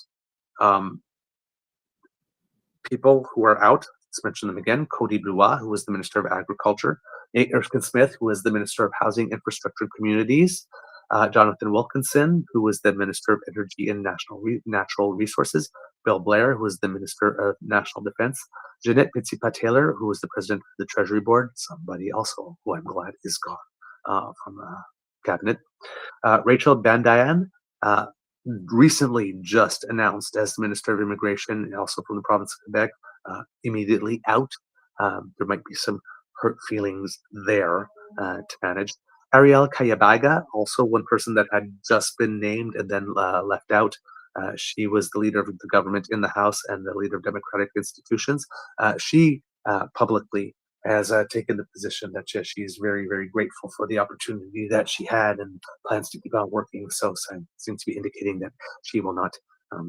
People who are out, let's mention them again. Cody Blois, who was the Minister of Agriculture. Nate Erskine Smith, who was the Minister of Housing, Infrastructure, and Communities. Jonathan Wilkinson, who was the Minister of Energy and Natural Resources. Bill Blair, who was the Minister of National Defense. Jeanette Pitsipa-Taylor, who was the President of the Treasury Board. Somebody also who I'm glad is gone from cabinet. Rachel Bandayan, recently just announced as the Minister of Immigration, also from the province of Quebec, immediately out. There might be some hurt feelings there to manage. Ariel Kayabaga, also one person that had just been named and then left out. She was the leader of the government in the House and the leader of democratic institutions. She publicly has taken the position that she is very, very grateful for the opportunity that she had and plans to keep on working. So seems to be indicating that she will not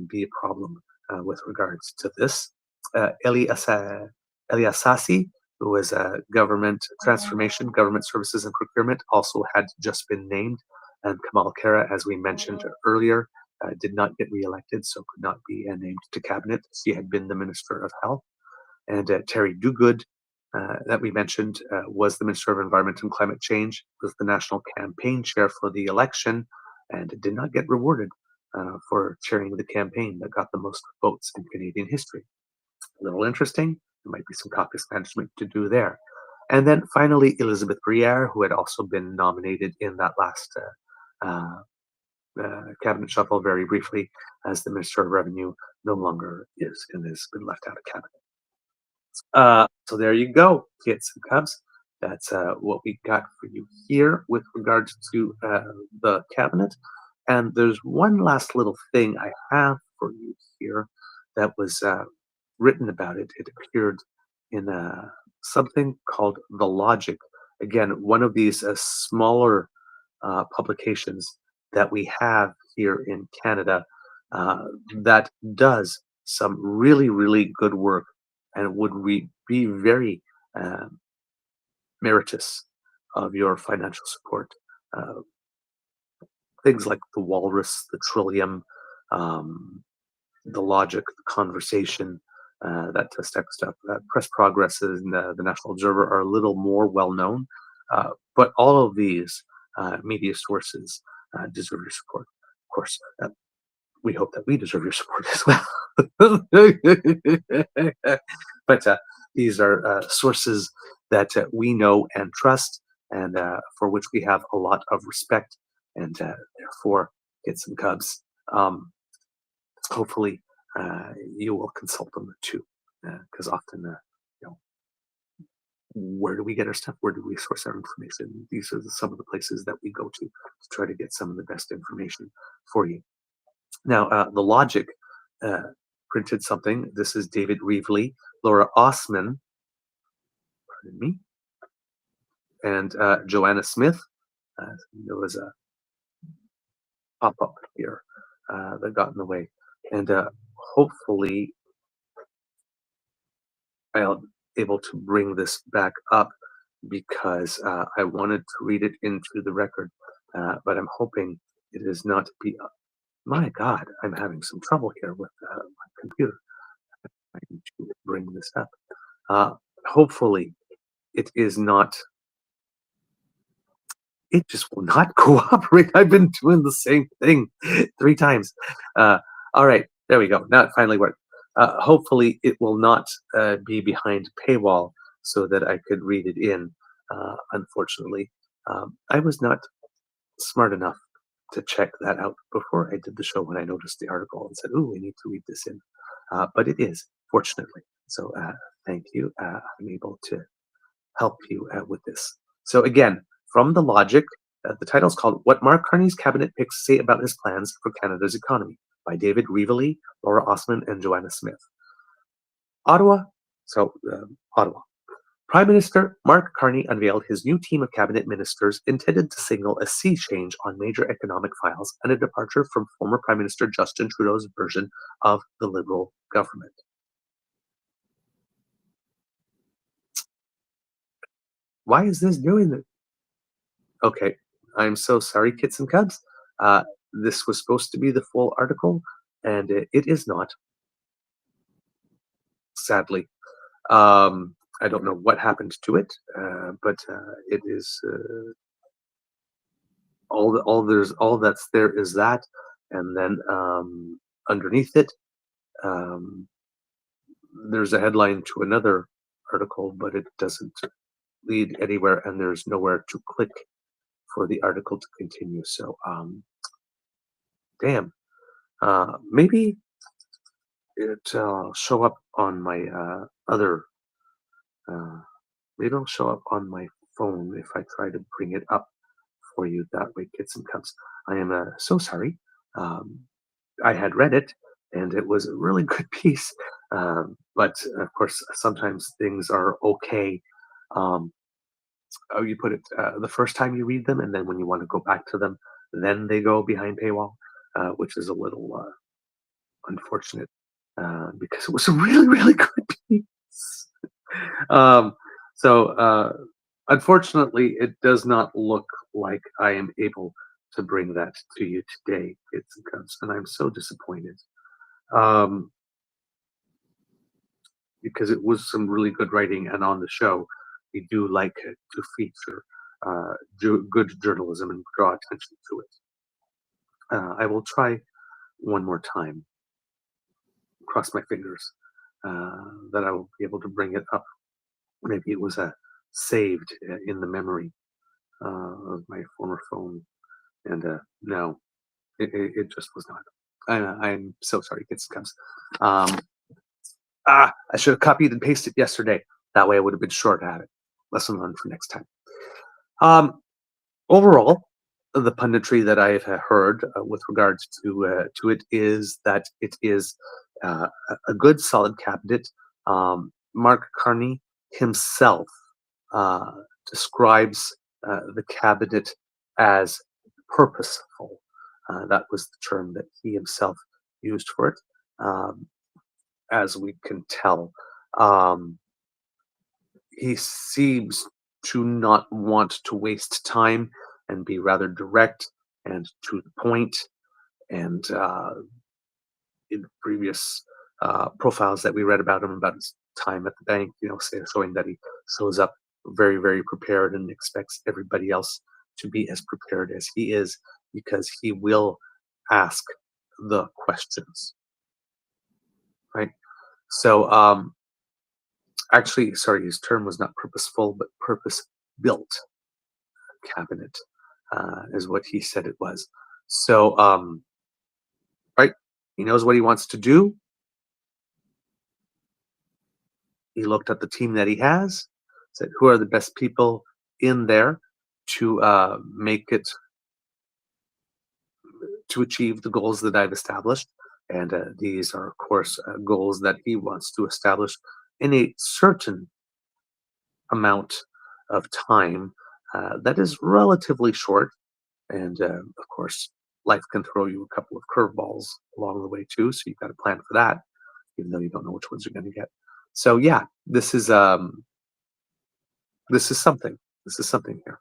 be a problem with regards to this. Eli Assasi, who was government transformation, government services and procurement, also had just been named. And Kamal Kara, as we mentioned earlier, did not get reelected, so could not be named to cabinet. She had been the Minister of Health. And Terry Duguid, that we mentioned, was the Minister of Environment and Climate Change, was the national campaign chair for the election, and did not get rewarded for chairing the campaign that got the most votes in Canadian history. A little interesting. There might be some caucus management to do there. And then finally, Elizabeth Briere, who had also been nominated in that last cabinet shuffle very briefly as the Minister of Revenue, no longer is and has been left out of cabinet. So there you go, kids and cubs. That's what we got for you here with regards to the cabinet. And there's one last little thing I have for you here that was written about it. It appeared in something called The Logic. Again, one of these smaller publications that we have here in Canada that does some really, really good work and would be very meritorious of your financial support. Things like The Walrus, The Trillium, The Logic, The Conversation, that type of stuff. Press Progress and the National Observer are a little more well-known, but all of these media sources deserve your support. Of course, we hope that we deserve your support as well. But these are sources that we know and trust, and for which we have a lot of respect, and therefore, kids and cubs, hopefully you will consult them too, because often, where do we get our stuff? Where do we source our information? These are some of the places that we go to try to get some of the best information for you. Now, The Logic printed something. This is David Reevely, Laura Osman, pardon me, and Joanna Smith. There was a pop-up here that got in the way. And hopefully I'll able to bring this back up, because I wanted to read it into the record, but I'm hoping it is not be. My God, I'm having some trouble here with my computer. I need to bring this up. Hopefully, it is not. It just will not cooperate. I've been doing the same thing 3 times. All right, there we go. Now it finally worked. Hopefully, it will not be behind paywall so that I could read it in. Unfortunately, I was not smart enough to check that out before I did the show when I noticed the article and said, "Ooh, we need to read this in." But it is, fortunately. So thank you. I'm able to help you with this. So again, from The Logic, the title is called "What Mark Carney's Cabinet Picks Say About His Plans for Canada's Economy" by David Reevely, Laura Osman, and Joanna Smith. Ottawa. Prime Minister Mark Carney unveiled his new team of cabinet ministers intended to signal a sea change on major economic files and a departure from former Prime Minister Justin Trudeau's version of the Liberal government. Why is this doing that? Okay, I'm so sorry, kits and cubs. This was supposed to be the full article, and it is not. Sadly. I don't know what happened to it, but it is all that's there is that, and then underneath it, there's a headline to another article, but it doesn't lead anywhere, and there's nowhere to click for the article to continue. So, damn. Maybe it'll show up on my other. Maybe it'll show up on my phone if I try to bring it up for you that way, kids and cubs. I am so sorry. I had read it, and it was a really good piece. But of course, sometimes things are okay. You put it the first time you read them, and then when you want to go back to them, then they go behind paywall, which is a little unfortunate because it was a really, really good piece. So unfortunately, it does not look like I am able to bring that to you today, kids and cubs, and I'm so disappointed. because it was some really good writing, and on the show, we do like to feature good journalism and draw attention to it. I will try one more time. Cross my fingers that I will be able to bring it up. Maybe it was saved in the memory of my former phone, and no, it just was not. I'm so sorry, kids and cubs. I should have copied and pasted yesterday. That way I would have been short at it. Lesson learned for next time. Overall, the punditry that I have heard with regards to it is that it is a good, solid cabinet. Mark Carney himself describes the cabinet as purposeful. That was the term that he himself used for it. As we can tell, he seems to not want to waste time and be rather direct and to the point. And in previous profiles that we read about him, about his time at the bank, showing that he shows up very, very prepared and expects everybody else to be as prepared as he is, because he will ask the questions. Right? So, actually, sorry, his term was not purposeful, but purpose-built cabinet is what he said it was. So, right, he knows what he wants to do. He looked at the team that he has, said, who are the best people in there to make it, to achieve the goals that I've established. And these are, of course, goals that he wants to establish in a certain amount of time that is relatively short. And of course, life can throw you a couple of curveballs along the way too, so you've got to plan for that, even though you don't know which ones you're going to get. So yeah, this is something. This is something here.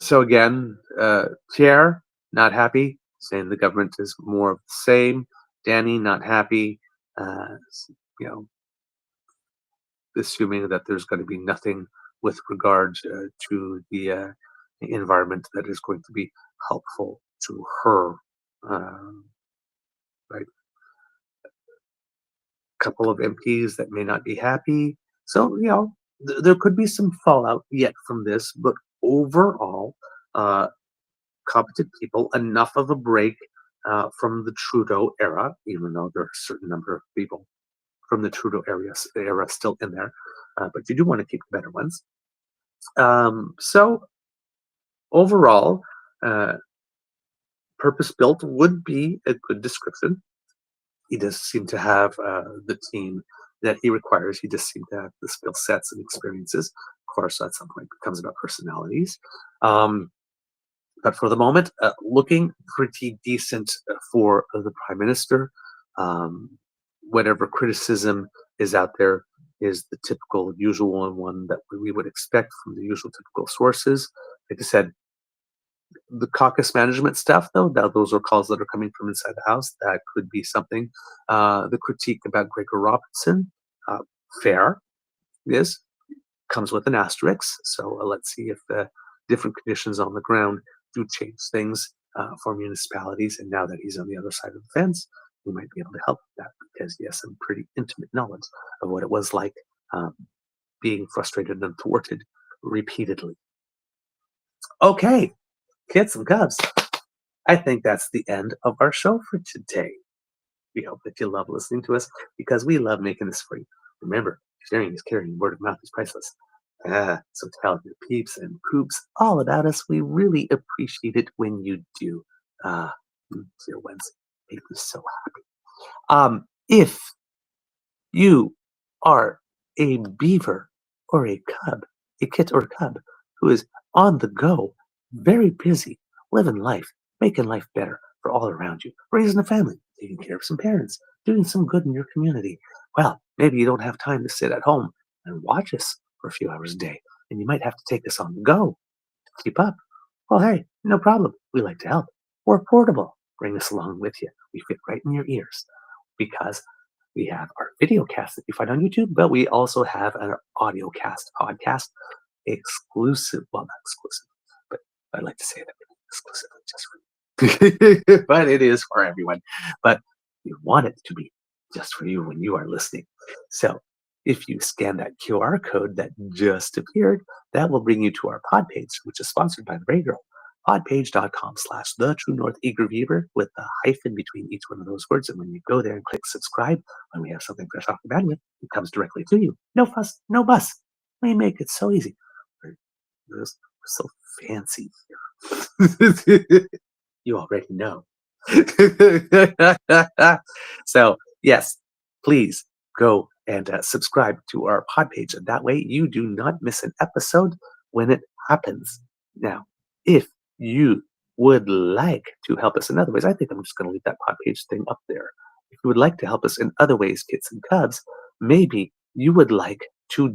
So again, Pierre, not happy, saying the government is more of the same. Danny, not happy, assuming that there's going to be nothing with regard to the environment that is going to be helpful to her. Right? A couple of MPs that may not be happy. So, there could be some fallout yet from this, but overall, competent people, enough of a break from the Trudeau era, even though there are a certain number of people from the Trudeau era still in there, but you do want to keep the better ones. So overall, purpose-built would be a good description. He does seem to have the team that he requires. He does seem to have the skill sets and experiences. Of course, at some point, it becomes about personalities. But for the moment, looking pretty decent for the Prime Minister. Whatever criticism is out there is the typical, usual one that we would expect from the usual typical sources. Like I said, the caucus management stuff, though, those are calls that are coming from inside the House. That could be something. The critique about Gregor Robertson, fair, yes, comes with an asterisk. So let's see if the different conditions on the ground do change things for municipalities. And now that he's on the other side of the fence, we might be able to help with that, because he has some pretty intimate knowledge of what it was like being frustrated and thwarted repeatedly. Okay, kids and cubs, I think that's the end of our show for today. We hope that you love listening to us, because we love making this for you. Remember, sharing is caring, word of mouth is priceless. So tell your peeps and poops all about us. We really appreciate it when you do. Dear Wednesday, make me so happy. If you are a beaver or a cub, a kit or cub who is on the go, very busy, living life, making life better for all around you, raising a family, taking care of some parents, doing some good in your community, well, maybe you don't have time to sit at home and watch us for a few hours a day, and you might have to take us on the go to keep up. Well, hey, no problem. We like to help. We're portable. Bring us along with you. We fit right in your ears. because we have our video cast that you find on YouTube, but we also have an audio cast podcast exclusive. Well, not exclusive, but I'd like to say that exclusively just for you. But it is for everyone. But we want it to be just for you when you are listening. So if you scan that QR code that just appeared, that will bring you to our pod page, which is sponsored by the Ray Girl. Podpage.com/the-true-northeagerbeaver with a hyphen between each one of those words. And when you go there and click subscribe, when we have something fresh off the bandwidth, it comes directly to you. No fuss, no fuss. We make it so easy. We're so fancy here. You already know. So, yes, please go and subscribe to our pod page. And that way you do not miss an episode when it happens. Now, if you would like to help us in other ways, I think I'm just going to leave that pod page thing up there. If you would like to help us in other ways, kids and cubs, maybe you would like to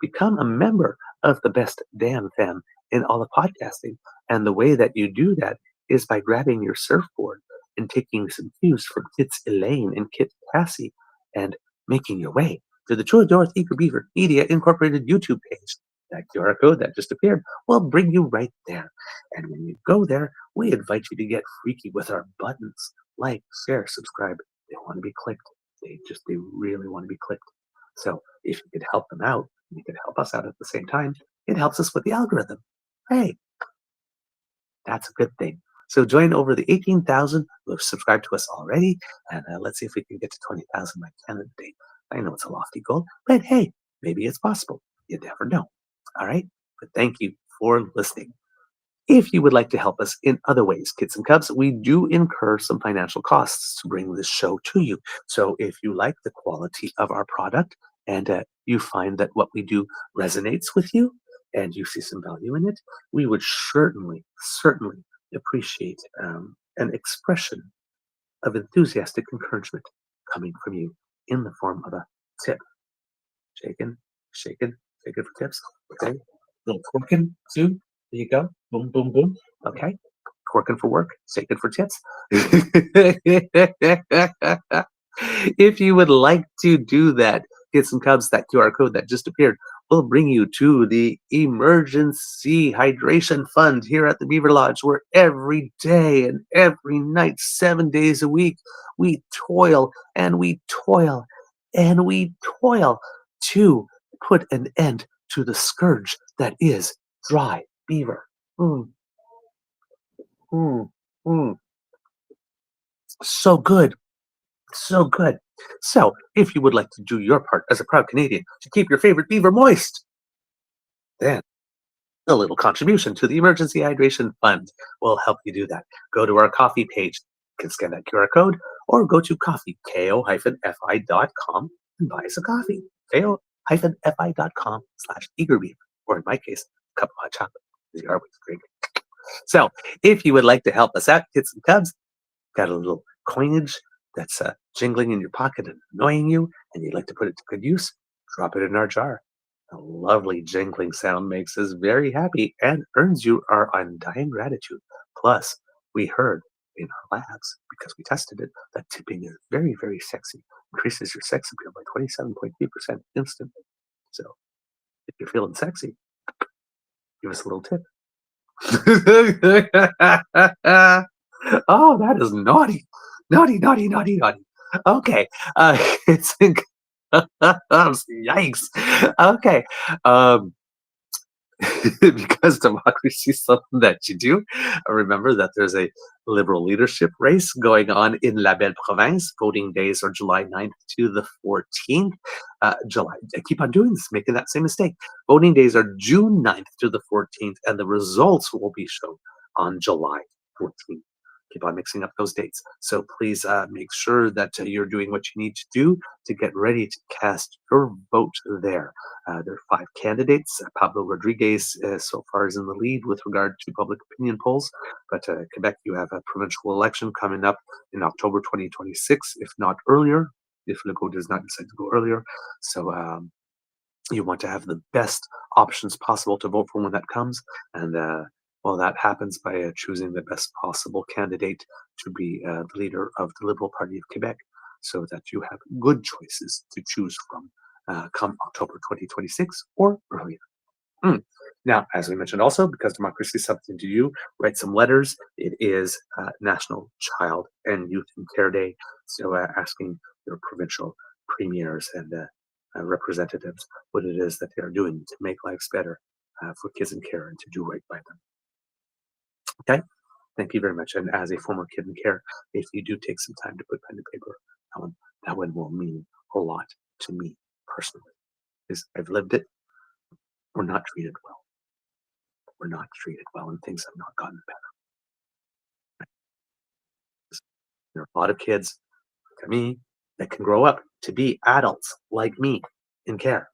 become a member of the best damn fam in all of podcasting. And the way that you do that is by grabbing your surfboard and taking some cues from Kits Elaine and Kit Cassie and making your way to the True North Eager Beaver Media Incorporated YouTube page. That QR code that just appeared will bring you right there. And when you go there, we invite you to get freaky with our buttons. Like, share, subscribe. They want to be clicked. They really want to be clicked. So if you could help them out, you could help us out at the same time, it helps us with the algorithm. Hey, that's a good thing. So join over the 18,000 who have subscribed to us already, and let's see if we can get to 20,000 by Canada Day. I know it's a lofty goal, but hey, maybe it's possible. You never know. All right? But thank you for listening. If you would like to help us in other ways, kids and cubs, we do incur some financial costs to bring this show to you. So if you like the quality of our product and you find that what we do resonates with you and you see some value in it, we would certainly appreciate an expression of enthusiastic encouragement coming from you in the form of a tip. Shaking for tips. Okay. Little twerking too. There you go. Boom, boom, boom. Okay. Twerking for work, shaking for tips. If you would like to do that, get some cubs, that QR code that just appeared will bring you to the Emergency Hydration Fund here at the Beaver Lodge, where every day and every night, 7 days a week, we toil and we toil and we toil to put an end to the scourge that is dry beaver. So good. So good. So, if you would like to do your part as a proud Canadian to keep your favorite beaver moist, then a little contribution to the Emergency Hydration Fund will help you do that. Go to our coffee page. You can scan that QR code, or go to coffee, ko-fi.com, and buy us a coffee. ko-fi.com/eagerbeaver, or in my case, a cup of hot chocolate. These are always great. So, if you would like to help us out, kids and cubs, got a little coinage that's jingling in your pocket and annoying you, and you'd like to put it to good use, drop it in our jar. A lovely jingling sound makes us very happy and earns you our undying gratitude. Plus, we heard in our labs, because we tested it, that tipping is very, very sexy. Increases your sex appeal by 27.3% instantly. So, if you're feeling sexy, give us a little tip. Oh, that is naughty. Naughty. Okay. It's yikes. Okay. Because democracy is something that you do. Remember that there's a Liberal leadership race going on in La Belle Province. Voting days are July 9th to the 14th. I keep on doing this, making that same mistake. Voting days are June 9th to the 14th, and the results will be shown on July 14th. Keep on mixing up those dates. So please make sure that you're doing what you need to do to get ready to cast your vote there. There are 5 candidates. Pablo Rodriguez so far is in the lead with regard to public opinion polls. But Quebec, you have a provincial election coming up in October 2026, if not earlier, if Legault does not decide to go earlier. So you want to have the best options possible to vote for when that comes. And well, that happens by choosing the best possible candidate to be the leader of the Liberal Party of Quebec. so that you have good choices to choose from come October 2026 or earlier. Now, as we mentioned also, because democracy is something to you, write some letters. It is National Child and Youth in Care Day, so asking your provincial premiers and representatives what it is that they are doing to make lives better for kids in care and to do right by them. Okay? Thank you very much. And as a former kid in care, if you do take some time to put pen to paper, that one will mean a lot to me personally. Because I've lived it. We're not treated well. We're not treated well, and things have not gotten better. There are a lot of kids like me that can grow up to be adults like me in care,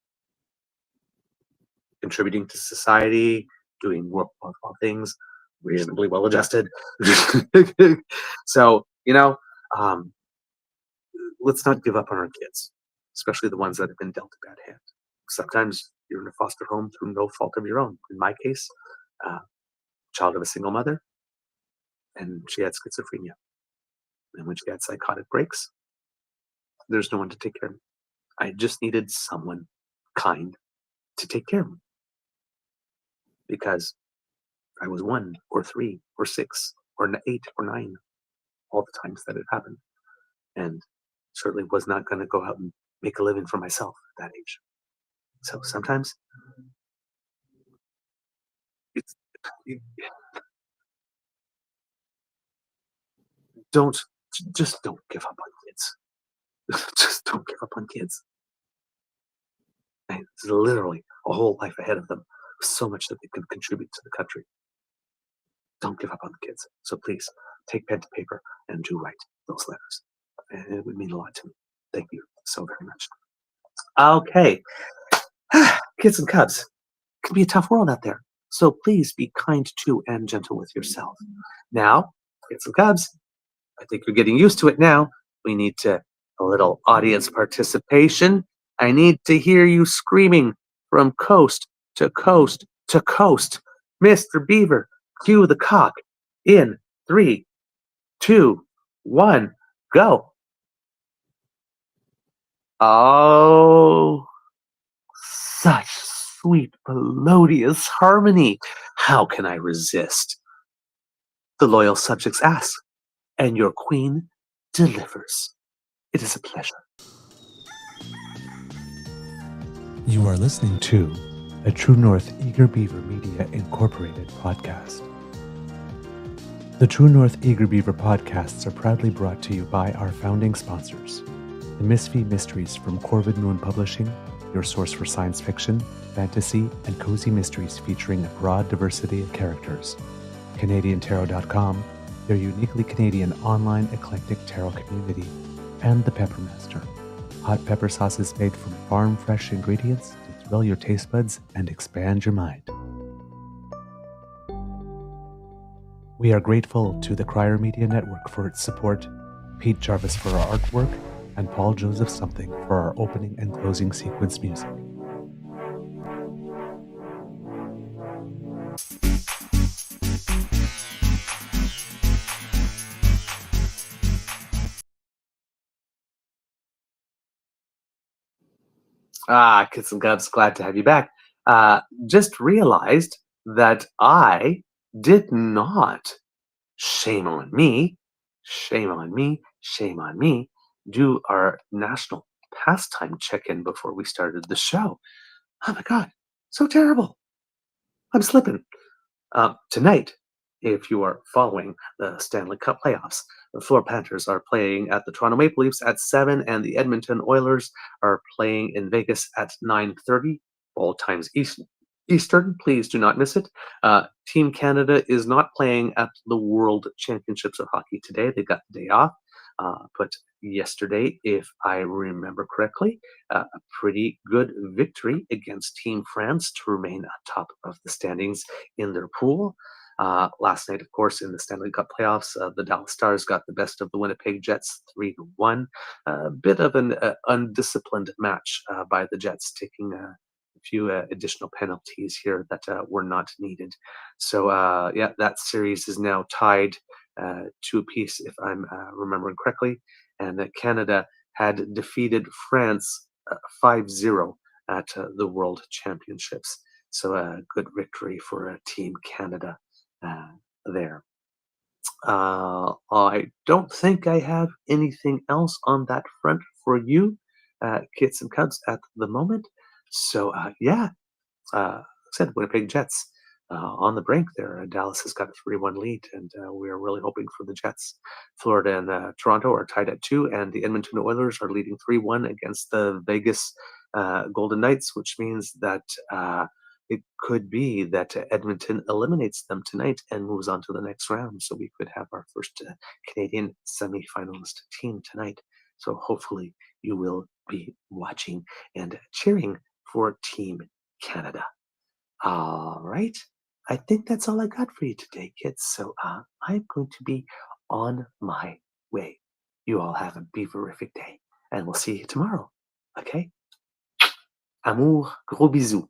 contributing to society, doing worthwhile things, reasonably well adjusted. So, let's not give up on our kids, especially the ones that have been dealt a bad hand. Sometimes you're in a foster home through no fault of your own. In my case, child of a single mother, and she had schizophrenia. And when she had psychotic breaks, there's no one to take care of me. I just needed someone kind to take care of me. Because I was 1 or 3 or 6 or 8 or 9 all the times that it happened. And certainly was not going to go out and make a living for myself at that age. So sometimes just don't give up on kids. Just don't give up on kids. And there's literally a whole life ahead of them. So much that they can contribute to the country. Don't give up on the kids. So please take pen to paper and do write those letters. And it would mean a lot to me. Thank you so very much. Okay. Kids and cubs. It can be a tough world out there. So please be kind to and gentle with yourself. Now, kids and cubs, I think you're getting used to it now. We need a little audience participation. I need to hear you screaming from coast to coast to coast. Mr. Beaver, cue the cock in 3, 2, 1, go. Oh, such sweet, melodious harmony. How can I resist? The loyal subjects ask, and your queen delivers. It is a pleasure. You are listening to a True North Eager Beaver Media Incorporated podcast. The True North Eager Beaver podcasts are proudly brought to you by our founding sponsors, the Misfit Mysteries from Corvid Moon Publishing, your source for science fiction, fantasy, and cozy mysteries featuring a broad diversity of characters. CanadianTarot.com, their uniquely Canadian online eclectic tarot community, and The Peppermaster, hot pepper sauces made from farm-fresh ingredients to thrill your taste buds and expand your mind. We are grateful to the Crier Media Network for its support, Pete Jarvis for our artwork, and Paul Joseph Something for our opening and closing sequence music. Kids and Cubs, glad to have you back. Just realized that I did not, shame on me, do our national pastime check-in before we started the show. Oh my God, so terrible. I'm slipping. Tonight, if you are following the Stanley Cup playoffs, the Florida Panthers are playing at the Toronto Maple Leafs at 7, and the Edmonton Oilers are playing in Vegas at 9:30, all times Eastern. Please do not miss it. Team Canada is not playing at the World Championships of Hockey today. They got the day off. But yesterday, if I remember correctly, a pretty good victory against Team France to remain on top of the standings in their pool. Last night, of course, in the Stanley Cup playoffs, the Dallas Stars got the best of the Winnipeg Jets 3-1. A bit of an undisciplined match by the Jets, taking a few additional penalties here that were not needed. So, yeah, that series is now tied 2 apiece, if I'm remembering correctly. And Canada had defeated France 5-0 at the World Championships. So a good victory for Team Canada there. I don't think I have anything else on that front for you, kids and cubs, at the moment. So yeah, like I said, Winnipeg Jets on the brink there. Dallas has got a 3-1 lead, and we are really hoping for the Jets. Florida and Toronto are tied at 2, and the Edmonton Oilers are leading 3-1 against the Vegas Golden Knights, which means that it could be that Edmonton eliminates them tonight and moves on to the next round. So we could have our first Canadian semifinalist team tonight. So hopefully you will be watching and cheering for Team Canada. All right. I think that's all I got for you today, kids. So I'm going to be on my way. You all have a beaverific day, and we'll see you tomorrow. Okay? Amour, gros bisous.